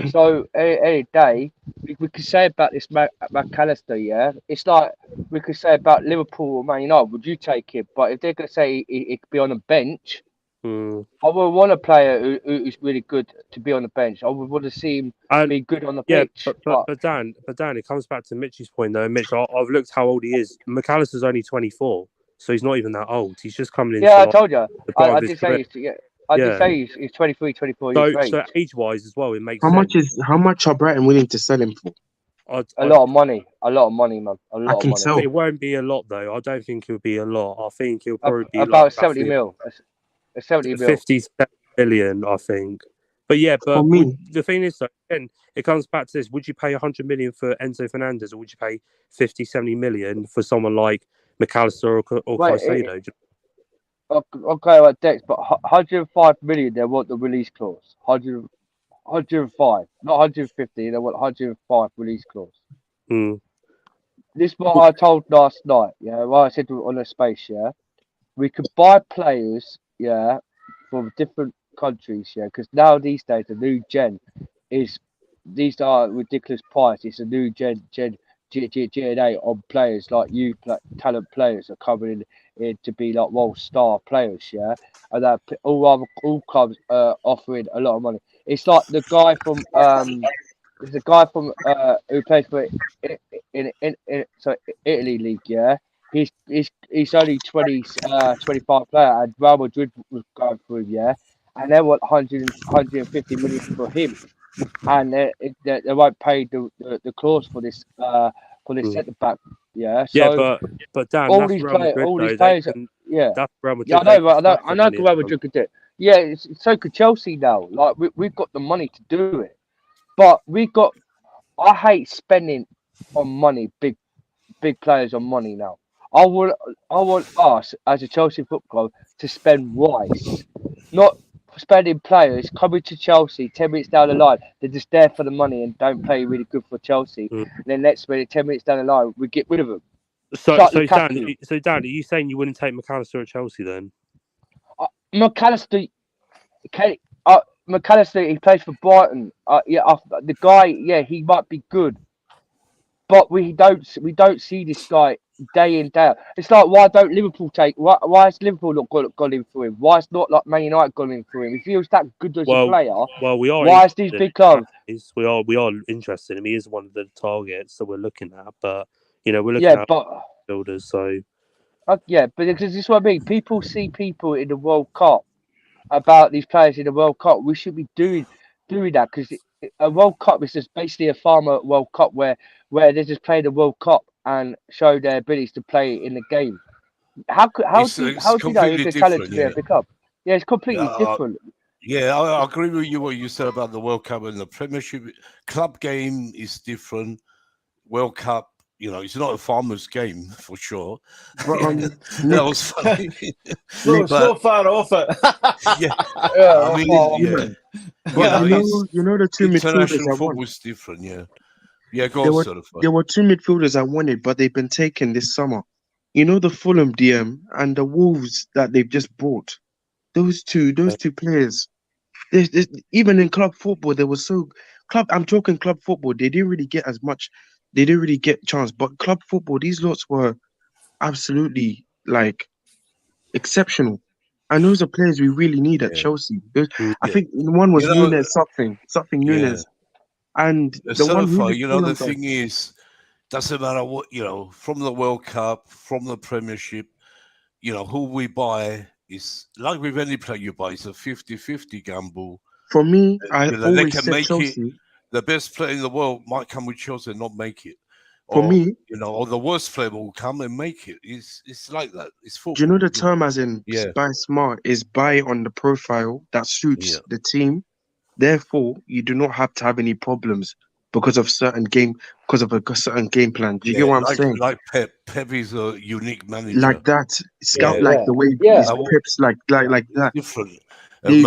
So any day we could say about this McAllister, yeah. It's like we could say about Liverpool or Man United. Would you take him? But if they're gonna say he could be on the bench, I would want a player who's really good to be on the bench. I would want to see him be good on the pitch. But Dan, it comes back to Mitch's point though. Mitch, I've looked how old he is. McAllister's only 24, so he's not even that old. He's just coming in. Yeah, I told you. I did say he's 23, 24 years old. So age-wise as well, it makes sense. How much are Brighton willing to sell him for? A lot of money, man. I can tell. It won't be a lot though. I don't think it'll be a lot. I think it'll probably be about 70 mil. 70 mil. 50 million, I think. But yeah, the thing is, though, again, it comes back to this. Would you pay 100 million for Enzo Fernandez, or would you pay 50, 70 million for someone like McAllister or Caicedo? Okay, like Dex, but 105 million, they want the release clause. 105, not 150, they want 105 release clause. This is what I told last night, I said on the space, we could buy players, from different countries, because now these days the new gen these are ridiculous price. It's a new gen DNA on players like you, talent players are coming in to be like world star players, yeah, and that all clubs offering a lot of money. It's like the guy from there's a guy from who plays for so Italy league, yeah. He's only 25 player, and Real Madrid was going through, yeah, and they want 150 million for him, and they won't pay the clause for this centre back, yeah. Yeah, So but Dan, that's Real Madrid all these though. They players, can. yeah. That's Real Yeah, Madrid. I They know, can but spend the I know money. Real Madrid could do it. Yeah, so could Chelsea now. Like we've got the money to do it, but I hate spending on money, big players on money now. I want us as a Chelsea football club to spend wise, not spending players coming to Chelsea 10 minutes down the line. They're just there for the money and don't play really good for Chelsea. Mm. And then next minute, 10 minutes down the line, we get rid of them. So, Like so Dan, Lukaku. Dan, are you saying you wouldn't take McAllister at Chelsea then? McAllister, McAllister, he plays for Brighton. The guy, yeah, he might be good, but we don't see this guy day in day out. It's like why don't Liverpool take? Why has Liverpool not gone in for him? Why is not like Man United gone in for him? If he was that good as a player, we are. Why is these big clubs? We are interested in him. He is one of the targets that we're looking at, but we're looking at builders. So yeah, but because this is what I mean. People see people in the World Cup about these players in the World Cup. We should be doing that because a World Cup is just basically a farmer World Cup where they just play the World Cup and show their abilities to play in the game. How do you know if the talent to be a big club? Yeah, it's completely different. Yeah, I agree with you what you said about the World Cup and the Premiership. Club game is different. World Cup, it's not a farmer's game for sure. That was funny. It's not far off it. I mean, But you know the two midfielders international I football want. is different. Yeah. Go on, there were two midfielders I wanted, but they've been taken this summer. You know the Fulham DM and the Wolves that they've just bought. Those two players. Even in club football, they were so club. I'm talking club football. They didn't really get as much. They didn't really get chance. But club football, these lots were absolutely like exceptional. And those are players we really need at Chelsea. I think one was Nunes, something Nunes, and the one who the thing is, doesn't matter what from the World Cup, from the Premiership, who we buy. It's like with any player you buy, it's a 50-50 gamble. For me, I they always can said make Chelsea. it. The best player in the world might come with Chelsea and not make it. For me, or the worst player will come and make it. It's like that. It's football. Do you know the term as in buy smart is buy on the profile that suits the team. Therefore, you do not have to have any problems because of a certain game plan. Do you get what I'm saying? Like Pep. Pep is a unique manager. Like that. Scout like the way his Pep's like that. Different. We used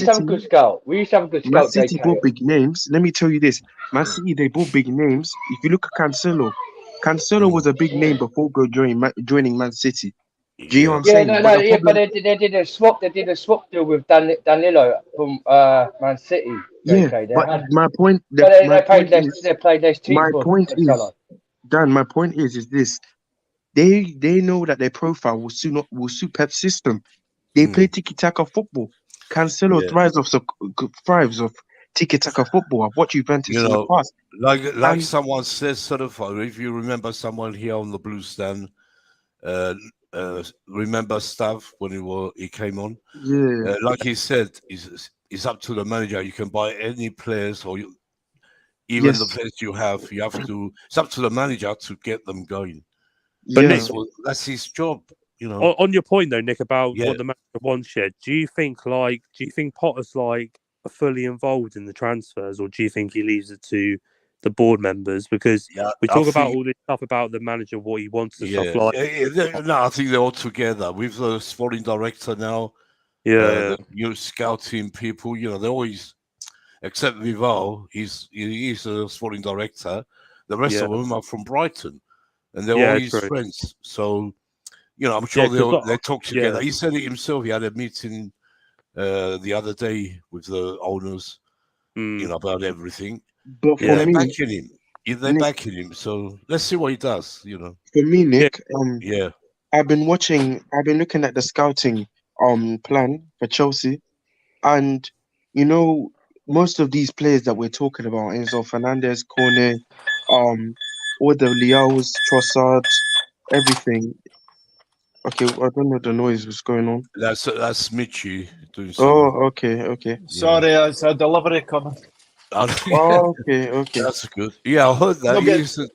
to have a good scout. Man City bought big names. Let me tell you this. Man City, they bought big names. If you look at Cancelo was a big name before joining Man City. Do you know what I'm saying? But they did a swap. They did a swap deal with Danilo from Man City. Yeah, but my point. They played less cheap. My point is, Dan. My point is this: they know that their profile will suit Pep's system. They play tiki-taka football. Cancelo thrives off tiki-taka football. I've watched Juventus in the past. Like someone says, sort of. If you remember someone here on the Blue Stand. Remember Stav when he came on? Yeah. Like he said, it's up to the manager. You can buy any players or even the players you have. You have to. It's up to the manager to get them going. But Nick, that's his job. On your point though, Nick, about what the manager wants here, do you think Potter's fully involved in the transfers, or do you think he leaves it to the board members? Because we talk about all this stuff about the manager, what he wants and stuff like. No, I think they're all together with the sporting director now. The new scouting people. They're always, except Vival, he's a sporting director. The rest of them are from Brighton, and they're all his friends. So, I'm sure they talk together. He said it himself. He had a meeting the other day with the owners, about everything. But Yeah, for they're me, backing him. Yeah, they're Nick, backing him. So let's see what he does. for me, Yeah, Nick, Yeah, I've been looking at the scouting plan for Chelsea, and you know, most of these players that we're talking about, Enzo Fernandez, Kone, um, all the Leaos, Trossard, everything. Okay, I don't know the noise was going on. that's Mitchy doing something. Oh, okay. Yeah, Sorry, it's a delivery coming. yeah, Okay. that's good. Yeah, I heard that. No He good. isn't.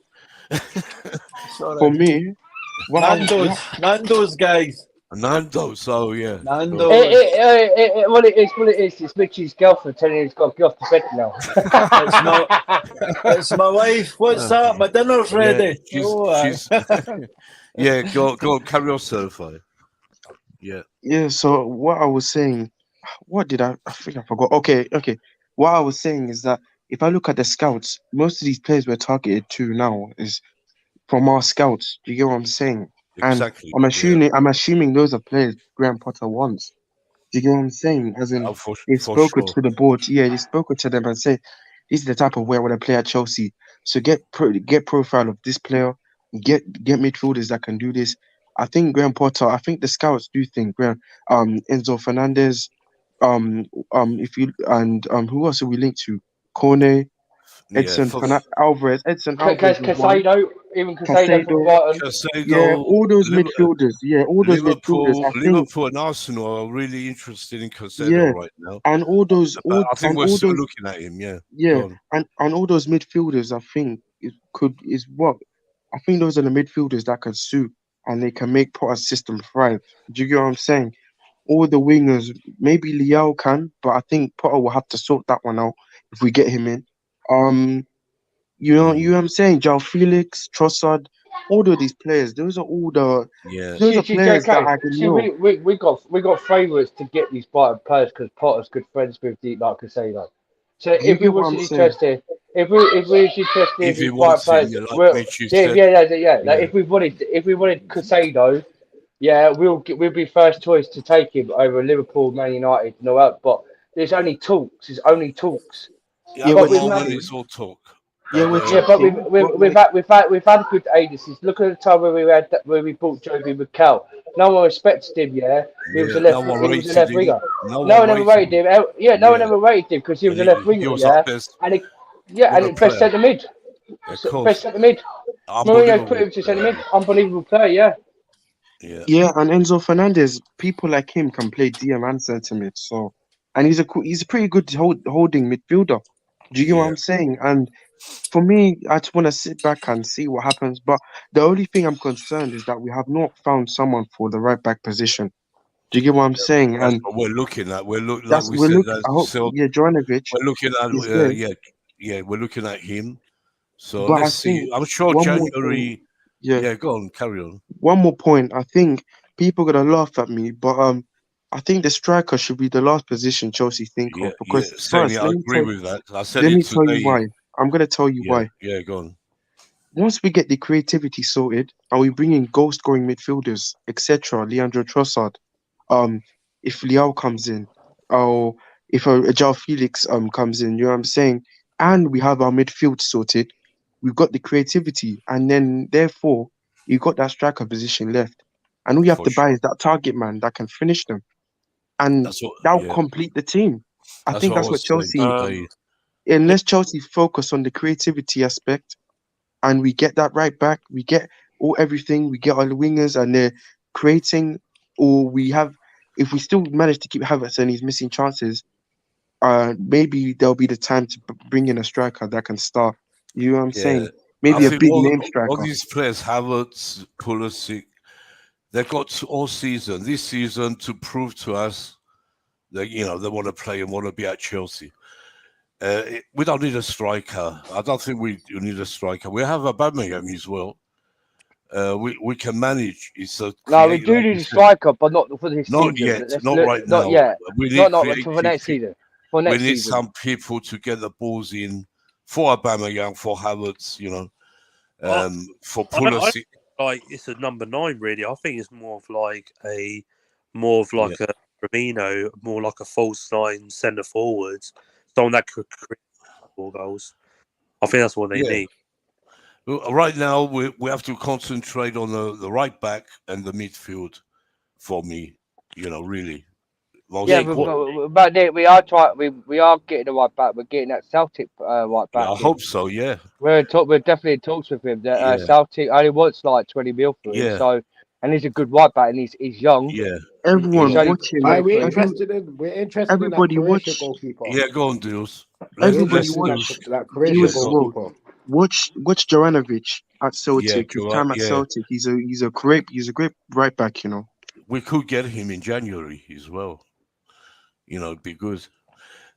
For Sorry. me, Nando's, guys. Nando's. Oh yeah, go. Nando's. What it is, it's Mitchie's girlfriend telling him he's got to get off the bed now. It's my wife. What's that? My dinner's Yeah, ready. she's. Yeah, go on, carry on, certify. Yeah, yeah. So what I was saying, what did I think I forgot. Okay. What I was saying is that if I look at the scouts, most of these players we're targeted to now is from our scouts. Do you get what I'm saying? And exactly. I'm Yeah, assuming those are players Graham Potter wants. Do you get what I'm saying? As in, they've for spoken sure. to the board. Yeah, they've spoken to them and said, this is the type of way I want to play at Chelsea. So get profile of this player, get midfielders that can do this. I think the scouts do think Enzo Fernandez, if you and who else are we linked to? Kone, Yeah, for Edson Alvarez is one. Casado, even Casado from Casado, Brighton. yeah, Casado, all those midfielders. Yeah, all those midfielders. I think, Liverpool and Arsenal are really interested in Casado yeah, right now. and all those, But I think we're all still those. looking at him. Yeah, Yeah, go on. and all those midfielders, I think, is what I think those are the midfielders that can suit and they can make Potter's system thrive. Do you get what I'm saying? All the wingers, maybe Liao can, but I think Potter will have to sort that one out if we get him in. Um, you know what I'm saying? João Felix, Trossard, all of these players, Yeah, those are players that Okay. I can See, know. we got favourites to get these Brighton players because Potter's good friends with the like Casado. So Do you if we get what was I'm saying? interested, if we was interested in if he these Brighton wants him, players, yeah, like well, Mitch, you yeah, said, yeah. Like yeah, if we wanted Casado, yeah, we'll be first choice to take him over Liverpool, Man United, and all that. But there's only talks. There's only talks. yeah. Yeah, At the But we're we've moment, had talking. it's all talk. Yeah, But we're yeah, but talking. But like, we've had good agencies. Look at the time where we bought Joby McCall. No one respected him. Yeah, yeah, no one he was a rated left him. winger. No No one one ever rated rated him. him. Yeah, no one Yeah, ever rated him because he was and a left he winger. was our Yeah, best and winger it, best player. centre mid, Of best course, centre mid. Mourinho put unbelievable him to centre player. mid. Unbelievable player. Yeah. Yeah, yeah, and Enzo Fernandez, people like him can play DM and centre mid. So, and he's a pretty good holding midfielder. Do you get what yeah, I'm saying? And for me, I just want to sit back and see what happens. But the only thing I'm concerned is that we have not found someone for the right back position. Do you get what I'm saying? that's And what we're looking at. Like that's we we're said, look. that I hope, so yeah, Jovanovic we're looking at is there. yeah, we're looking at him. So But I let's see. think I'm sure one more thing. January. Yeah, Yeah, go on, carry on. one more point. I think people are gonna laugh at me, but I think the striker should be the last position Chelsea think Yeah, of yeah, because certainly, first, I agree with that. I said let it me tell you today. why. I'm gonna tell you Yeah, why. yeah, go on. Once we get the creativity sorted and we bring in goal scoring midfielders, etc., Leandro Trossard, um, if Liao comes in, or if a João Felix comes in, you know what I'm saying, and we have our midfield sorted, we've got the creativity, and then therefore you've got that striker position left, and all you have For to buy sure. is that target man that can finish them, and That's what. that'll Yeah, complete the team. I that's think what I that's what was saying Chelsea, today. yeah, unless Chelsea focus on the creativity aspect and we get that right back, we get all everything, we get our wingers and they're creating, or we have, if we still manage to keep Havertz and he's missing chances, maybe there'll be the time to bring in a striker that can start. You know what I'm Yeah, saying? I Maybe a think big name all striker. these players, Havertz, Pulisic, they got all season, this season, to prove to us that they want to play and want to be at Chelsea. We don't need a striker. I don't think we need a striker. We have Aubameyang as well. We can manage. It's a No, we create, do like need you a said. striker, but not for this Not season. yet, Let's not look, right not now. yet. We need Not for creative. next season. For We next need season. some people to get the balls in for Aubameyang, for Havertz, I, for I Pulisic. like it's a number 9 really. I think it's more of like a Yeah, Firmino, more like a false 9 centre forwards, someone that could create 4 goals. I think that's what they Yeah. need. Right now, we have to concentrate on the right back and the midfield. For me, really. Yeah, Most but we are trying. We are getting the right back. We're getting that Celtic right Yeah, back I in. hope so. Yeah, We're definitely in talks with him. Yeah. Celtic only wants like 20 mil for him. Yeah. So, and he's a good right back, and he's young. yeah, Everyone He's only watching. Aye, we're 23. interested in that Everybody Croatia watch. goalkeeper. yeah. Go on, Deals. We're Everybody interested in watch. that Croatia Yeah. Deals as well. goalkeeper. Watch Juranovic at Celtic. His correct. time at Yeah, Celtic. He's a great right back. You know. we could get him in January as well. It'd be good.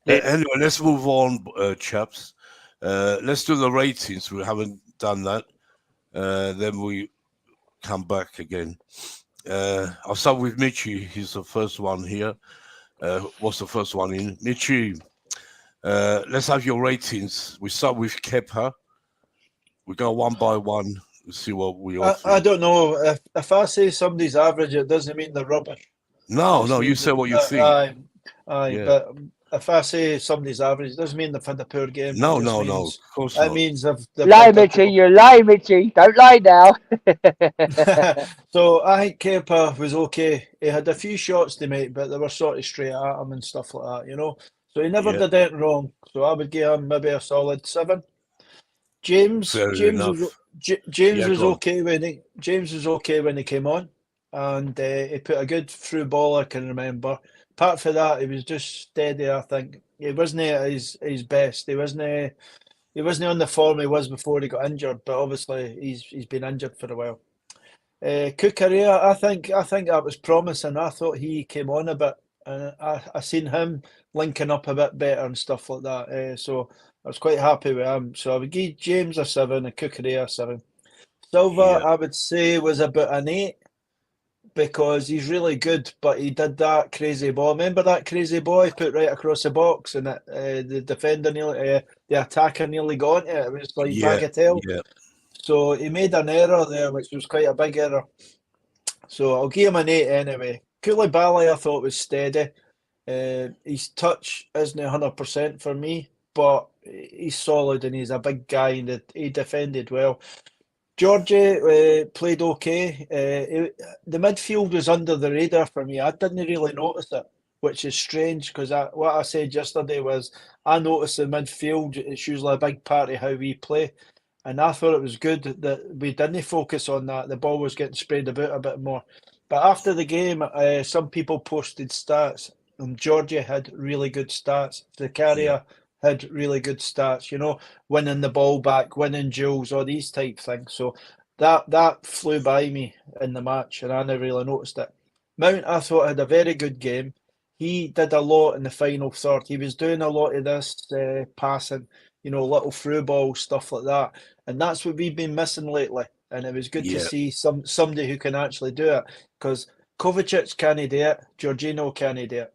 Yeah. Anyway, let's move on, chaps. Let's do the ratings. We haven't done that. Then we come back again. I'll start with Michi. He's the first one here. What's the first one in? Michi, let's have your ratings. We start with Kepa. We go one by one. We'll see what we all I think. don't know. If I say somebody's average, it doesn't mean they're rubbish. No, you say what you think. Aye, Yeah. but if I say somebody's average, it doesn't mean they've had a poor game. No, It just no. means- Of course It not. means they've Lie, had a Mitchy. poor- You lie, Mitchy. Don't lie now. So I think Kepa was okay. He had a few shots to make, but they were sort of straight at him and stuff like that, So he never Yeah. did anything wrong. So I would give him maybe a solid 7. James Fair was enough. James Yeah, was go on. okay when he came on, and he put a good through ball. I can remember. Apart from that, he was just steady. I think he wasn't at his best. He wasn't on the form he was before he got injured. But obviously, he's been injured for a while. Cucurella, I think that was promising. I thought he came on a bit, and I seen him linking up a bit better and stuff like that. So I was quite happy with him. So I would give James a 7 and Cucurella a 7. Silva, Yeah. I would say, was about an 8 because he's really good, but he did that crazy ball. Remember that crazy ball he put right across the box, and the defender the attacker nearly got it. It was like Yeah. bagatelle. Yeah. So he made an error there, which was quite a big error. So I'll give him an 8 anyway. Koulibaly, I thought was steady. His touch isn't 100% for me, but he's solid and he's a big guy and he defended well. Georgie played okay. The midfield was under the radar for me. I didn't really notice it, which is strange because what I said yesterday was I noticed the midfield. It's usually a big part of how we play. And I thought it was good that we didn't focus on that. The ball was getting sprayed about a bit more. But after the game, some people posted stats, and Georgia had really good stats. Zakaria had really good stats, winning the ball back, winning duels, all these type things. So that flew by me in the match, and I never really noticed it. Mount, I thought, had a very good game. He did a lot in the final third. He was doing a lot of this passing, little through ball, stuff like that. And that's what we've been missing lately. And it was good to Yeah. see somebody who can actually do it. Because Kovacic can't do it, Jorginho can't do it.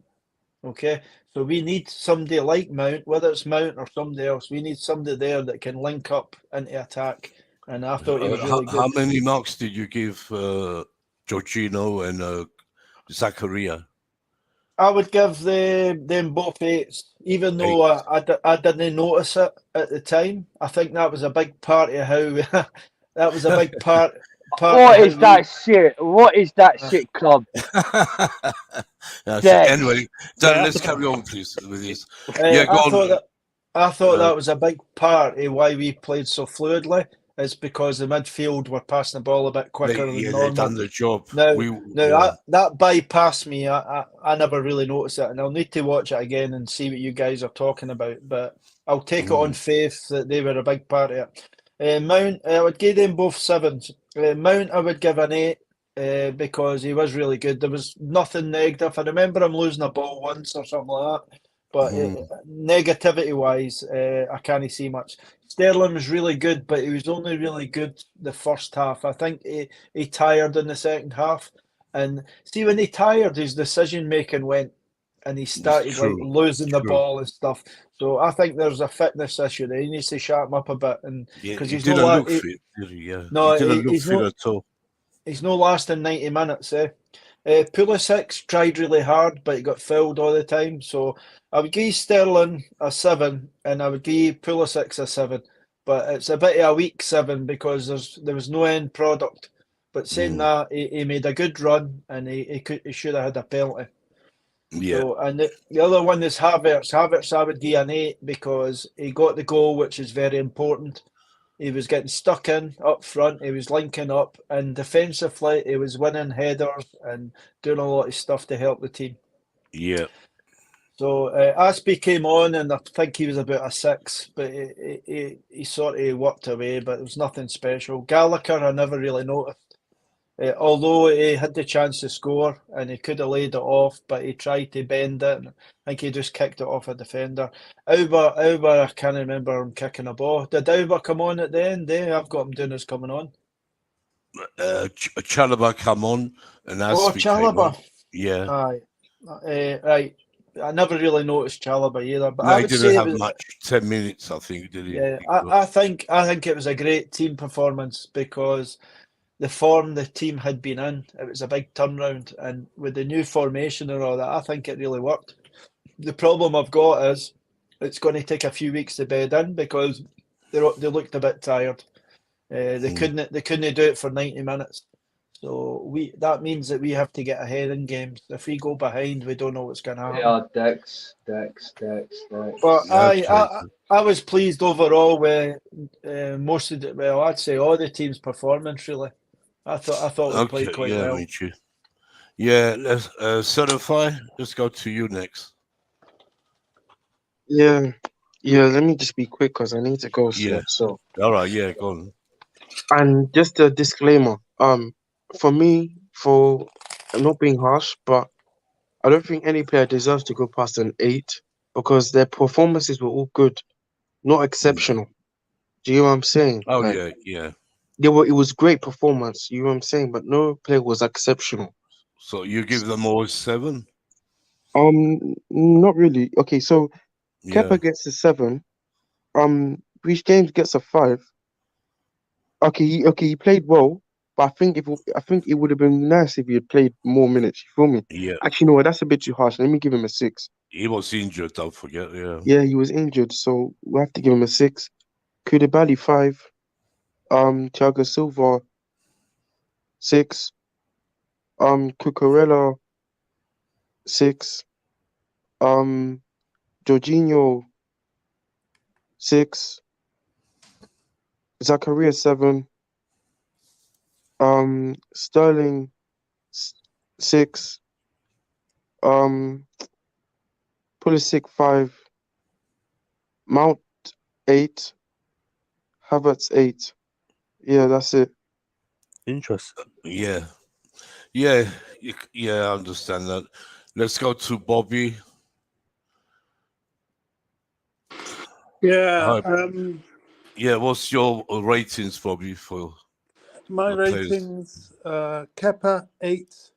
Okay? So we need somebody like Mount, whether it's Mount or somebody else, we need somebody there that can link up into attack. And I thought he was really good. How many marks did you give Jorginho and Zakaria? I would give them both 8s, even though I didn't notice it at the time. I think that was a big part of how that was a big part. What is that shit? What is that shit club? Anyway, Dan, let's carry on, please, with this. Yeah, go on. I thought that was a big part of why we played so fluidly. It's because the midfield were passing the ball a bit quicker than normal. They done the job. Now, that bypassed me. I never really noticed it, and I'll need to watch it again and see what you guys are talking about. But I'll take it on faith that they were a big part of it. Mount, I would give them both 7s. Mount, I would give an 8 because he was really good. There was nothing negative. I remember him losing a ball once or something like that. But negativity-wise, I can't see much. Sterling was really good, but he was only really good the first half. I think he tired in the second half. And see, when he tired, his decision-making went and he started losing the ball and stuff. So I think there's a fitness issue there. He needs to sharpen up a bit. And because he didn't look fit, did he? Yeah. No, he didn't look fit at all. He's no lasting 90 minutes. Pulisic tried really hard, but he got fouled all the time. So I would give Sterling a 7, and I would give Pulisic a 7. but it's a bit of a weak 7 because there was no end product. But saying that, he made a good run and he should have had a penalty. Yeah, So, and the other one is Havertz. Havertz, I would give an 8 because he got the goal, which is very important. He was getting stuck in up front. He was linking up, and defensively, he was winning headers and doing a lot of stuff to help the team. yeah, So Aspie came on, and I think he was about a 6, but he sort of worked away, but it was nothing special. Gallagher, I never really noticed. Although he had the chance to score and he could have laid it off, but he tried to bend it. And I think he just kicked it off a defender. Auber, I can't remember him kicking a ball. Did Auber come on at the end? I've got him doing as coming on. Chalobah come on and Oh, Aspie came on. Chalobah. Yeah, Right. I never really noticed Chalobah either, but no, I he would didn't say have much. 10 minutes, I think, did he? yeah, I think it was a great team performance because the form the team had been in, it was a big turnaround, and with the new formation and all that, I think it really worked. The problem I've got is it's going to take a few weeks to bed in because they looked a bit tired. They couldn't do it for 90 minutes. So that means that we have to get ahead in games. If we go behind, we don't know what's going to happen. Yeah, Dex. But Okay. I was pleased overall with most of I'd say all the team's performance really. I thought we played quite well. Me too. Yeah, let's certify. Let's go to you next. Yeah. Let me just be quick because I need to go soon. Yeah. So, All right, yeah, go on. and just a disclaimer. For me, for not being harsh, but I don't think any player deserves to go past an 8 because their performances were all good, not exceptional. Do you know what I'm saying? Oh, Like, yeah. it was great performance. You know what I'm saying? But no player was exceptional. So you give them all 7? Not really. Okay, so Yeah, Kepa gets a 7. Reece James gets a 5. Okay, he played well, but I think it would have been nice if he had played more minutes. You feel me? yeah. Actually, no, that's a bit too harsh. Let me give him a 6. He was injured, don't forget. Yeah. Yeah, he was injured, so we have to give him a 6. Koulibaly 5. Thiago Silva 6. Cucurella 6. Jorginho 6. Zakaria 7. Sterling 6. Pulisic 5. Mount 8. Havertz 8. Yeah, that's it. Interesting. Yeah. I understand that. Let's go to Bobby. Yeah. Yeah, what's your ratings, Bobby, for My the players? ratings: Kepa 8.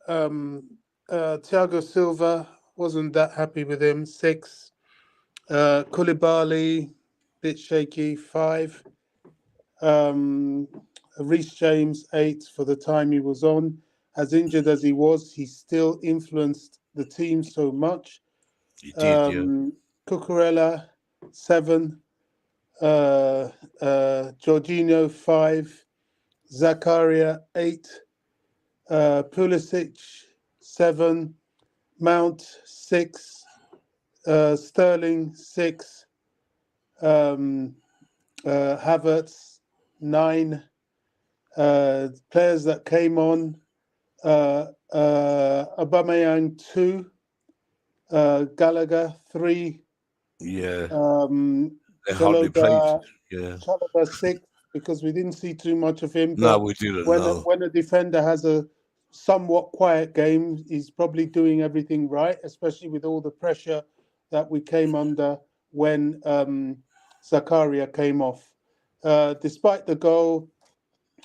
Thiago Silva, wasn't that happy with him, 6. Koulibaly, bit shaky, 5. Reece James 8 for the time he was on. As injured as he was, he still influenced the team so much. He did, yeah. Cucurella 7. Jorginho 5. Zakaria 8. Pulisic 7. Mount 6. Sterling 6. Havertz 9. Players that came on: Aubameyang 2. Gallagher 3. Yeah. They hardly played. Yeah. Chalobah 6, because we didn't see too much of him. No, But we didn't. when a defender has a somewhat quiet game, he's probably doing everything right, especially with all the pressure that we came under when Zakaria came off. Despite the goal,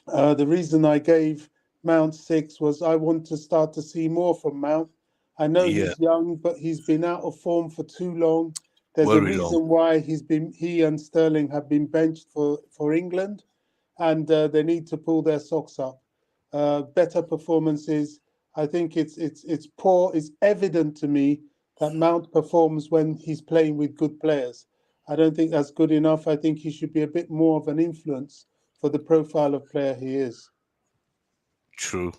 the reason I gave Mount 6 was I want to start to see more from Mount. I know he's young, but he's been out of form for too long. There's a reason why he and Sterling have been benched for England, and they need to pull their socks up. Better performances. I think it's poor. It's evident to me that Mount performs when he's playing with good players. I don't think that's good enough. I think he should be a bit more of an influence for the profile of player he is. True.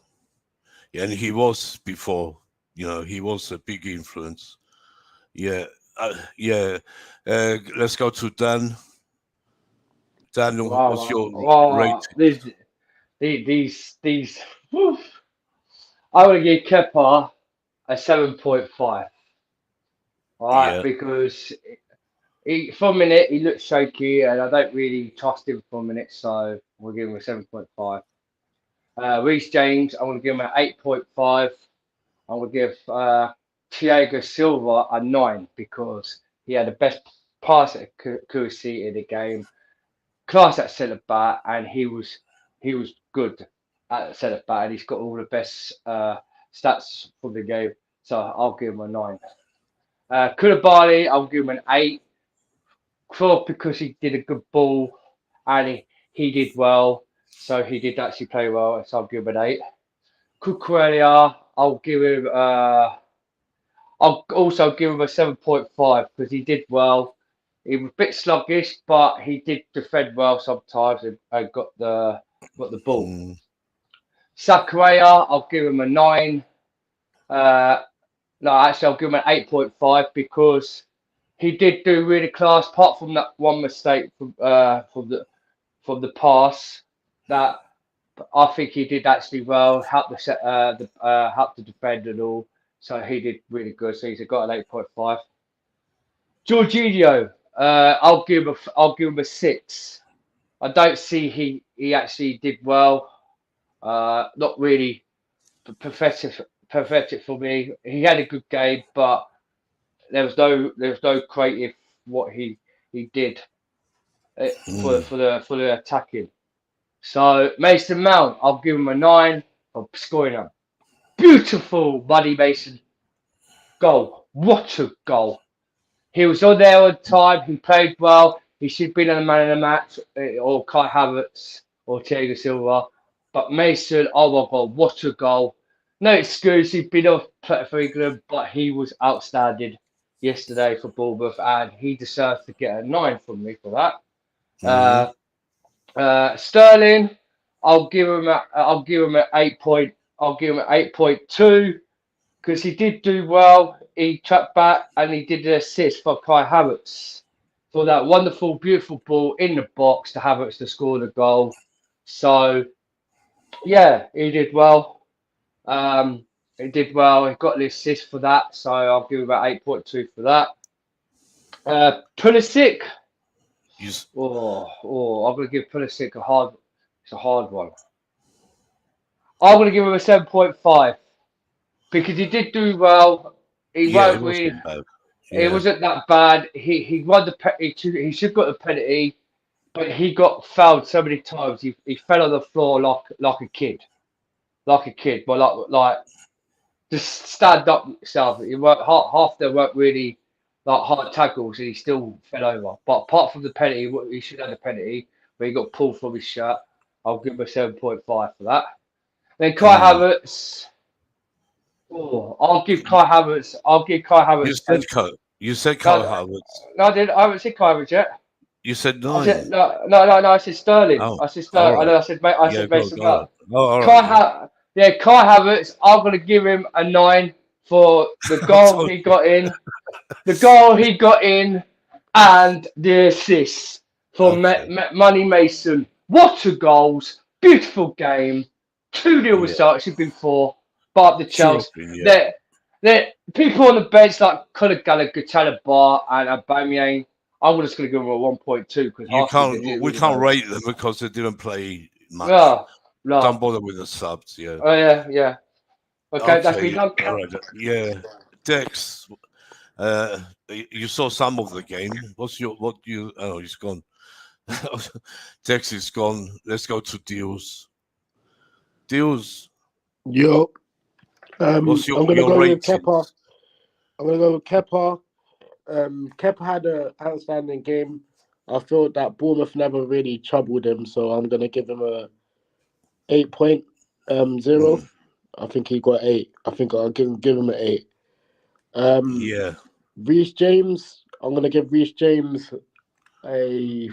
Yeah, and he was before. He was a big influence. Yeah. Yeah. Let's go to Dan. Dan, what's your rate? These. Whew. I would give Kepa a 7.5. All right, Yeah. because for a minute he looked shaky, and I don't really trust him for a minute, so we'll give him a 7.5. Reece James, I'm going to give him an 8.5. I'm going to give Thiago Silva a 9 because he had the best pass accuracy in the game, class at centre back, and he was good at centre back, and he's got all the best stats for the game. So I'll give him a 9. Koulibaly, I'll give him an 8 because he did a good ball and he did well. So he did actually play well. So I'll give him an 8. Cucurella, I'll give him. I'll also give him a 7.5 because he did well. He was a bit sluggish, but he did defend well sometimes and got the ball. Sakuya, I'll give him a 9. No, actually, I'll give him an 8.5 because he did do really class. Apart from that one mistake from the pass, that I think he did actually well. Help the defend and all. So he did really good. So he's got an 8.5. Jorginho, I'll give him a 6. I don't see he actually did well. Not really pathetic for me. He had a good game, but there was no creative what he did for the attacking. So Mason Mount, I'll give him a 9 for scoring a beautiful Buddy Mason goal. What a goal! He was on there on time. He played well. He should have been on the man of the match, or Kai Havertz, or Thiago Silva. But Mason, oh my God, what a goal! No excuse. He's been off for England, but he was outstanding yesterday for Bournemouth, and he deserves to get a 9 from me for that. Sterling, I'll give him an 8 I'll give him an 8.2 because he did do well. He tracked back and he did an assist for Kai Havertz for that wonderful, beautiful ball in the box to Havertz to score the goal. So yeah, he did well. He did well. He got the assist for that, so I'll give him about 8.2 for that. Pulisic. I'm going to give Pulisic a hard one. I'm going to give him a 7.5 because he did do well. It wasn't that bad. He won he should have got the penalty, but he got fouled so many times. He fell on the floor like a kid, but like just stand up yourself. Half there weren't really like hard tackles, and he still fell over. But apart from the penalty, he should have the penalty where he got pulled from his shirt. I'll give him a 7.5 for that. Then Kai Havertz. I'll give Kai Havertz. You said Kai Havertz. No, I didn't. I haven't said Kai Havertz yet. You said 9. I said Sterling. Oh, I said Sterling. right. I said Mason Mount. Kai Havertz. I'm going to give him a 9 for the goal he got in. The goal he got in and the assist for Money Mason. What a goals. Beautiful game. 2-0 result. It should have been 4. But the Chelsea. The people on the bench like Conor Gallagher, Tyler Barr, and Aubameyang. I'm just going to give them a 1.2 because we can't rate them because they didn't play much. No. Don't bother with the subs. Yeah. Oh yeah. Okay, that's me done. All right. Yeah, Dex. You saw some of the game. Oh, he's gone. Dex is gone. Let's go to Deals. Deals. Yo. What's I'm gonna go rating? with Kepa. I'm gonna go with Kepa. Kepa had an outstanding game. I felt that Bournemouth never really troubled him, so I'm gonna give him a 8.0. I think he got 8. I think I'll give him an 8. Reece James. I'm gonna give Reece James a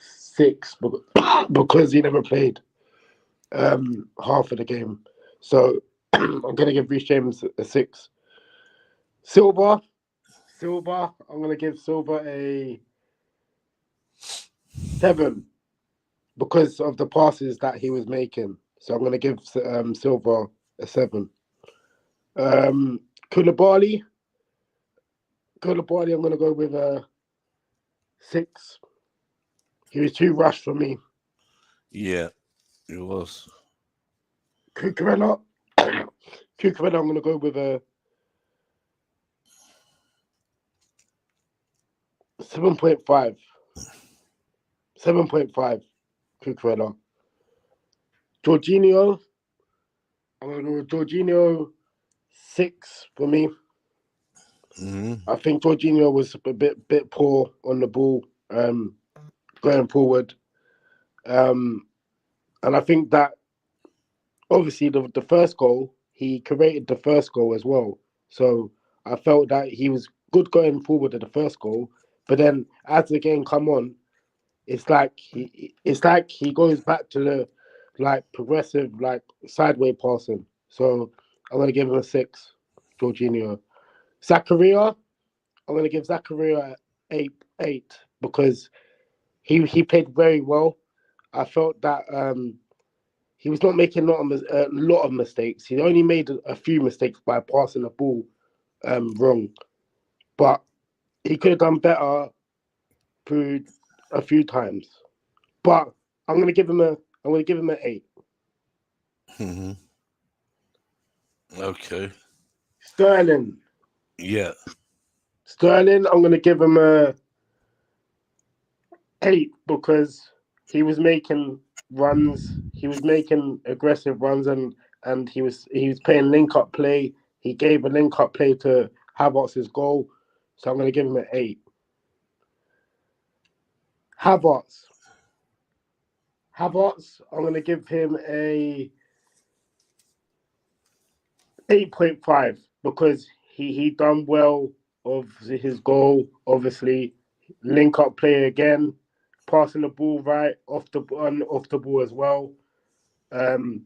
6 because he never played half of the game. So I'm going to give Reece James a 6. Silva, I'm going to give Silva a 7 because of the passes that he was making. So I'm going to give Silva a 7. Koulibaly, I'm going to go with a 6. He was too rushed for me. Yeah, it was. Cucurella, I'm going to go with a 7.5. 7.5, Cucurella. Jorginho, I'm going to go with Jorginho 6 for me. Mm-hmm. I think Jorginho was a bit poor on the ball going forward. And I think that obviously the first goal, he created the first goal as well. So I felt that he was good going forward at the first goal. But then as the game come on, it's like he goes back to the progressive sideways passing. So I'm gonna give him a 6, Jorginho. Zakaria, I'm gonna give Zakaria 8 because he played very well. I felt that he was not making a lot of mistakes. He only made a few mistakes by passing the ball wrong, but he could have done better through a few times. But I'm gonna give him an 8. Mm-hmm. Okay. Sterling, Yeah. I'm gonna give him a 8 because he was making runs. He was making aggressive runs, and he was playing link up play. He gave a link up play to Havertz's goal, so I'm going to give him an 8. Havertz, I'm going to give him a 8.5 because he done well of his goal. Obviously, link up play again, passing the ball right off the ball as well. And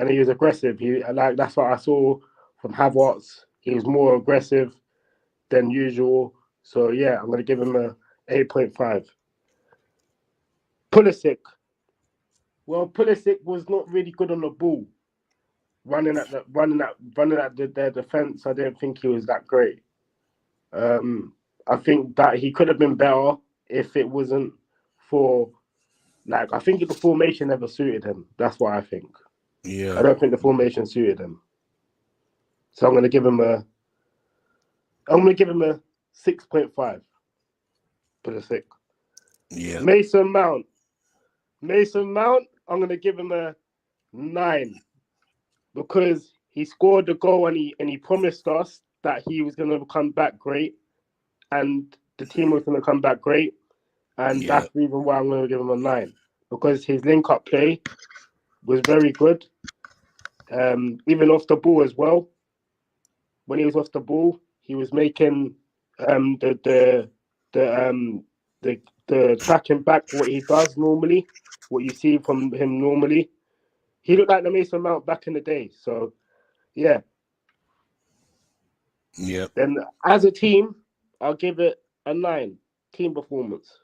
he was aggressive. That's what I saw from Havertz. He was more aggressive than usual. So yeah, I'm gonna give him a 8.5. Pulisic. Well, Pulisic was not really good on the ball. Running at their defense, I didn't think he was that great. I think that he could have been better if it wasn't for I think the formation never suited him. That's what I think. Yeah. I don't think the formation suited him. So I'm gonna give him a 6.5. Pulisic. Yeah. Mason Mount, I'm gonna give him a 9 because he scored the goal and he promised us that he was gonna come back great and the team was gonna come back great, and that's the reason why I'm gonna give him a 9 because his link up play was very good. Even off the ball as well. When he was off the ball, he was making the tracking back what he does normally, what you see from him normally. He looked like the Mason Mount back in the day. So, yeah. Yeah. Then as a team, I'll give it a 9. Team performance.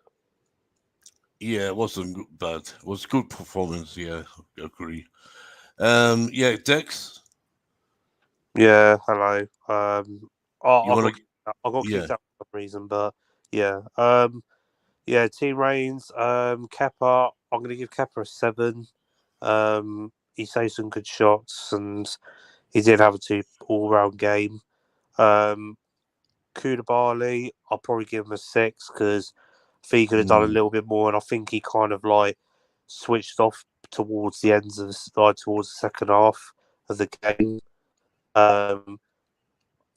Yeah, it wasn't bad. It was a good performance. Yeah, I agree. Yeah, Dex. Yeah, hello. I wanna- got yeah. kicked out for some reason, but yeah. Yeah, team reigns. Kepa, I'm gonna give Kepa a 7. He saved some good shots and he did have a 2 all-round game. Koulibaly, I'll probably give him a 6 because I think he could have done a little bit more, and I think he kind of switched off towards the ends of towards the second half of the game.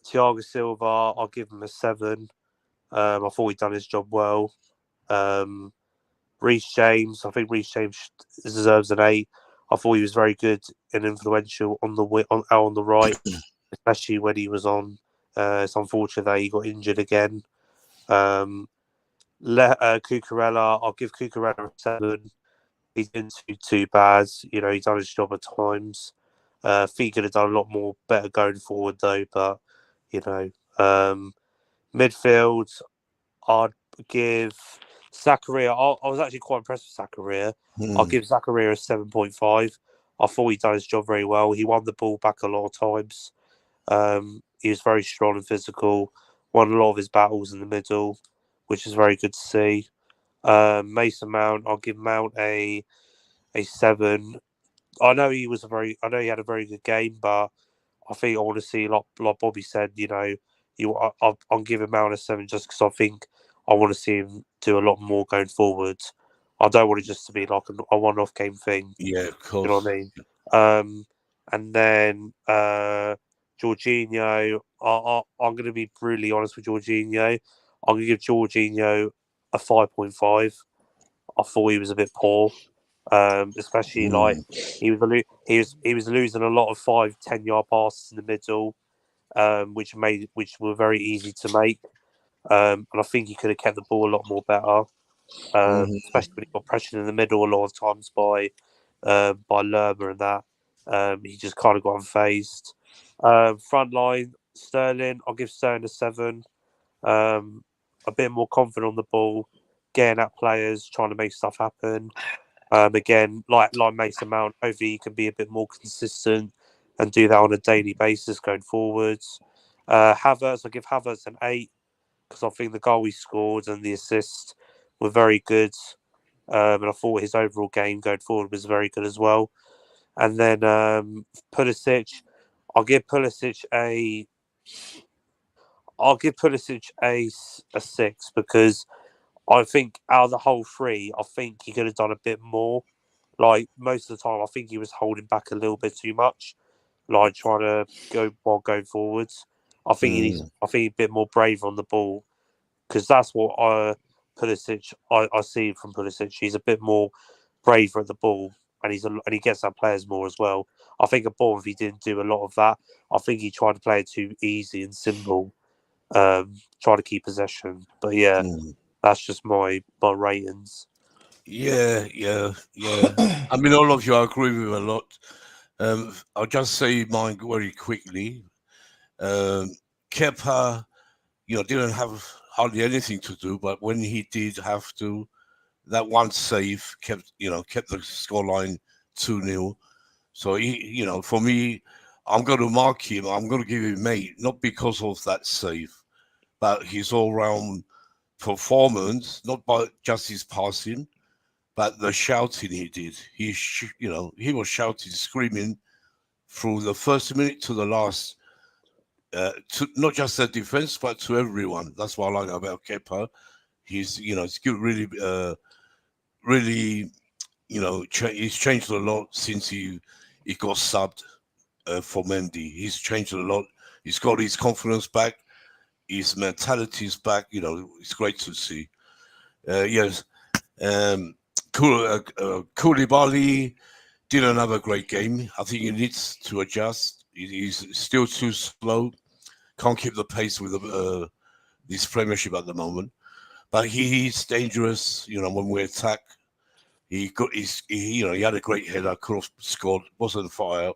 Thiago Silva, I'll give him a 7. I thought he'd done his job well. Reece James, I think Reece James deserves an 8. I thought he was very good and influential on the right, especially when he was on. It's unfortunate that he got injured again. Cucurella, I'll give Cucurella a 7. He didn't do too bad. You know, he's done his job at times. He could have done a lot more better going forward, though. But, you know, midfield, I'd give Zakaria. I was actually quite impressed with Zakaria. I'll give Zakaria a 7.5. I thought he'd done his job very well. He won the ball back a lot of times. He was very strong and physical. Won a lot of his battles in the middle, which is very good to see. Mason Mount, I'll give Mount a 7. I know he had a very good game, but I think I want to see, like Bobby said, you know, I'm giving Mount a 7 just because I think I want to see him do a lot more going forward. I don't want it just to be like a one-off game thing. Yeah, of course. You know what I mean? And then Jorginho, I'm going to be brutally honest with Jorginho. I'm going to give Jorginho a 5.5. I thought he was a bit poor, especially like he was losing a lot of 5-10 yard passes in the middle, which were very easy to make. And I think he could have kept the ball a lot more better, especially when he got pressured in the middle a lot of times by Lerma and that. He just kind of got unfazed. Front line, Sterling, I'll give Sterling a 7. A bit more confident on the ball, getting at players, trying to make stuff happen. Again, like Mason Mount, hopefully he can be a bit more consistent and do that on a daily basis going forwards. Havertz, I'll give Havertz an 8 because I think the goal he scored and the assist were very good. And I thought his overall game going forward was very good as well. And then Pulisic, I'll give Pulisic a 6 because I think out of the whole 3, I think he could have done a bit more. Like most of the time, I think he was holding back a little bit too much, like trying to go while going forwards. I think he needs. I think a bit more brave on the ball because that's what Pulisic. I see from Pulisic. He's a bit more braver at the ball, and he gets at players more as well. I think at Bournemouth he didn't do a lot of that. I think he tried to play it too easy and simple, try to keep possession. But yeah, that's just my ratings. Yeah. I mean, all of you, I agree with a lot. I'll just say mine very quickly. Kepa, didn't have hardly anything to do, but when he did have to, that one save kept the scoreline 2-0. So he, for me, I'm going to mark him. I'm going to give him 8, not because of that save, but his all-round performance, not by just his passing, but the shouting he did. He was shouting, screaming through the first minute to the last, to not just the defense, but to everyone. That's what I like about Kepa. He's, it's good, really, he's changed a lot since he got subbed for Mendy. He's changed a lot. He's got his confidence back. His mentality is back. It's great to see. Yes. Koulibaly didn't have a great game. I think he needs to adjust. He's still too slow. Can't keep the pace with this Premiership at the moment. But he's dangerous. When we attack, he had a great header. Could have scored. Wasn't fire.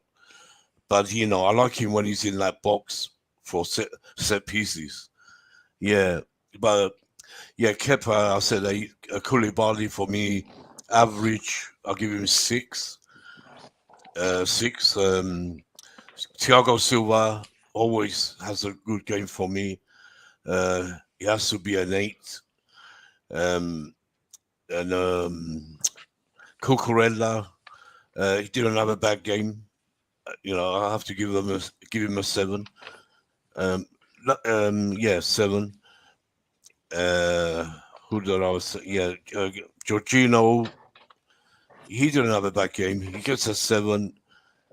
But I like him when he's in that box for set pieces. Yeah, but yeah, Kepa, I said Koulibaly for me, average. I'll give him 6. 6. Thiago Silva always has a good game for me. He has to be an 8. And Cucurella, he didn't have a bad game. I have to give him a 7. 7. Who did I was? Yeah, Jorginho. He didn't have a bad game. He gets a 7.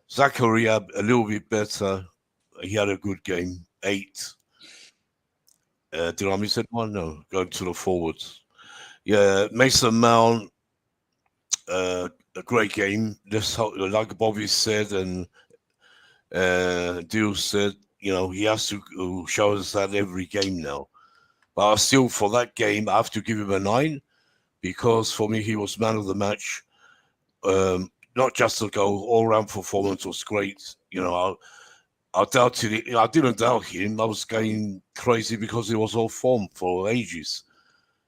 Zakaria a little bit better. He had a good game. 8. Did I miss anyone? No. Going to the forwards. Yeah, Mason Mount. A great game. Like Bobby said and Deal said, he has to show us that every game now. But still, for that game, I have to give him a 9 because for me, he was man of the match. Not just a goal, all-round performance was great. You know, I doubted it. I didn't doubt him. I was going crazy because he was off form for ages.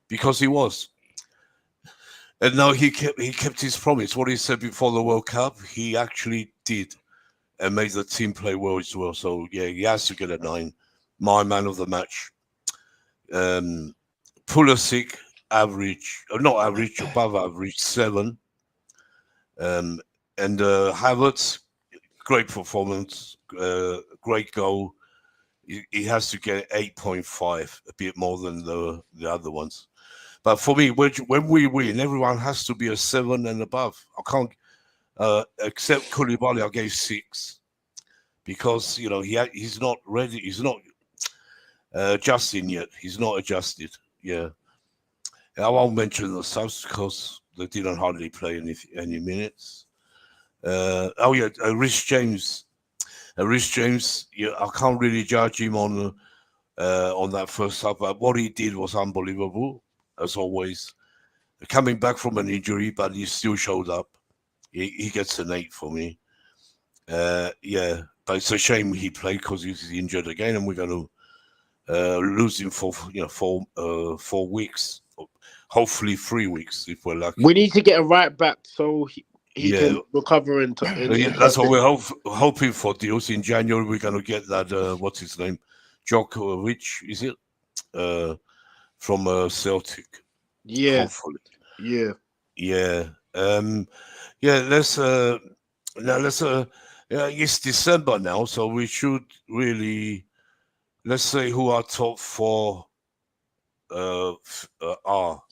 Because he was. And now he kept his promise. What he said before the World Cup, he actually did and made the team play well as well. So, yeah, he has to get a 9. My man of the match. Pulisic, average, not average, above average, 7. And Havertz, great performance, great goal. He has to get 8.5, a bit more than the other ones. But for me, when we win, everyone has to be a 7 and above. I can't, except Koulibaly, I gave 6 because you know he's not ready. He's not adjusting yet. He's not adjusted. Yeah, and I won't mention the subs because they didn't hardly play any minutes. Rhys James. Rhys James, I can't really judge him on that first half, but what he did was unbelievable, as always. Coming back from an injury, but he still showed up. He gets an 8 for me. Yeah, but it's a shame he played because he's injured again, and we're going to lose him for 4 weeks, hopefully 3 weeks if we're lucky. We need to get a right back so he can recover in that's what we're hoping for. Deals in January. We're going to get that. What's his name? Djokovic, is it? From Celtic. Yeah. Hopefully. Yeah. Yeah. Let's it's December now, so we should really let's say who our top 4 are.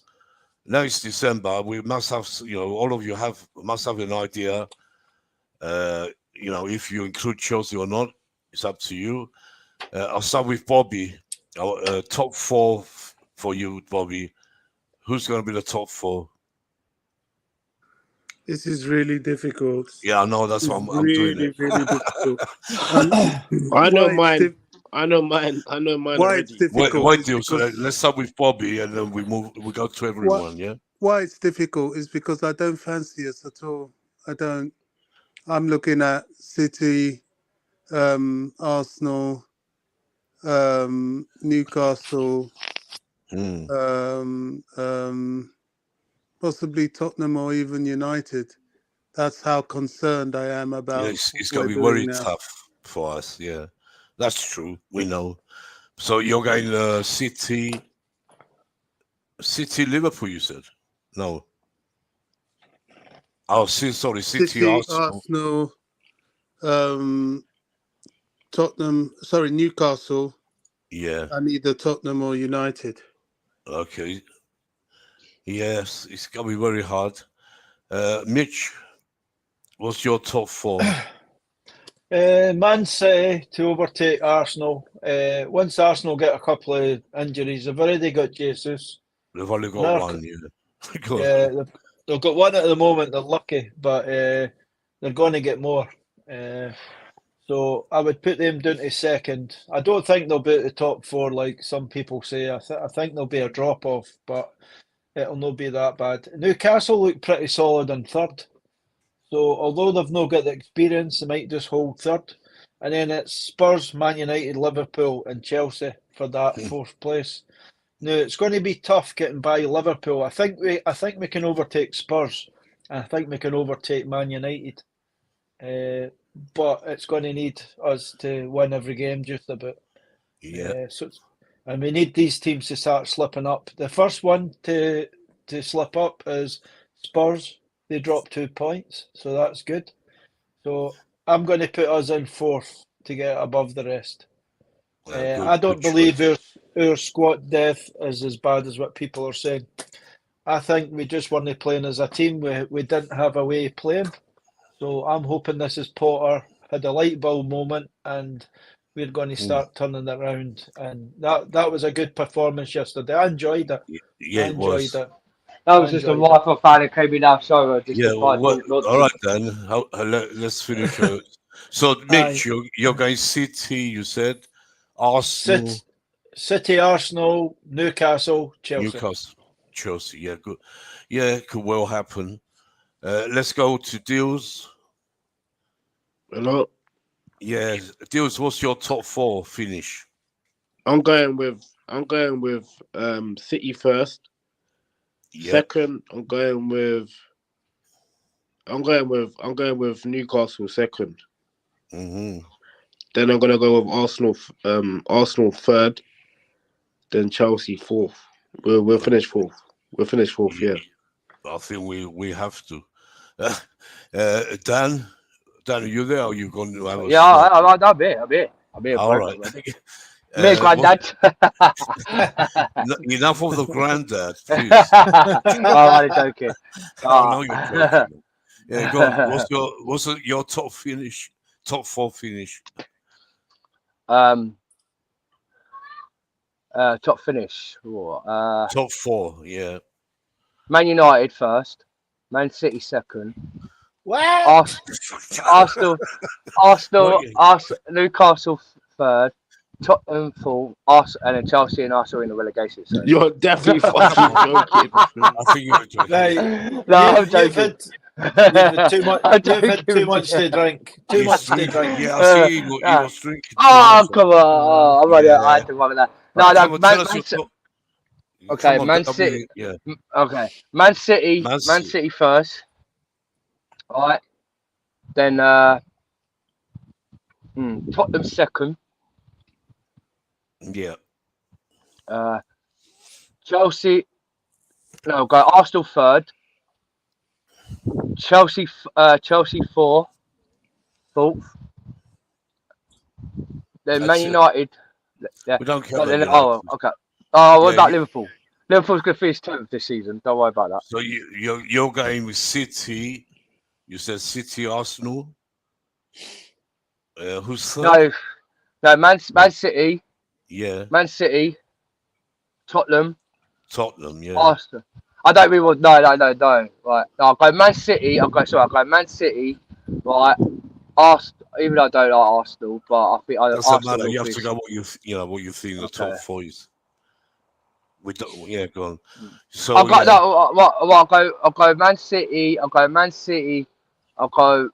Now it's December. We must have, all of you must have an idea. If you include Chelsea or not, it's up to you. I'll start with Bobby. Our top 4 for you, Bobby. Who's going to be the top 4? This is really difficult. Yeah, I know. That's why I'm doing it. Really difficult. I know mine. I know mine Why already. it's difficult? Wait, so let's start with Bobby, and then we go to everyone. Yeah. Why it's difficult is because I don't fancy us at all. I'm looking at City, Arsenal, Newcastle, possibly Tottenham or even United. That's how concerned I am about. Yeah, it's going to be very tough for us. Yeah, that's true. We know. So you're going City, Liverpool. You said no. Oh, sorry, City, Arsenal, Tottenham. Sorry, Newcastle. Yeah. And either Tottenham or United. Okay. Yes, it's going to be very hard. Mitch, what's your top 4? Man City to overtake Arsenal. Once Arsenal get a couple of injuries, they've already got Jesus. They've only got one. Yeah, they've got one at the moment. They're lucky, but they're going to get more. So I would put them down to second. I don't think they'll be at the top 4 like some people say. I think there'll be a drop off, but it'll not be that bad. Newcastle look pretty solid in third. So although they've not got the experience, they might just hold third. And then it's Spurs, Man United, Liverpool and Chelsea for that 4th place. Now it's going to be tough getting by Liverpool. I think we can overtake Spurs. And I think we can overtake Man United. But it's going to need us to win every game just about. Yeah. And we need these teams to start slipping up. The first one to slip up is Spurs. They dropped 2 points, so that's good. So I'm going to put us in 4th to get above the rest. I don't believe our squad depth is as bad as what people are saying. I think we just weren't playing as a team. We didn't have a way of playing. So I'm hoping this is Potter had a light bulb moment and we're going to start turning it around. And that was a good performance yesterday. I enjoyed it. Yeah, I enjoyed it. That was just a rifle fan that came in our show. All right then. Let's finish. So Mitch, you're going City. You said Arsenal, City, Arsenal, Newcastle, Chelsea. Newcastle, Chelsea. Yeah, good. Yeah, it could well happen. Let's go to Deals. Hello. Yeah, Deals. What's your top 4 finish? I'm going with City first. Yeah. Second, I'm going with Newcastle second. Mm-hmm. Then I'm gonna go with Arsenal third. Then Chelsea fourth. We'll finish fourth. We'll finish fourth. Yeah. I think we have to. Dan, are you there? Or are you going to have a Yeah, I'm here. All right. Me, granddad. Enough of the granddad, please. I'm joking. I know you're joking. Yeah, go on. What's your top finish? Top 4 finish? Top finish. Top 4, yeah. Man United first. Man City second. What? Arsenal, Newcastle third. Tottenham fourth. And then Chelsea and Arsenal in the relegation zone. You're definitely fucking joking. I think you're joking. Right. No, I'm joking. You've had too much to drink. Too much to drink. Yeah, I see he was drinking. Oh, come on. I had to run with that. Okay, Man City. Yeah. Okay, Man City first. All right. Then Tottenham second. Yeah. Chelsea. No, go Arsenal third. Chelsea fourth. Then Man United. Yeah. We don't care. Okay. Oh, what about Liverpool? Liverpool's going to finish 10th this season. Don't worry about that. So you're going with City. You said City, Arsenal. Who's third? No, Man City. Yeah. Man City. Tottenham, yeah. Arsenal. I don't really want. No. Right. No, I'll go Man City. I'll go Man City. Right. Arsenal. Even though I don't like Arsenal, but I think doesn't matter. You have to go what you think the top 4 is. We don't. Yeah, go on. So I'll go Man City. I'll go Man City. I'll go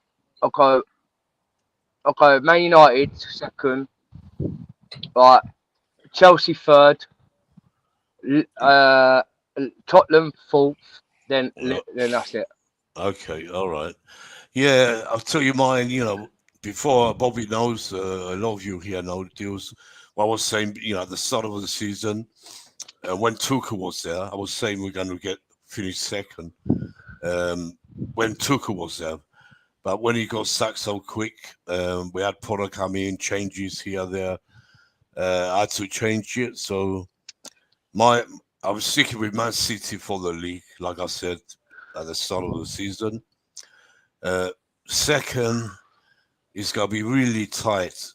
Man United second. Right. Chelsea third. Tottenham fourth. Then that's it. Okay. All right. Yeah, I'll tell you mine. Before Bobby knows, a lot of you here know Deals. Well, I was saying, at the start of the season, when Tuchel was there, I was saying we're going to finish second. When Tuchel was there, but when he got sacked so quick, we had Potter come in, changes here, there. I had to change it. So I was sticking with Man City for the league, like I said at the start of the season. Second is going to be really tight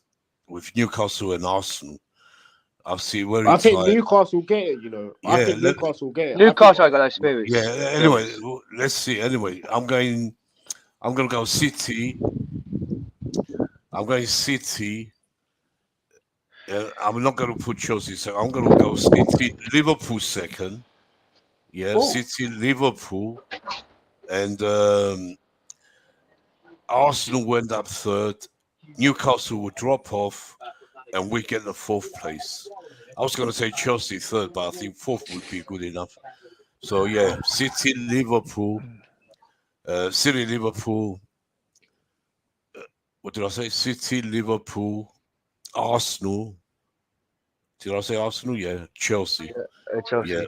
with Newcastle and Arsenal. I see very tight. I think Newcastle get it, I think Newcastle get it. Newcastle got those spirits. Yeah, anyway, let's see. Anyway, I'm going to go City. I'm going City. I'm not going to put Chelsea second. I'm going to go City, Liverpool second. Yeah, City, Liverpool. And Arsenal went up third. Newcastle would drop off, and we get the 4th place. I was going to say Chelsea third, but I think 4th would be good enough. So yeah, City, Liverpool. What did I say? City, Liverpool, Arsenal. Did I say Arsenal? Yeah, Chelsea. Chelsea.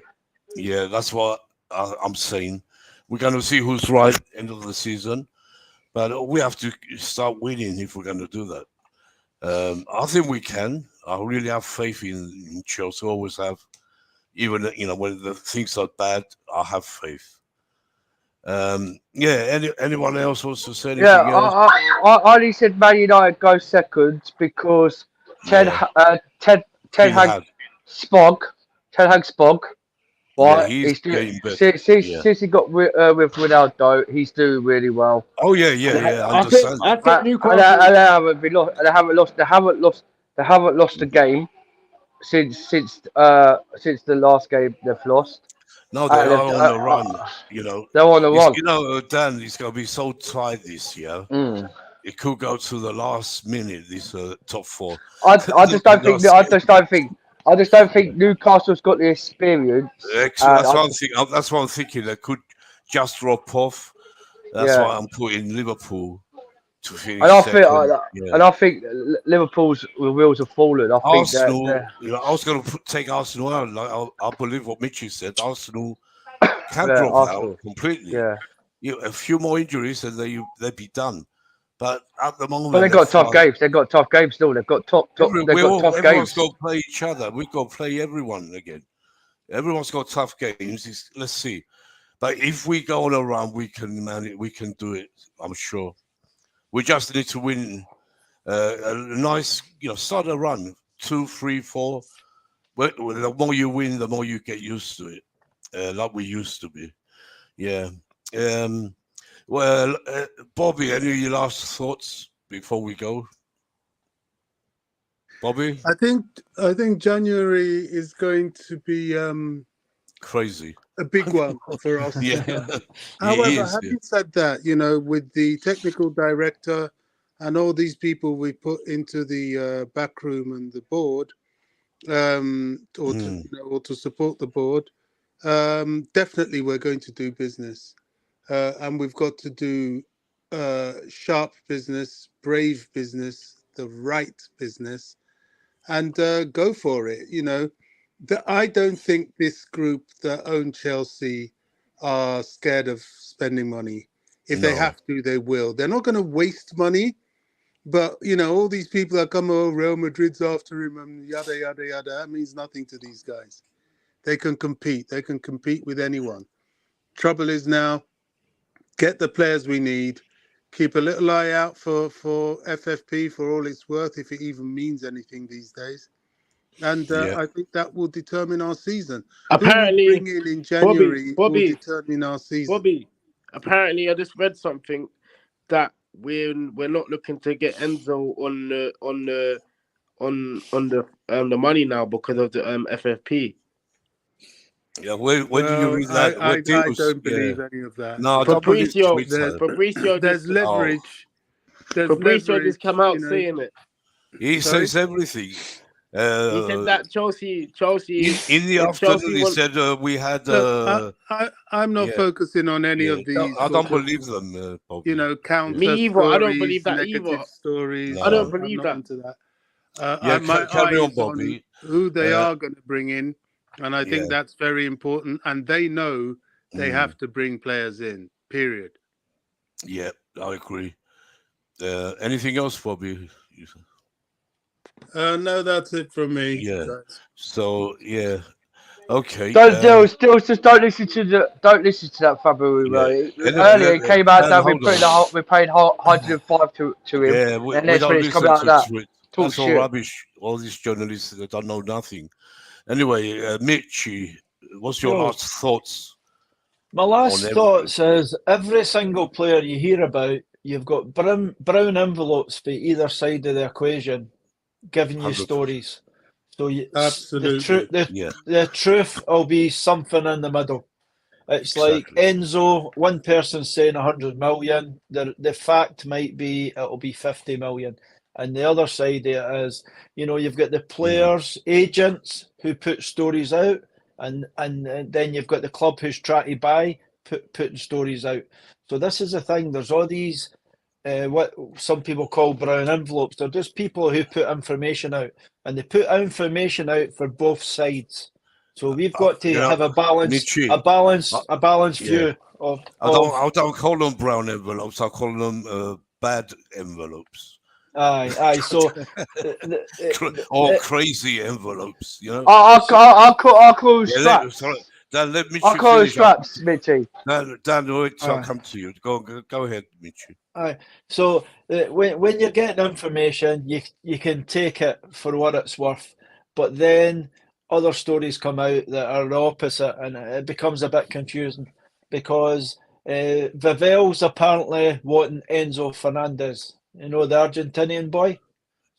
Yeah, that's what I'm saying. We're going to see who's right end of the season, but we have to start winning if we're going to do that. I think we can. I really have faith in Chelsea. Always have. Even when the things are bad, I have faith. Anyone else wants to say anything else? I only said Man United go second because Ten Hag Spog. Right, Yeah, he's getting better. Since he got with Ronaldo, he's doing really well. Oh yeah. I understand. I think Newcastle. They haven't lost a game since the last game they've lost. No, they They've, are on the run. You know, they're on the run. you know, Dan, it's going to be so tight this year. Mm. It could go to the last minute. This top four. I just don't think. I just don't think Newcastle's got the experience. Excellent. That's what I'm thinking. They could just drop off. That's why I'm putting Liverpool to finish second. And I think Liverpool's wheels have fallen. I think Arsenal. that You know, I was going to take Arsenal out. Like, I believe what Mitchie said. Arsenal can drop out completely. Yeah. A few more injuries and they'd be done. But at the moment, they've got tough games. They've got tough games still. They've got tough games. Everyone's got to play each other. We've got to play everyone again. Everyone's got tough games. Let's see. But if we go on a run, we can manage. We can do it. I'm sure. We just need to win a nice, start a run 2, 3, 4. The more you win, the more you get used to it, like we used to be. Yeah. Well, Bobby, any of your last thoughts before we go? Bobby? I think January is going to be crazy. A big one for us. Yeah. However, having said that, with the technical director and all these people we put into the back room and the board, or to support the board, definitely we're going to do business. And we've got to do sharp business, brave business, the right business, and go for it. I don't think this group that own Chelsea are scared of spending money. If they have to, they will. They're not going to waste money. But, all these people that come, Real Madrid's after him and yada, yada, yada, that means nothing to these guys. They can compete. They can compete with anyone. Trouble is now, get the players we need. Keep a little eye out for FFP for all it's worth, if it even means anything these days. And I think that will determine our season. Apparently, who we bring in January will determine our season. Bobby, apparently, I just read something that we're not looking to get Enzo on the money now because of the FFP. Yeah, where do you read that? I don't believe any of that. No, Fabrizio, there's leverage. Fabrizio just come out saying it. He says everything. He said that Chelsea in the afternoon. He said we had. I'm not focusing on any of these. I don't believe them. Bobby. Counter me either. Stories, I don't believe that negative either. Stories. No. I don't believe that. Into that. My carry eyes on, Bobby. On who they are going to bring in, and I think that's very important. And they know they have to bring players in. Period. Yeah, I agree. Anything else, Bobby? No, that's it from me. Yeah. So okay. Don't listen to that Fabio. Earlier it came out that we paid 105 to him. Yeah, and that's when it's coming out that. That's all rubbish. All these journalists that don't know nothing. Anyway, Mitchie, what's your last thoughts? My last thoughts is every single player you hear about, you've got brown envelopes for either side of the equation, giving you 100%. Stories. So absolutely, the truth will be something in the middle. It's like Enzo. One person saying 100 million. The fact might be it'll be 50 million. And the other side of it is, you've got the players' agents who put stories out, and then you've got the club who's trying to buy, putting stories out. So this is the thing. There's all these what some people call brown envelopes. They're just people who put information out, and they put information out for both sides. So we've got to have a balanced view of. I don't call them brown envelopes. I call them bad envelopes. Aye. So or crazy envelopes. I'll call straps. Dan, let I'll call straps, Mitchie. Dan, wait, I'll come to you. Go ahead, Mitchie. Aye. So when you're getting information, you can take it for what it's worth, but then other stories come out that are the opposite, and it becomes a bit confusing because Vivel's apparently wanting Enzo Fernandez, the Argentinian boy.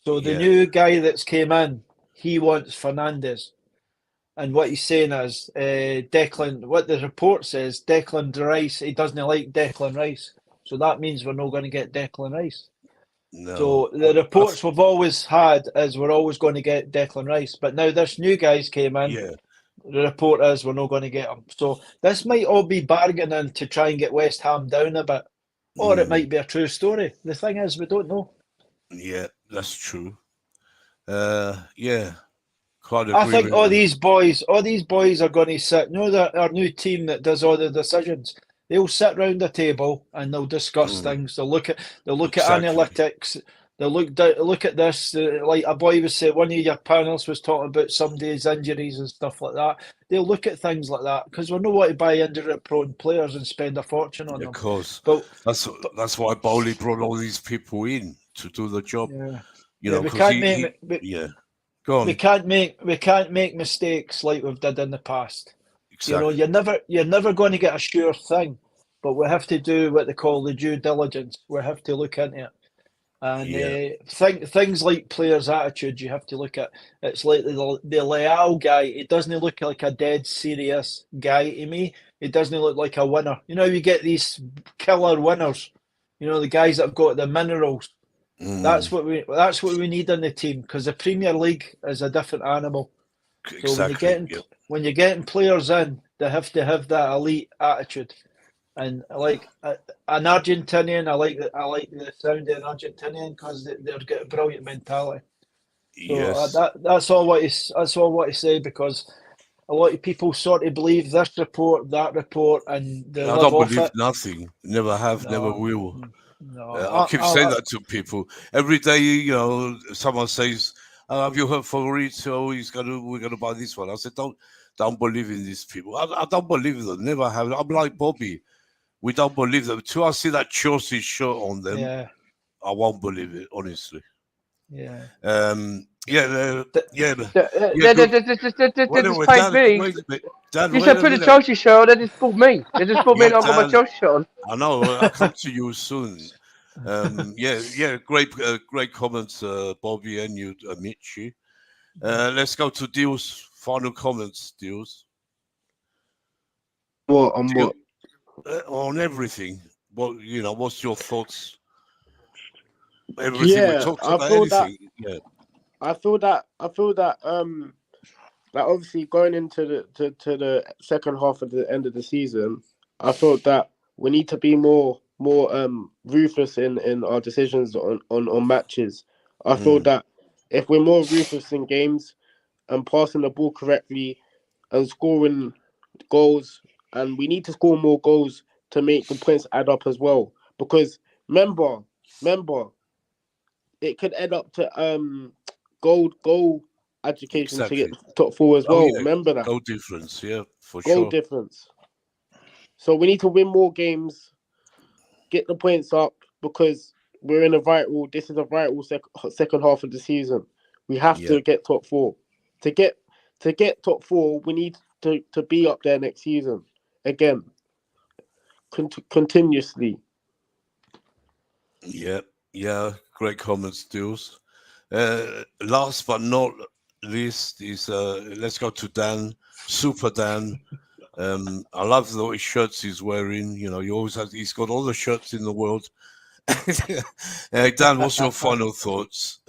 So the new guy that's came in, he wants Fernandes. And what he's saying is, Declan, what the report says, Declan Rice, he doesn't like Declan Rice. So that means we're not going to get Declan Rice. No. So the reports we've always had is we're always going to get Declan Rice. But now this new guys came in. Yeah. The report is we're not going to get him. So this might all be bargaining to try and get West Ham down a bit. Or it might be a true story. The thing is, we don't know. Yeah, that's true. Yeah. Quite agree I think with all you. these boys are going to sit. You know that our new team that does all the decisions. They'll sit round the table and they'll discuss things. They'll look at Exactly. analytics. They'll look at this. Like a boy was saying, one of your panelists was talking about somebody's injuries and stuff like that. They'll look at things like that because we don't want to buy injury-prone players and spend a fortune on them. Of course. But that's why Bowley brought all these people in to do the job. yeah, You know, we 'cause can't yeah. Go on. we can't make mistakes like we've did in the past. Exactly. You know, you're never going to get a sure thing, but we have to do what they call the due diligence. We have to look into it, and things like players' attitude. You have to look at. It's like the Leal guy. He doesn't look like a dead serious guy to me. He doesn't look like a winner. You know, you get these killer winners. You know, the guys that have got the minerals. That's what we need in the team because the Premier League is a different animal. So when you're getting players in, they have to have that elite attitude. And like an Argentinian, I like the sound of an Argentinian because they've got a brilliant mentality. So Yes. that's all what I want to say because a lot of people sort of believe this report, that report, and they I live don't off believe it. nothing. Never have, never No. will. No, I keep saying that to people every day. You know, someone says, "Have you heard Fabrizio? We're gonna buy this one." I said, "Don't believe in these people. I don't believe in them. Never have. I'm like Bobby. We don't believe them. Till I see that Chelsea shirt on them, Yeah. I won't believe it. Honestly. Yeah. Yeah. Just paid me. Wait a minute. Dan, You wait said a put the minute. Chelsea shirt on, they just bought me. They just bought me and I've got my Dan, Chelsea shirt on. I know. I'll come to you soon. Great comments, Bobby and you, Michi. Let's go to Deal's final comments, Deals. What on what? On everything. What's your thoughts? Everything we talked about. Anything. I feel that like obviously going into the second half of the end of the season, I thought that we need to be more ruthless in our decisions on matches. I thought that if we're more ruthless in games and passing the ball correctly and scoring goals, and we need to score more goals to make the points add up as well. Because remember, it could add up to goal education to get top four as well. Remember that goal difference, for goal sure. difference. So we need to win more games, get the points up because we're in a vital. This is a vital second half of the season. We have to get top four. To get top four, we need to be up there next season again, continuously. Yeah. Great comments, Deals. Last but not least is let's go to Dan, Super Dan. I love the shirts he's wearing. You know, he's got all the shirts in the world. Dan, what's your final thoughts?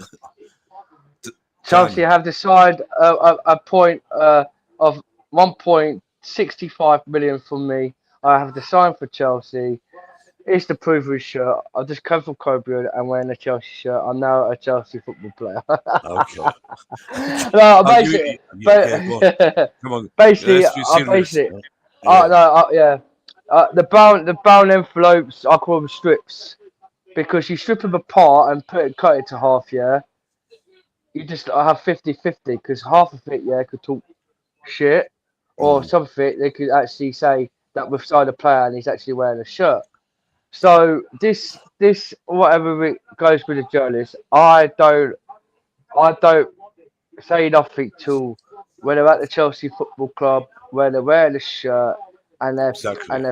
Chelsea have decided a point of 1.65 million from me. I have decided for Chelsea. It's the proof of his shirt. I've just come from Coburn and wearing a Chelsea shirt. I'm now a Chelsea football player. Okay. No, basically, Come on. Basically, the brown envelopes, I call them strips, because you strip them apart and cut it to half. Yeah, you just have 50-50 because half of it, could talk shit, or some of it they could actually say that we've signed a player and he's actually wearing a shirt. So this whatever it goes with the journalists, I don't say nothing till when they're at the Chelsea Football Club, when they're wearing a shirt and they're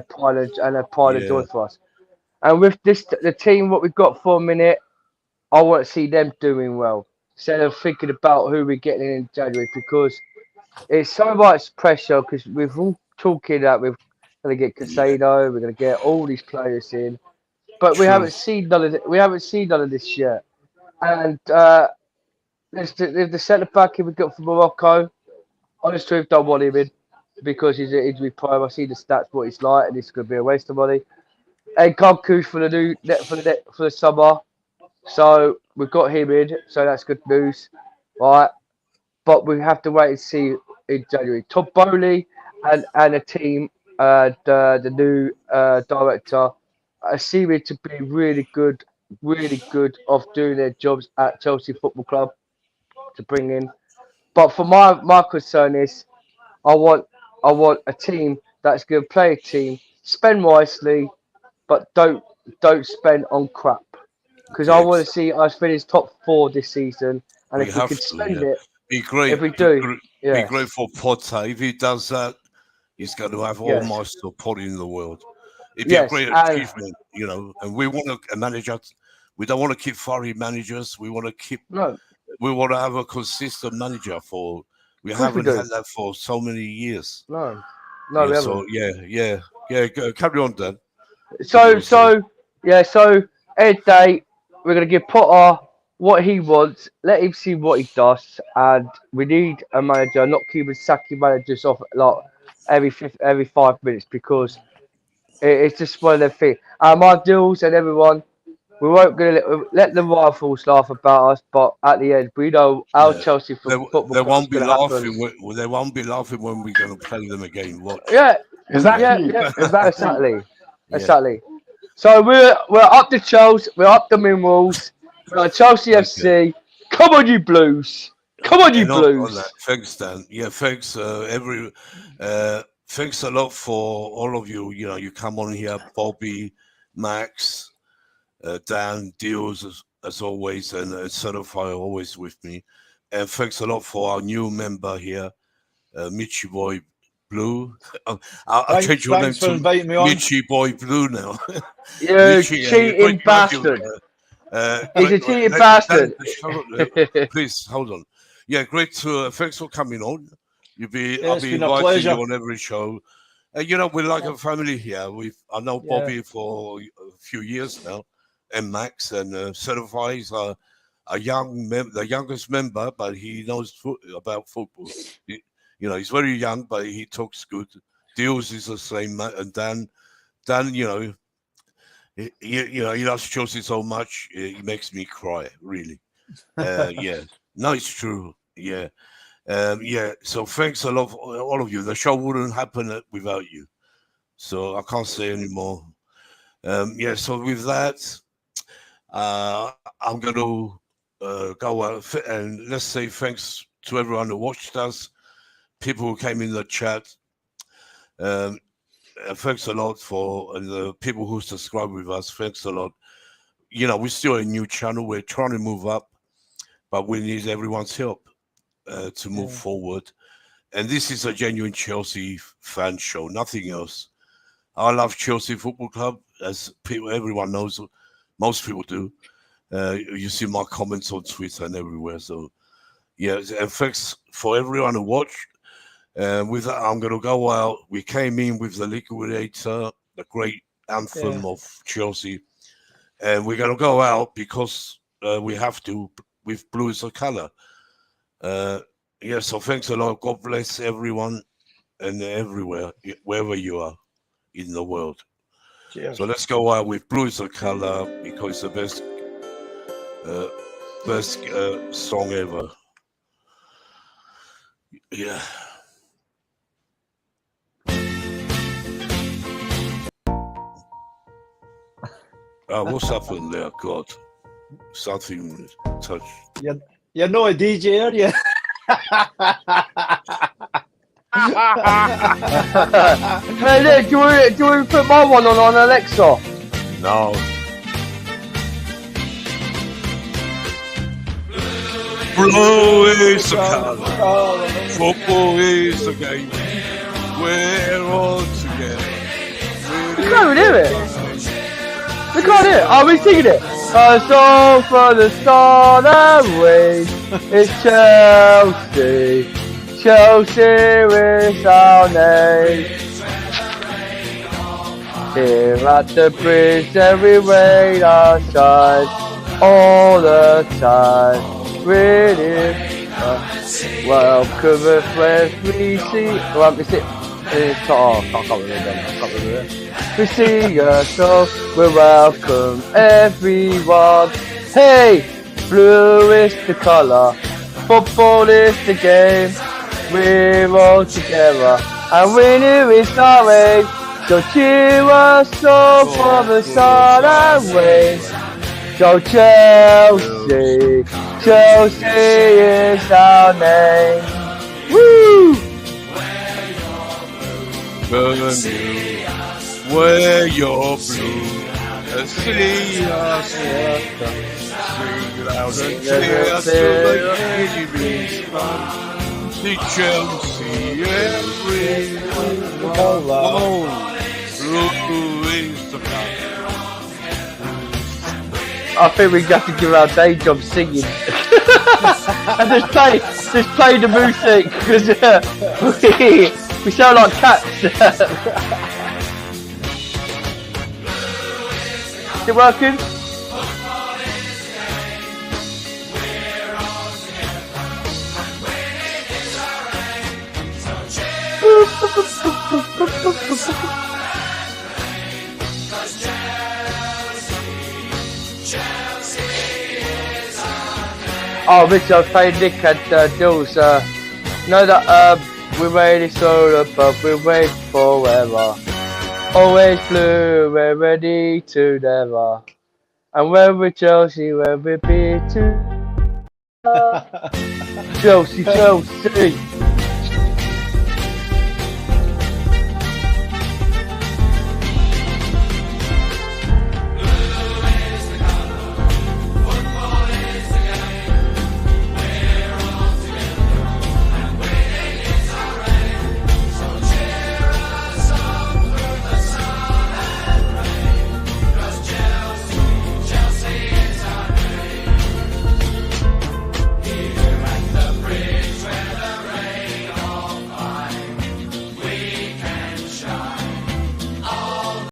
piling joy for us. And with the team what we've got for a minute, I want to see them doing well. instead of thinking about who we're getting in January, because it's so much pressure. Because we've all talking that we're going to get Yeah, Casado, we're going to get all these players in, but we true. haven't seen none of it. We haven't seen none of this yet. And there's the centre back we got from Morocco. Honestly, I don't want him in because he's an injury prone. I see the stats, what he's like, and it's going to be a waste of money. And Kunku's for the summer, so we've got him in, so that's good news, right? But we have to wait and see in January. Todd Bowley and a team, the new director, are seeming to be really good of doing their jobs at Chelsea Football Club to bring in. But for my concern is, I want a team that's going to play a team, spend wisely, but don't spend on crap. Because I Yeah, want to see us finish top 4 this season, and we if we have can to. spend Yeah, it, be if great. we do, Be yes, great for Potter. If he does that, he's going to have all yes, my support in the world. It'd be a yes, great and achievement, you know. And we want a manager. We don't want to keep foreign managers. We want to keep. no, We want to have a consistent manager for. We of course we haven't do. had that for so many years. No, Yeah. we So haven't. yeah. Carry on, Dan. What you So were saying? so Ed Day, we're gonna give Potter what he wants, let him see what he does, and we need a manager, not keeping sacking managers off like every 5 minutes, because it's just one of them things. My deals and everyone, we won't gonna let the rivals laugh about us, but at the end, we know our Yeah. Chelsea Football They Club is won't be gonna happen. laughing. They won't be laughing when we're going to play them again. Watch. Yeah, Yeah. Exactly. yeah, Exactly. exactly, Yeah. exactly. So we're up the Chelsea, we're up the Minerals, we're at Chelsea Okay. FC. Come on, you Blues! Come on, you And on that, Blues! thanks, Dan. Yeah, thanks. Thanks a lot for all of you. You know, you come on here, Bobby, Max, Dan, Deals as always, and Certify always with me. And thanks a lot for our new member here, Michi Boy Blue. I'll change your name Thanks for to inviting me on. Michi Boy Blue now. You Michi, you're a cheating great graduate. bastard! He's a cheating Dan, bastard. please hold on. Yeah, great. Thanks for coming on. Yeah, I'll it's be been a inviting pleasure. you on every show. You know, we're like a family here. I know Yeah. Bobby for a few years now, and Max, and Certify is the youngest member, but he knows about football. You know, he's very young, but he talks good. Deals is the same, and Dan, you know, he loves Chelsea so much, he makes me cry, really. Yeah, no, it's true. Yeah. Yeah, so thanks a lot for all of you. The show wouldn't happen without you. So I can't say anymore. Yeah, so with that, I'm going to go out and let's say thanks to everyone who watched us, people who came in the chat. Thanks a lot for the people who subscribe with us. Thanks a lot. You know, we're still a new channel. We're trying to move up, but we need everyone's help to move forward. And this is a genuine Chelsea fan show, nothing else. I love Chelsea Football Club, as everyone knows. Most people do. You see my comments on Twitter and everywhere. So, yeah, and thanks for everyone who watched. With that, I'm going to go out. We came in with the Liquidator, the great anthem of Chelsea. And we're going to go out because we have to with blue as a colour. Yeah, so thanks a lot. God bless everyone and everywhere, wherever you are in the world. Cheers. So let's go out with blue as a colour because it's the best song ever. Yeah. What's happened there? God, something touched. You're not a DJ, are you? Hey, Nick, do you want to put my one on Alexa? No. Blue is the colour. Football is the game. We're all together. We can't even hear it. We can't hear it. Are we singing it? A song for the start and wings. It's Chelsea. Chelsea is our name. Here at the bridge, every rain or shine, all the time. Really, welcome as we see. Well, we see. I can't remember it. We see yourself, we welcome everyone. Hey, blue is the colour, football is the game. We're all together, and winning is our aim. So cheer us up for the sun and rain. Go Chelsea, Chelsea is our name. Woo! Burnley, wear your blue and see us welcome. Sing loud and clear so the enemy's fun. See Chelsea everywhere. Oh, blue is the colour. I think we have to give our day job singing. And just play the music because we sound like cats. Is it working? Oh, Rich, I was playing Nick and Dills. Know that we're ready so but we're waiting forever. Always blue, we're ready to never. And when we're Chelsea, when we're beat to Chelsea, Chelsea.